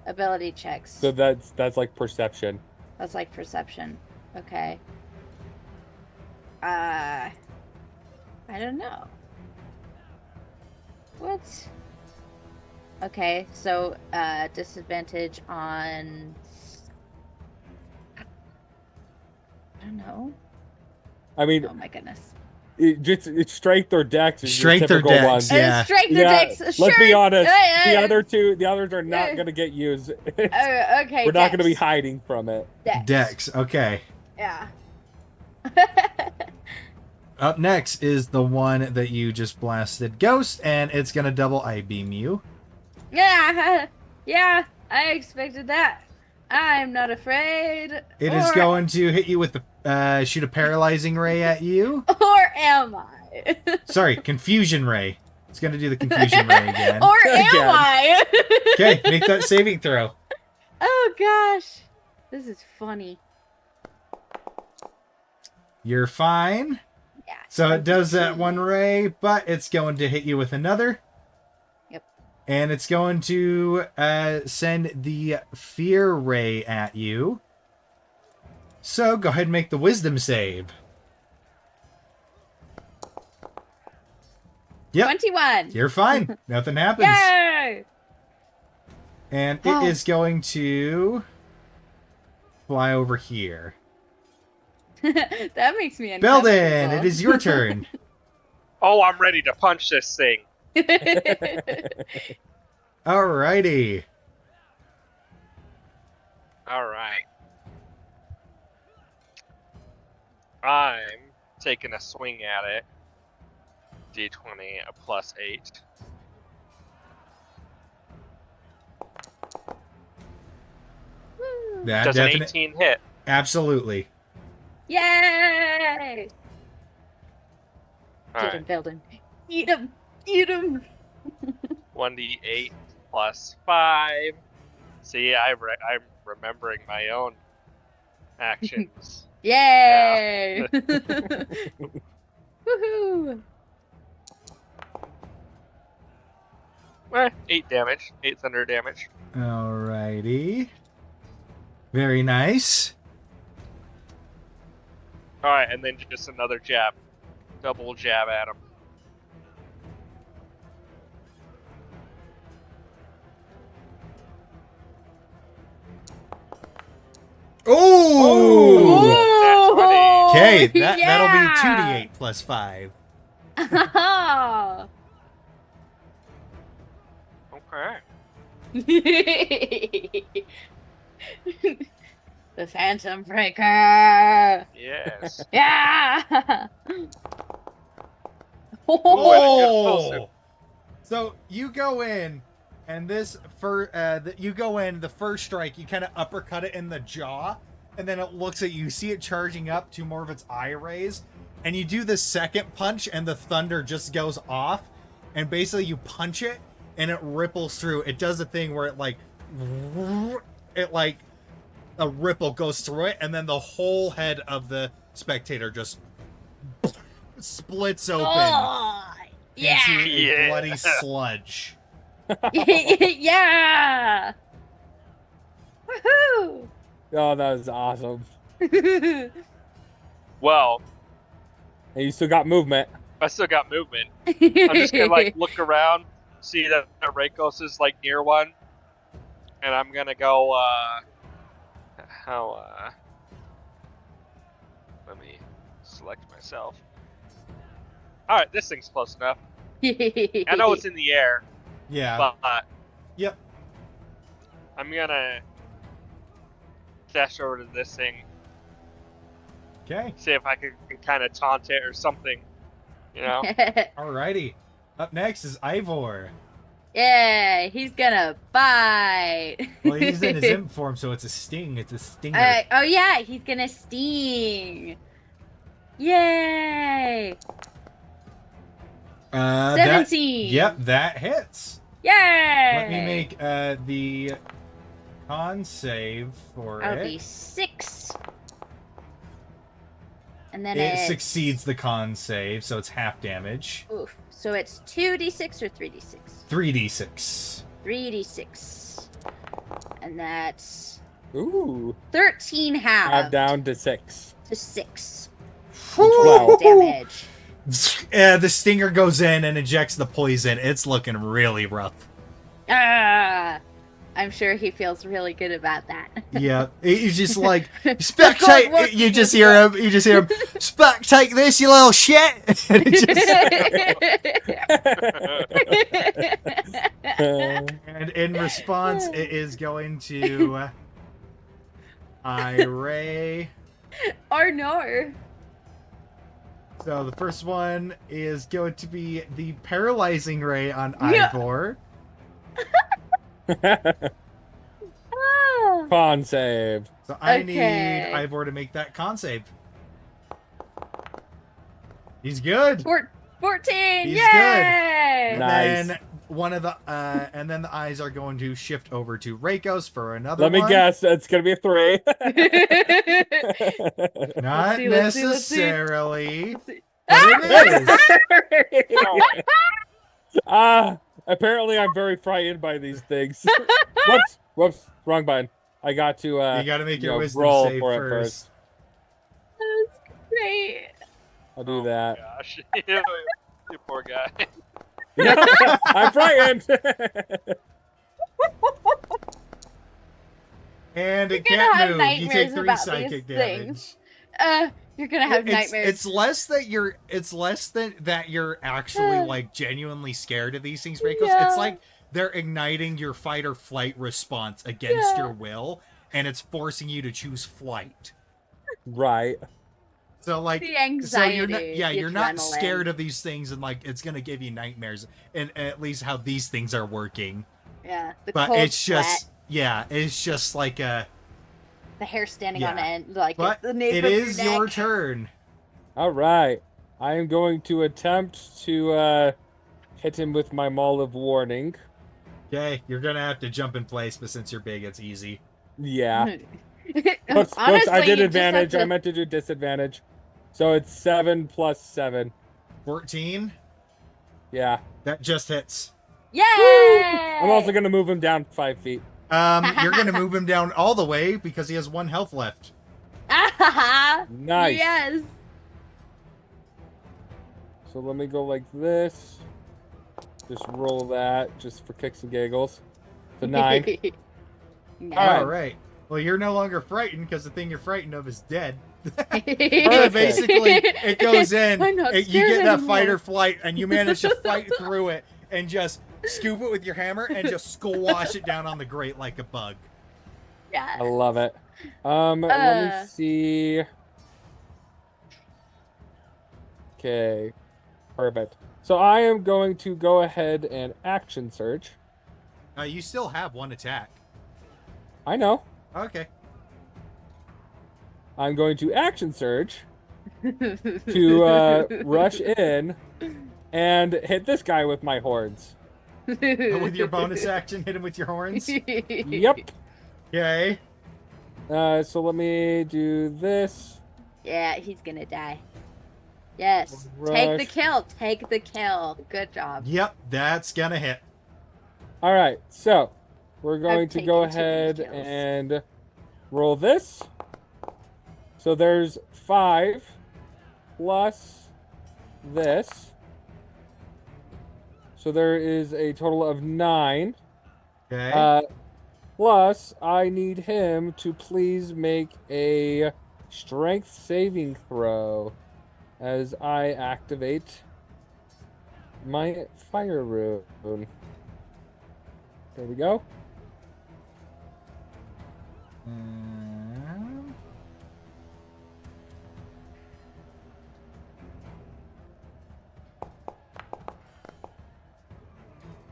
Ability checks. So that's like perception. That's like perception. Okay. I don't know. What? Okay, so disadvantage on. I don't know. I mean, Oh my goodness. it's strength or dex. Is Strength the or typical dex, ones. yeah. Strength or Yeah, dex. let's be honest. Yeah, yeah. The others are not gonna get used. Okay. We're not gonna be dex. hiding from it. Dex, okay. Yeah. Up next is the one that you just blasted, Ghost, and it's gonna double I-beam you. Yeah. Yeah. I expected that. I'm not afraid. It is going to hit you with the shoot a paralyzing ray at you. Or am I? Sorry, confusion ray. It's gonna do the confusion ray again. Or am Again. I? Okay, make that saving throw. Oh gosh. This is funny. You're fine. Yeah. So it does that one ray, but it's going to hit you with another. Yep. And it's going to send the fear ray at you. So go ahead and make the wisdom save. Yep. 21. You're fine. Nothing happens. Yay! And it is going to fly over here. That makes me uncomfortable. Belden, it is your turn. Oh, I'm ready to punch this thing. Alrighty. All right. I'm taking a swing at it. D20 a +8. Woo. That Does an definite, 18 hit? absolutely. Yay! All Get right. him, Belden. Eat him! Eat him! 1d8 plus 5. See, I'm remembering my own actions. Yay! Woohoo! 8 damage. 8 thunder damage. Alrighty. Very nice. All right, and then just another jab. Double jab at him. Oh! Ooh! Okay, that'll Yeah! be 2d8 plus 5. Okay. The Phantom Breaker! Yes. Yeah! Oh! So you go in, and the first strike, you kind of uppercut it in the jaw, and then it looks at you. You see it charging up to more of its eye rays, and you do the second punch, and the thunder just goes off, and basically you punch it, and it ripples through. It does a thing where a ripple goes through it, and then the whole head of the spectator just splits open Oh, yeah! into a Yeah. bloody sludge. Yeah! Woohoo! Oh, that was awesome. Well, And you still got movement. I still got movement. I'm just gonna like look around, see that Reikos is like near one, and I'm gonna go. Let me select myself. All right, this thing's close enough. I know it's in the air, Yeah. but Yep. I'm gonna dash over to this thing, Okay. see if I can kind of taunt it or something. You know. Alrighty. Up next is Ivor. Yeah, he's gonna bite. Well, he's in his imp form, so it's a sting. It's a stinger. Oh yeah, he's gonna sting. Yay! That, 17. yep, that hits. Yay! Let me make the con save for That'll it. be 6. And then It it's... succeeds the con save, so it's half damage. Oof. So it's 2d6 or 3d6? 3d6. 3d6. And that's Ooh. 13 I'm halved down to 6. to 6 12. damage. The stinger goes in and injects the poison. It's looking really rough. Ah! I'm sure he feels really good about that. Yeah, he's just like Good spectate. work, You just hear him. You just hear him. Spectate this, you little shit. And he just- and in response, it is going to Iray. Or no. So the first one is going to be the paralyzing ray on Yeah. Ivor. Ah. Con save. So I Okay. need Ivor to make that con save. He's good. 14! He's Yay! And Nice. then one of the and then the eyes are going to shift over to Reikos for another Let me one. guess. It's going to be a 3. Not Let's see, let's see. necessarily. Ah! But it is. Apparently I'm very frightened by these things. Whoops, wrong button. I got to You got to make your wisdom roll save for it first. That's great. I'll do that. Gosh, you poor guy. I'm frightened. And it You're gonna have can't move. You take nightmares 3 about psychic these damage. things. You're gonna have nightmares. It's less that you're. It's less that you're actually like genuinely scared of these things, Reikos. Yeah. It's like they're igniting your fight or flight response against Yeah. your will, and it's forcing you to choose flight. Right. So like, The anxiety. so you're not adrenaline. scared of these things, and like it's gonna give you nightmares, and at least how these things are working. Yeah. The But cold it's just, sweat. yeah, it's just like a. the hair standing on Yeah. end, like But at the nape it of is your your neck. turn. All right. I am going to attempt to hit him with my Maul of Warning. Okay, you're gonna have to jump in place, but since you're big, it's easy. Yeah. Whoops, Honestly, I did you just have advantage. I to- meant to do disadvantage. So it's 7 plus 7. 14. Yeah. That just hits. Yay! I'm also going to move him down 5 feet. You're gonna move him down all the way because he has 1 health left. Nice. Yes. So let me go like this. Just roll that just for kicks and giggles. The 9. All right. Well, you're no longer frightened because the thing you're frightened of is dead. So Perfect. basically, it goes in. I'm not You scared get that anymore. fight or flight, and you manage to fight through it and just scoop it with your hammer and just squash it down on the grate like a bug. Yeah. I love it. Let me see. Okay. Perfect. So I am going to go ahead and action search. You still have 1 attack. I know. Okay. I'm going to action search to rush in and hit this guy with my horns. With your bonus action, hit him with your horns. Yep. Okay. So let me do this. Yeah, he's gonna die. Yes. Take the Rush. kill. Take the kill. Good job. Yep, that's gonna hit. All right. So we're going I've to go taken too many ahead kills. and roll this. So there's 5 plus this. So there is a total of 9. Okay. Plus, I need him to please make a strength saving throw as I activate my fire rune. There we go. Um,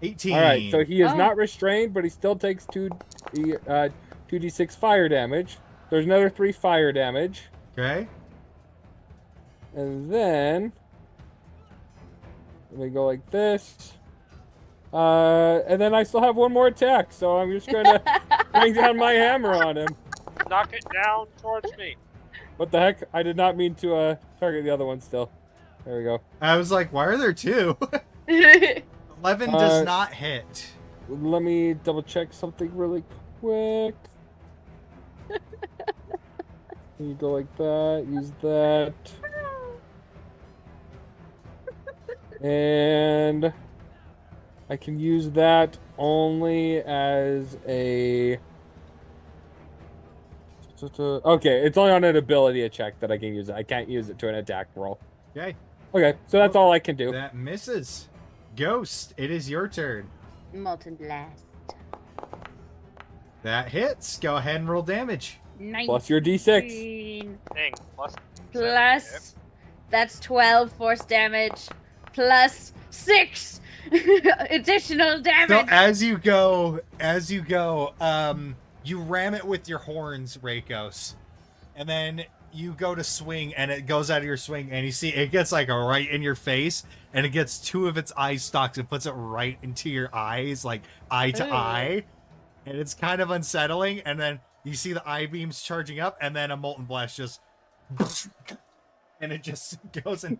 18. All right, so he is Oh. not restrained, but he still takes 2d6 fire damage. There's another 3 fire damage. Okay. And then let me go like this. And then I still have 1 more attack, so I'm just gonna bring down my hammer on him. Knock it down towards me. What the heck? I did not mean to target the other one still. There we go. I was like, why are there 2? 11 does not hit. Let me double check something really quick. You go like that, use that. And I can use that only as a... Okay, it's only on an ability check that I can use it. I can't use it to an attack roll. Okay. Okay, so that's all I can do. That misses. Ghost, it is your turn. Molten blast. That hits. Go ahead and roll damage. Plus your D6. 19 Dang, plus. Plus, that's 12 force damage. Plus 6 additional So damage. as you go, you ram it with your horns, Rakos, and then you go to swing, and it goes out of your swing, and you see it gets like right in your face, and it gets 2 of its eye stalks and puts it right into your eyes, like eye to Ooh. eye, and it's kind of unsettling. And then you see the eye beams charging up, and then a molten blast just, and it just goes and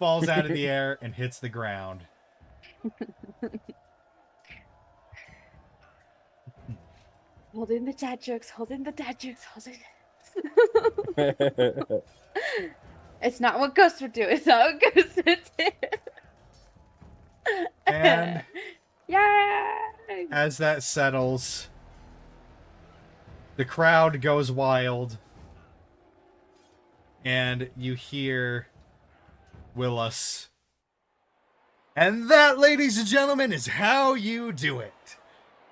falls out of the air and hits the ground. Hold in the dad jokes. Hold in the dad jokes. Hold in. It's not what Ghost would do. It's not what Ghost would do. And Yay! as that settles, the crowd goes wild, and you hear Willis. And that, ladies and gentlemen, is how you do it.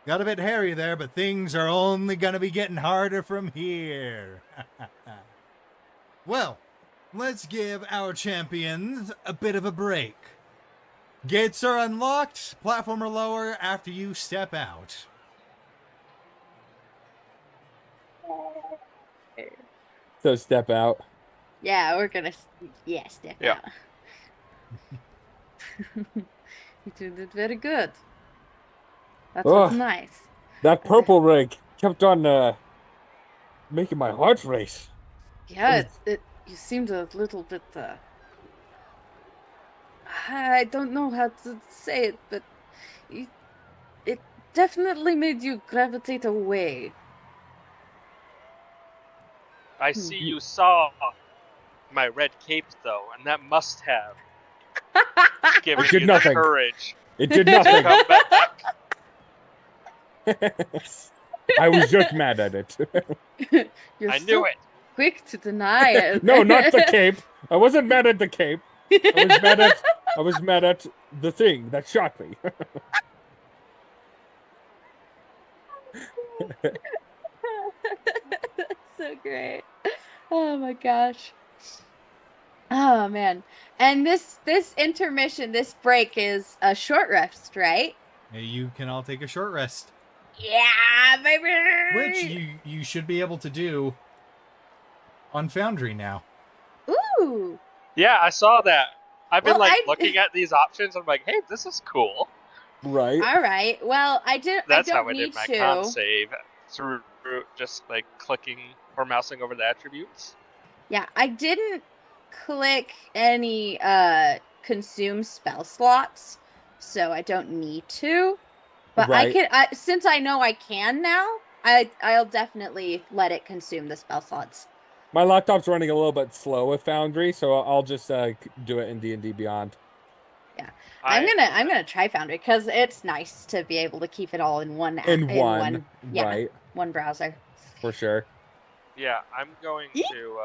Got a bit hairy there, but things are only going to be getting harder from here. Well, let's give our champions a bit of a break. Gates are unlocked, platform are lower after you step out. So step out. Yeah, we're gonna step Yeah. out. You two did very good. That was Oh, nice. that purple rig kept on making my heart race. Yeah, you seemed a little bit I don't know how to say it, but you, it definitely made you gravitate away. I Hmm. see you saw my red cape, though, and that must have given It did you nothing. the courage It did to nothing. come back. I was just mad at it. You're I so knew it. quick to deny it. No, not the cape. I wasn't mad at the cape. I was mad at the thing that shot me. So great. Oh my gosh. Oh man. And this intermission, this break is a short rest, right? You can all take a short rest, Yeah, baby. which you should be able to do on Foundry now. Ooh. Yeah, I saw that. I've been Well, looking at these options. I'm like, hey, this is cool. Right. All right. Well, I That's don't how I need did my con to. save through just clicking or mousing over the attributes. Yeah, I didn't click any consume spell slots, so I don't need to. But Right. since I know I can now, I'll definitely let it consume the spell slots. My laptop's running a little bit slow with Foundry, so I'll just do it in D&D Beyond. Yeah. I'm gonna try Foundry because it's nice to be able to keep it all in one Right, one browser. for sure. Yeah, I'm going to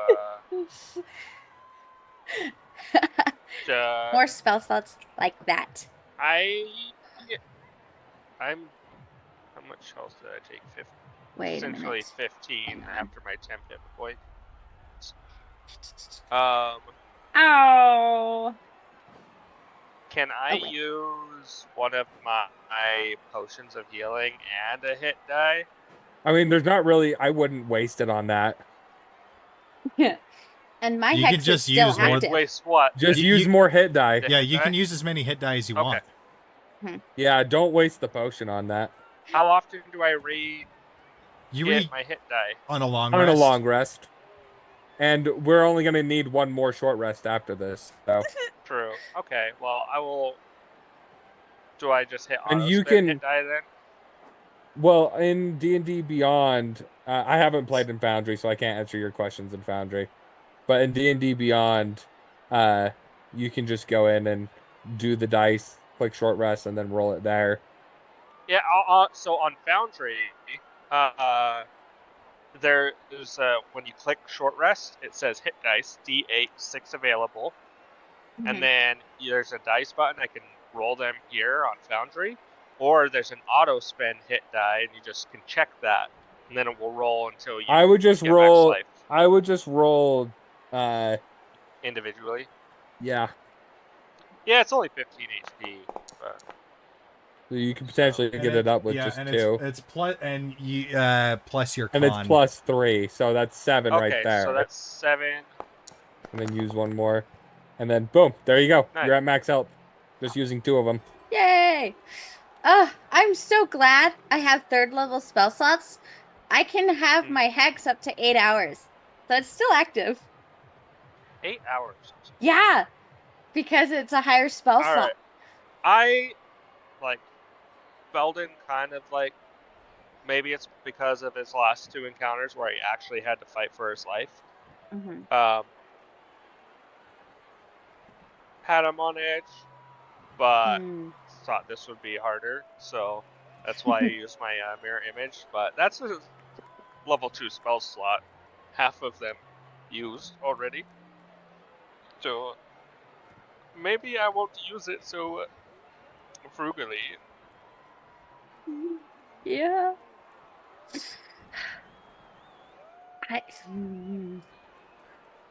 More spell slots like that. I'm how much health did I take? 50. Wait a Essentially minute. 15 Hang on. after my 10 hit point. Um, Ow. can I wait. use one of my potions of healing and a hit die? I mean, there's not really. I wouldn't waste it on that. Yeah. And my You hex could just is still use more- active. Waste what? Just You- use more hit die. The Yeah, hit you die? can use as many hit die as you Okay. want. Yeah, don't waste the potion on that. How often do I read You get read my hit die? on a long On rest. a long rest. And we're only going to need one more short rest after this. So. True. Okay. Well, I will. Do I just hit And auto you spin can- hit die then? Well, in D&D Beyond, I haven't played in Foundry, so I can't answer your questions in Foundry. But in D&D Beyond, you can just go in and do the dice, click short rest, and then roll it there. Yeah. So on Foundry, there's when you click short rest, it says hit dice D8 6 available, Mhm. and then there's a dice button. I can roll them here on Foundry, or there's an auto spend hit die, and you just can check that, and then it will roll until you. I would just get max roll. life I would just roll. individually. Yeah, Yeah, it's only 15 HP, but so you can potentially And get it up with yeah, just and two, it's plus and you plus your con. and it's +3, so that's 7 okay, right there. so that's 7. And then use one more, and then boom, there you go. Nice. You're at max health, just using 2 of them. Yay! I'm so glad I have third level spell slots. I can have my hex up to 8 hours. So it's still active. 8 hours. Yeah. Because it's a higher spell slot. Alright. I Belden kind of maybe it's because of his last 2 encounters where he actually had to fight for his life. Mm-hmm. Had him on edge, but Mm. thought this would be harder, so that's why I used my mirror image. But that's a level 2 spell slot, half of them used already. So maybe I won't use it so frugally. Yeah.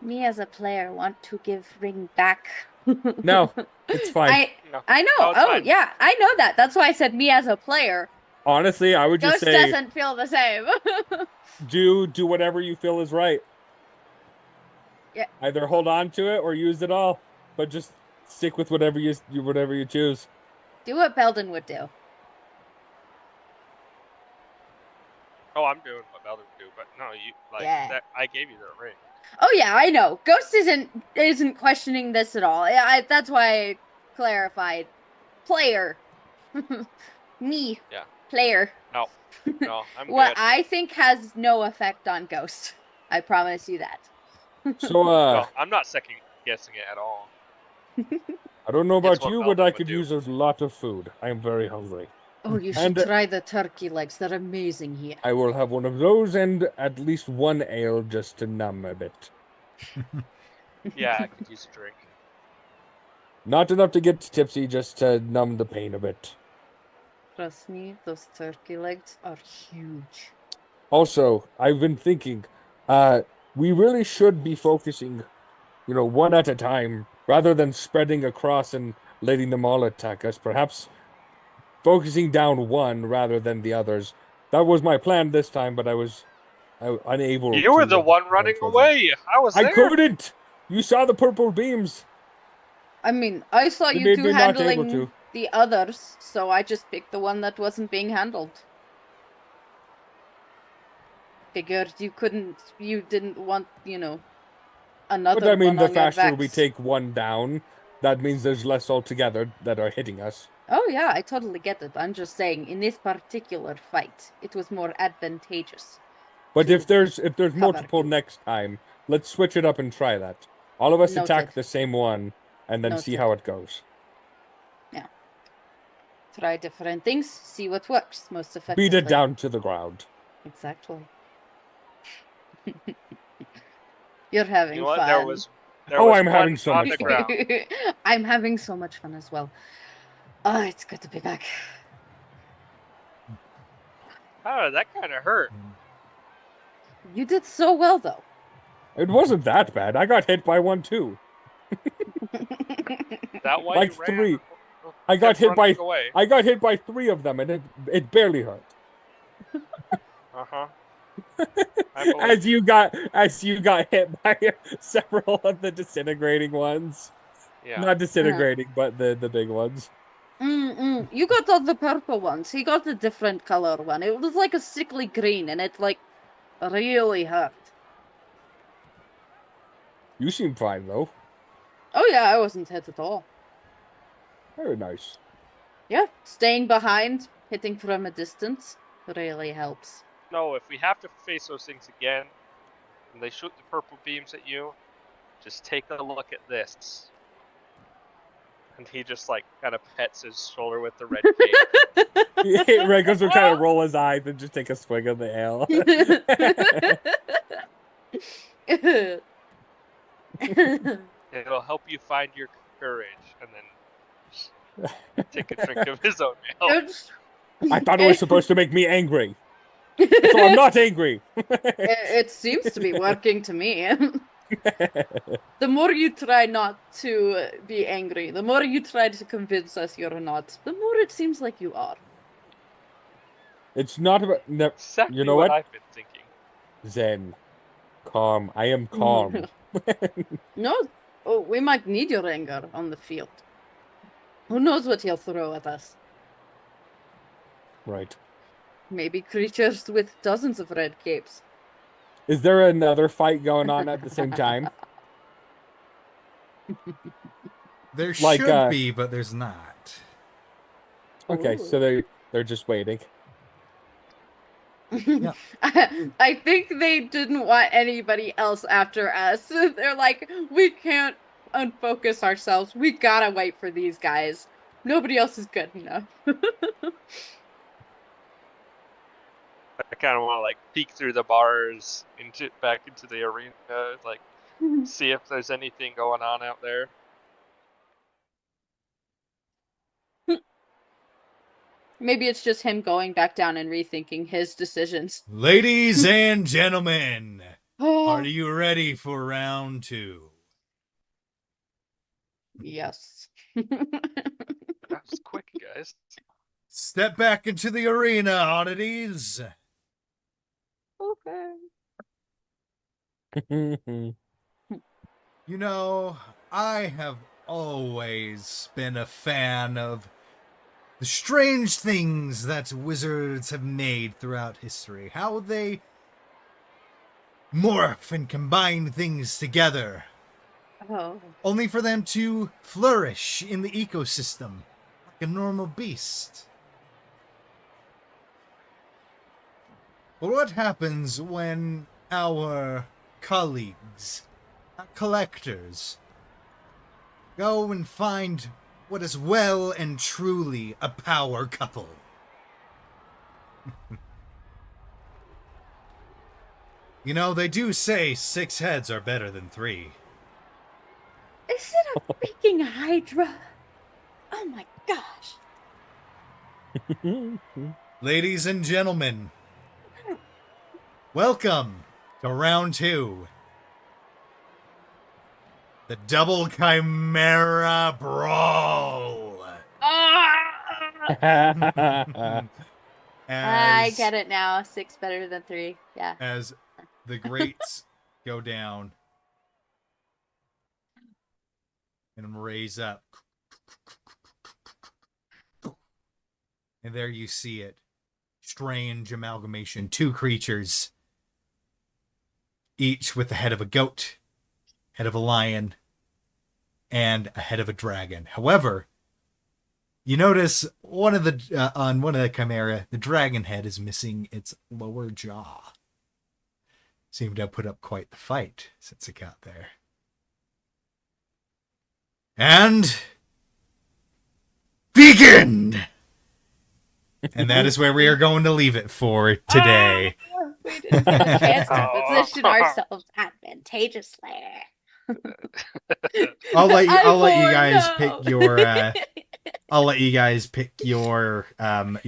Me as a player want to give ring back. No, it's fine. No. I know. Oh, it's Oh, fine. yeah, I know that. That's why I said me as a player. Honestly, I would just Ghost say doesn't feel the same. do whatever you feel is right. Yeah. Either hold on to it or use it all, but just stick with whatever you choose. Do what Belden would do. Oh, I'm doing what Belden would do, but no, you Yeah. that. I gave you the ring. Oh yeah, I know. Ghost isn't questioning this at all. That's why I clarified. Player. Me. Yeah. Player. No, I'm What good. I think has no effect on Ghost. I promise you that. So, Well, I'm not second guessing it at all. I don't know It's about what you, but Belden I would could do. use a lot of food. I am very hungry. Oh, you should And try the turkey legs. They're amazing here. I will have one of those and at least one ale just to numb a bit. Yeah, I could use a drink. Not enough to get tipsy, just to numb the pain a bit. Trust me, those turkey legs are huge. Also, I've been thinking, we really should be focusing, one at a time, rather than spreading across and letting them all attack us. Perhaps focusing down one rather than the others. That was my plan this time, but I was unable You were to the one running control them. away. I was I there. couldn't! You saw the purple beams. I mean, I saw They you made two me not able handling to. the others, so I just picked the one that wasn't being handled. Figured you didn't want, another But I mean, one the on your faster we backs. take one down, that means there's less altogether that are hitting us. Oh yeah, I totally get it. I'm just saying, in this particular fight, it was more advantageous. But to if there's cover multiple you. next time, let's switch it up and try that. All of us attack Noted. the same one, and then see Noted. how it goes. Yeah. Try different things, see what works most effectively. Beat it down to the ground. Exactly. You're having You know what? fun. There was I'm one having so on much the fun. ground. I'm having so much fun as well. Oh, it's good to be back. Oh, that kind of hurt. You did so well, though. It wasn't that bad. I got hit by one too. That one Like you ran. three. I got kept hit by running away. I got hit by three of them, and it barely hurt. Uh-huh. As you got hit by several of the disintegrating ones. Yeah. Not disintegrating, but the big ones. You got all the purple ones. He got a different color one. It was like a sickly green, and it really hurt. You seem fine though. Oh yeah, I wasn't hit at all. Very nice. Yeah, staying behind, hitting from a distance, really helps. No, if we have to face those things again, and they shoot the purple beams at you, just take a look at this. And he just kind of pets his shoulder with the red cape. Regos will kind of roll his eyes and just take a swig of the ale. It'll help you find your courage, and then take a drink of his own ale. I thought it was supposed to make me angry. So I'm not angry. It seems to be working to me. The more you try not to be angry, the more you try to convince us you're not, the more it seems like you are. It's not about... No, Exactly you know what? I've been thinking. Zen. Calm. I am calm. No, we might need your anger on the field. Who knows what he'll throw at us? Right. Maybe creatures with dozens of red capes. Is there another fight going on at the same time? There Like, should be, but there's not. Okay, so they're just waiting. Yeah. I think they didn't want anybody else after us. They're like, we can't unfocus ourselves. We gotta wait for these guys. Nobody else is good enough. I kind of want to peek through the bars back into the arena, see if there's anything going on out there. Maybe it's just him going back down and rethinking his decisions. Ladies and gentlemen, are you ready for round 2? Yes. That was quick, guys. Step back into the arena, Oddities. Okay. You know, I have always been a fan of the strange things that wizards have made throughout history. How they morph and combine things together, Oh. only for them to flourish in the ecosystem like a normal beast. But what happens when our colleagues, our collectors, go and find what is well and truly a power couple? You know, they do say 6 heads are better than 3. Is it a freaking Hydra? Oh my gosh. Ladies and gentlemen, welcome to round 2. The Double Chimera Brawl. I As, get it now. 6 better than 3. Yeah. as the greats go down and raise up. And there you see it. Strange amalgamation. 2 creatures. Each with the head of a goat, head of a lion, and a head of a dragon. However, you notice on one of the chimera, the dragon head is missing its lower jaw. Seemed to have put up quite the fight since it got there. And begin! And that is where we are going to leave it for today. We didn't have a chance to Oh. position ourselves advantageously. I'll let you I guys know. pick your I'll let you guys pick your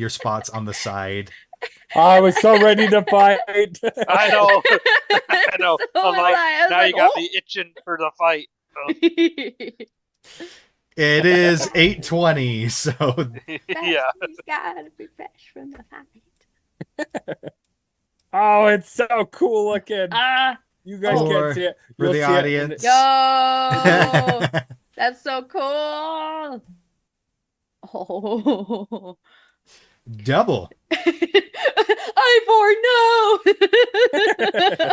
spots on the side. I was so ready to fight. I know. I know. So I'm like, was I. I was now like, you got oh. me itching for the fight. Oh, It is 8:20, so yeah. He's gotta be fresh from the fight. Oh, it's so cool looking. You guys For- can't see it. for You'll the see it when audience. Yo! That's so cool. Oh. double. Ivor, no!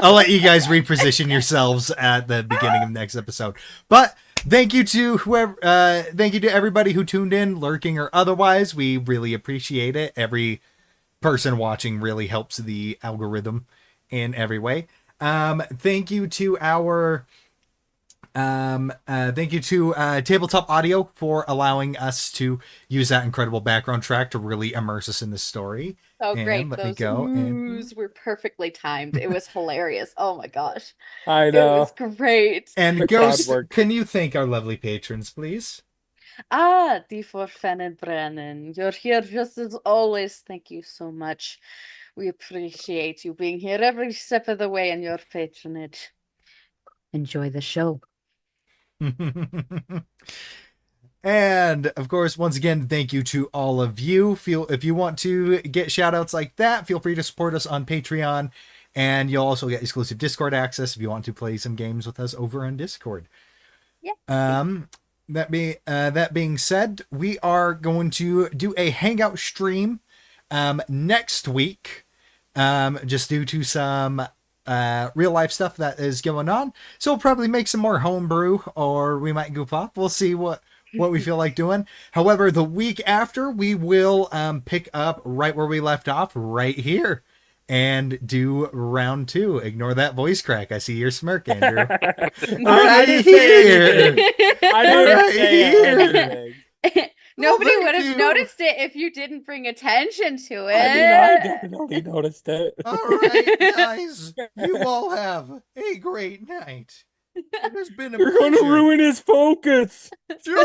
I'll let you guys reposition yourselves at the beginning of next episode. But thank you to thank you to everybody who tuned in, lurking or otherwise. We really appreciate it. Every person watching really helps the algorithm in every way. Thank you to our Tabletop Audio for allowing us to use that incredible background track to really immerse us in the story. Oh, And great. let me Those go and- moves were perfectly timed. It was hilarious. Oh my gosh. I It know. was great. And The Ghost, crowd work. can you thank our lovely patrons, please? D-Fourtress Brennan, you're here just as always. Thank you so much. We appreciate you being here every step of the way and your patronage. Enjoy the show. And of course, once again, thank you to all of you. If you want to get shout outs like that, feel free to support us on Patreon. And you'll also get exclusive Discord access if you want to play some games with us over on Discord. Yeah. That being said, we are going to do a hangout stream next week, just due to some real life stuff that is going on. So we'll probably make some more homebrew, or we might goof off. We'll see what we feel like doing. However, the week after, we will pick up right where we left off, right here, and do round 2. Ignore that voice crack. I see your smirk, Andrew. I Right didn't say here. anything. I didn't Right say here. anything. Nobody thank would have you. noticed it if you didn't bring attention to it. I mean, I definitely noticed it. All right, guys. You all have a great night. It has been a You're going to pleasure. ruin his focus. Join on!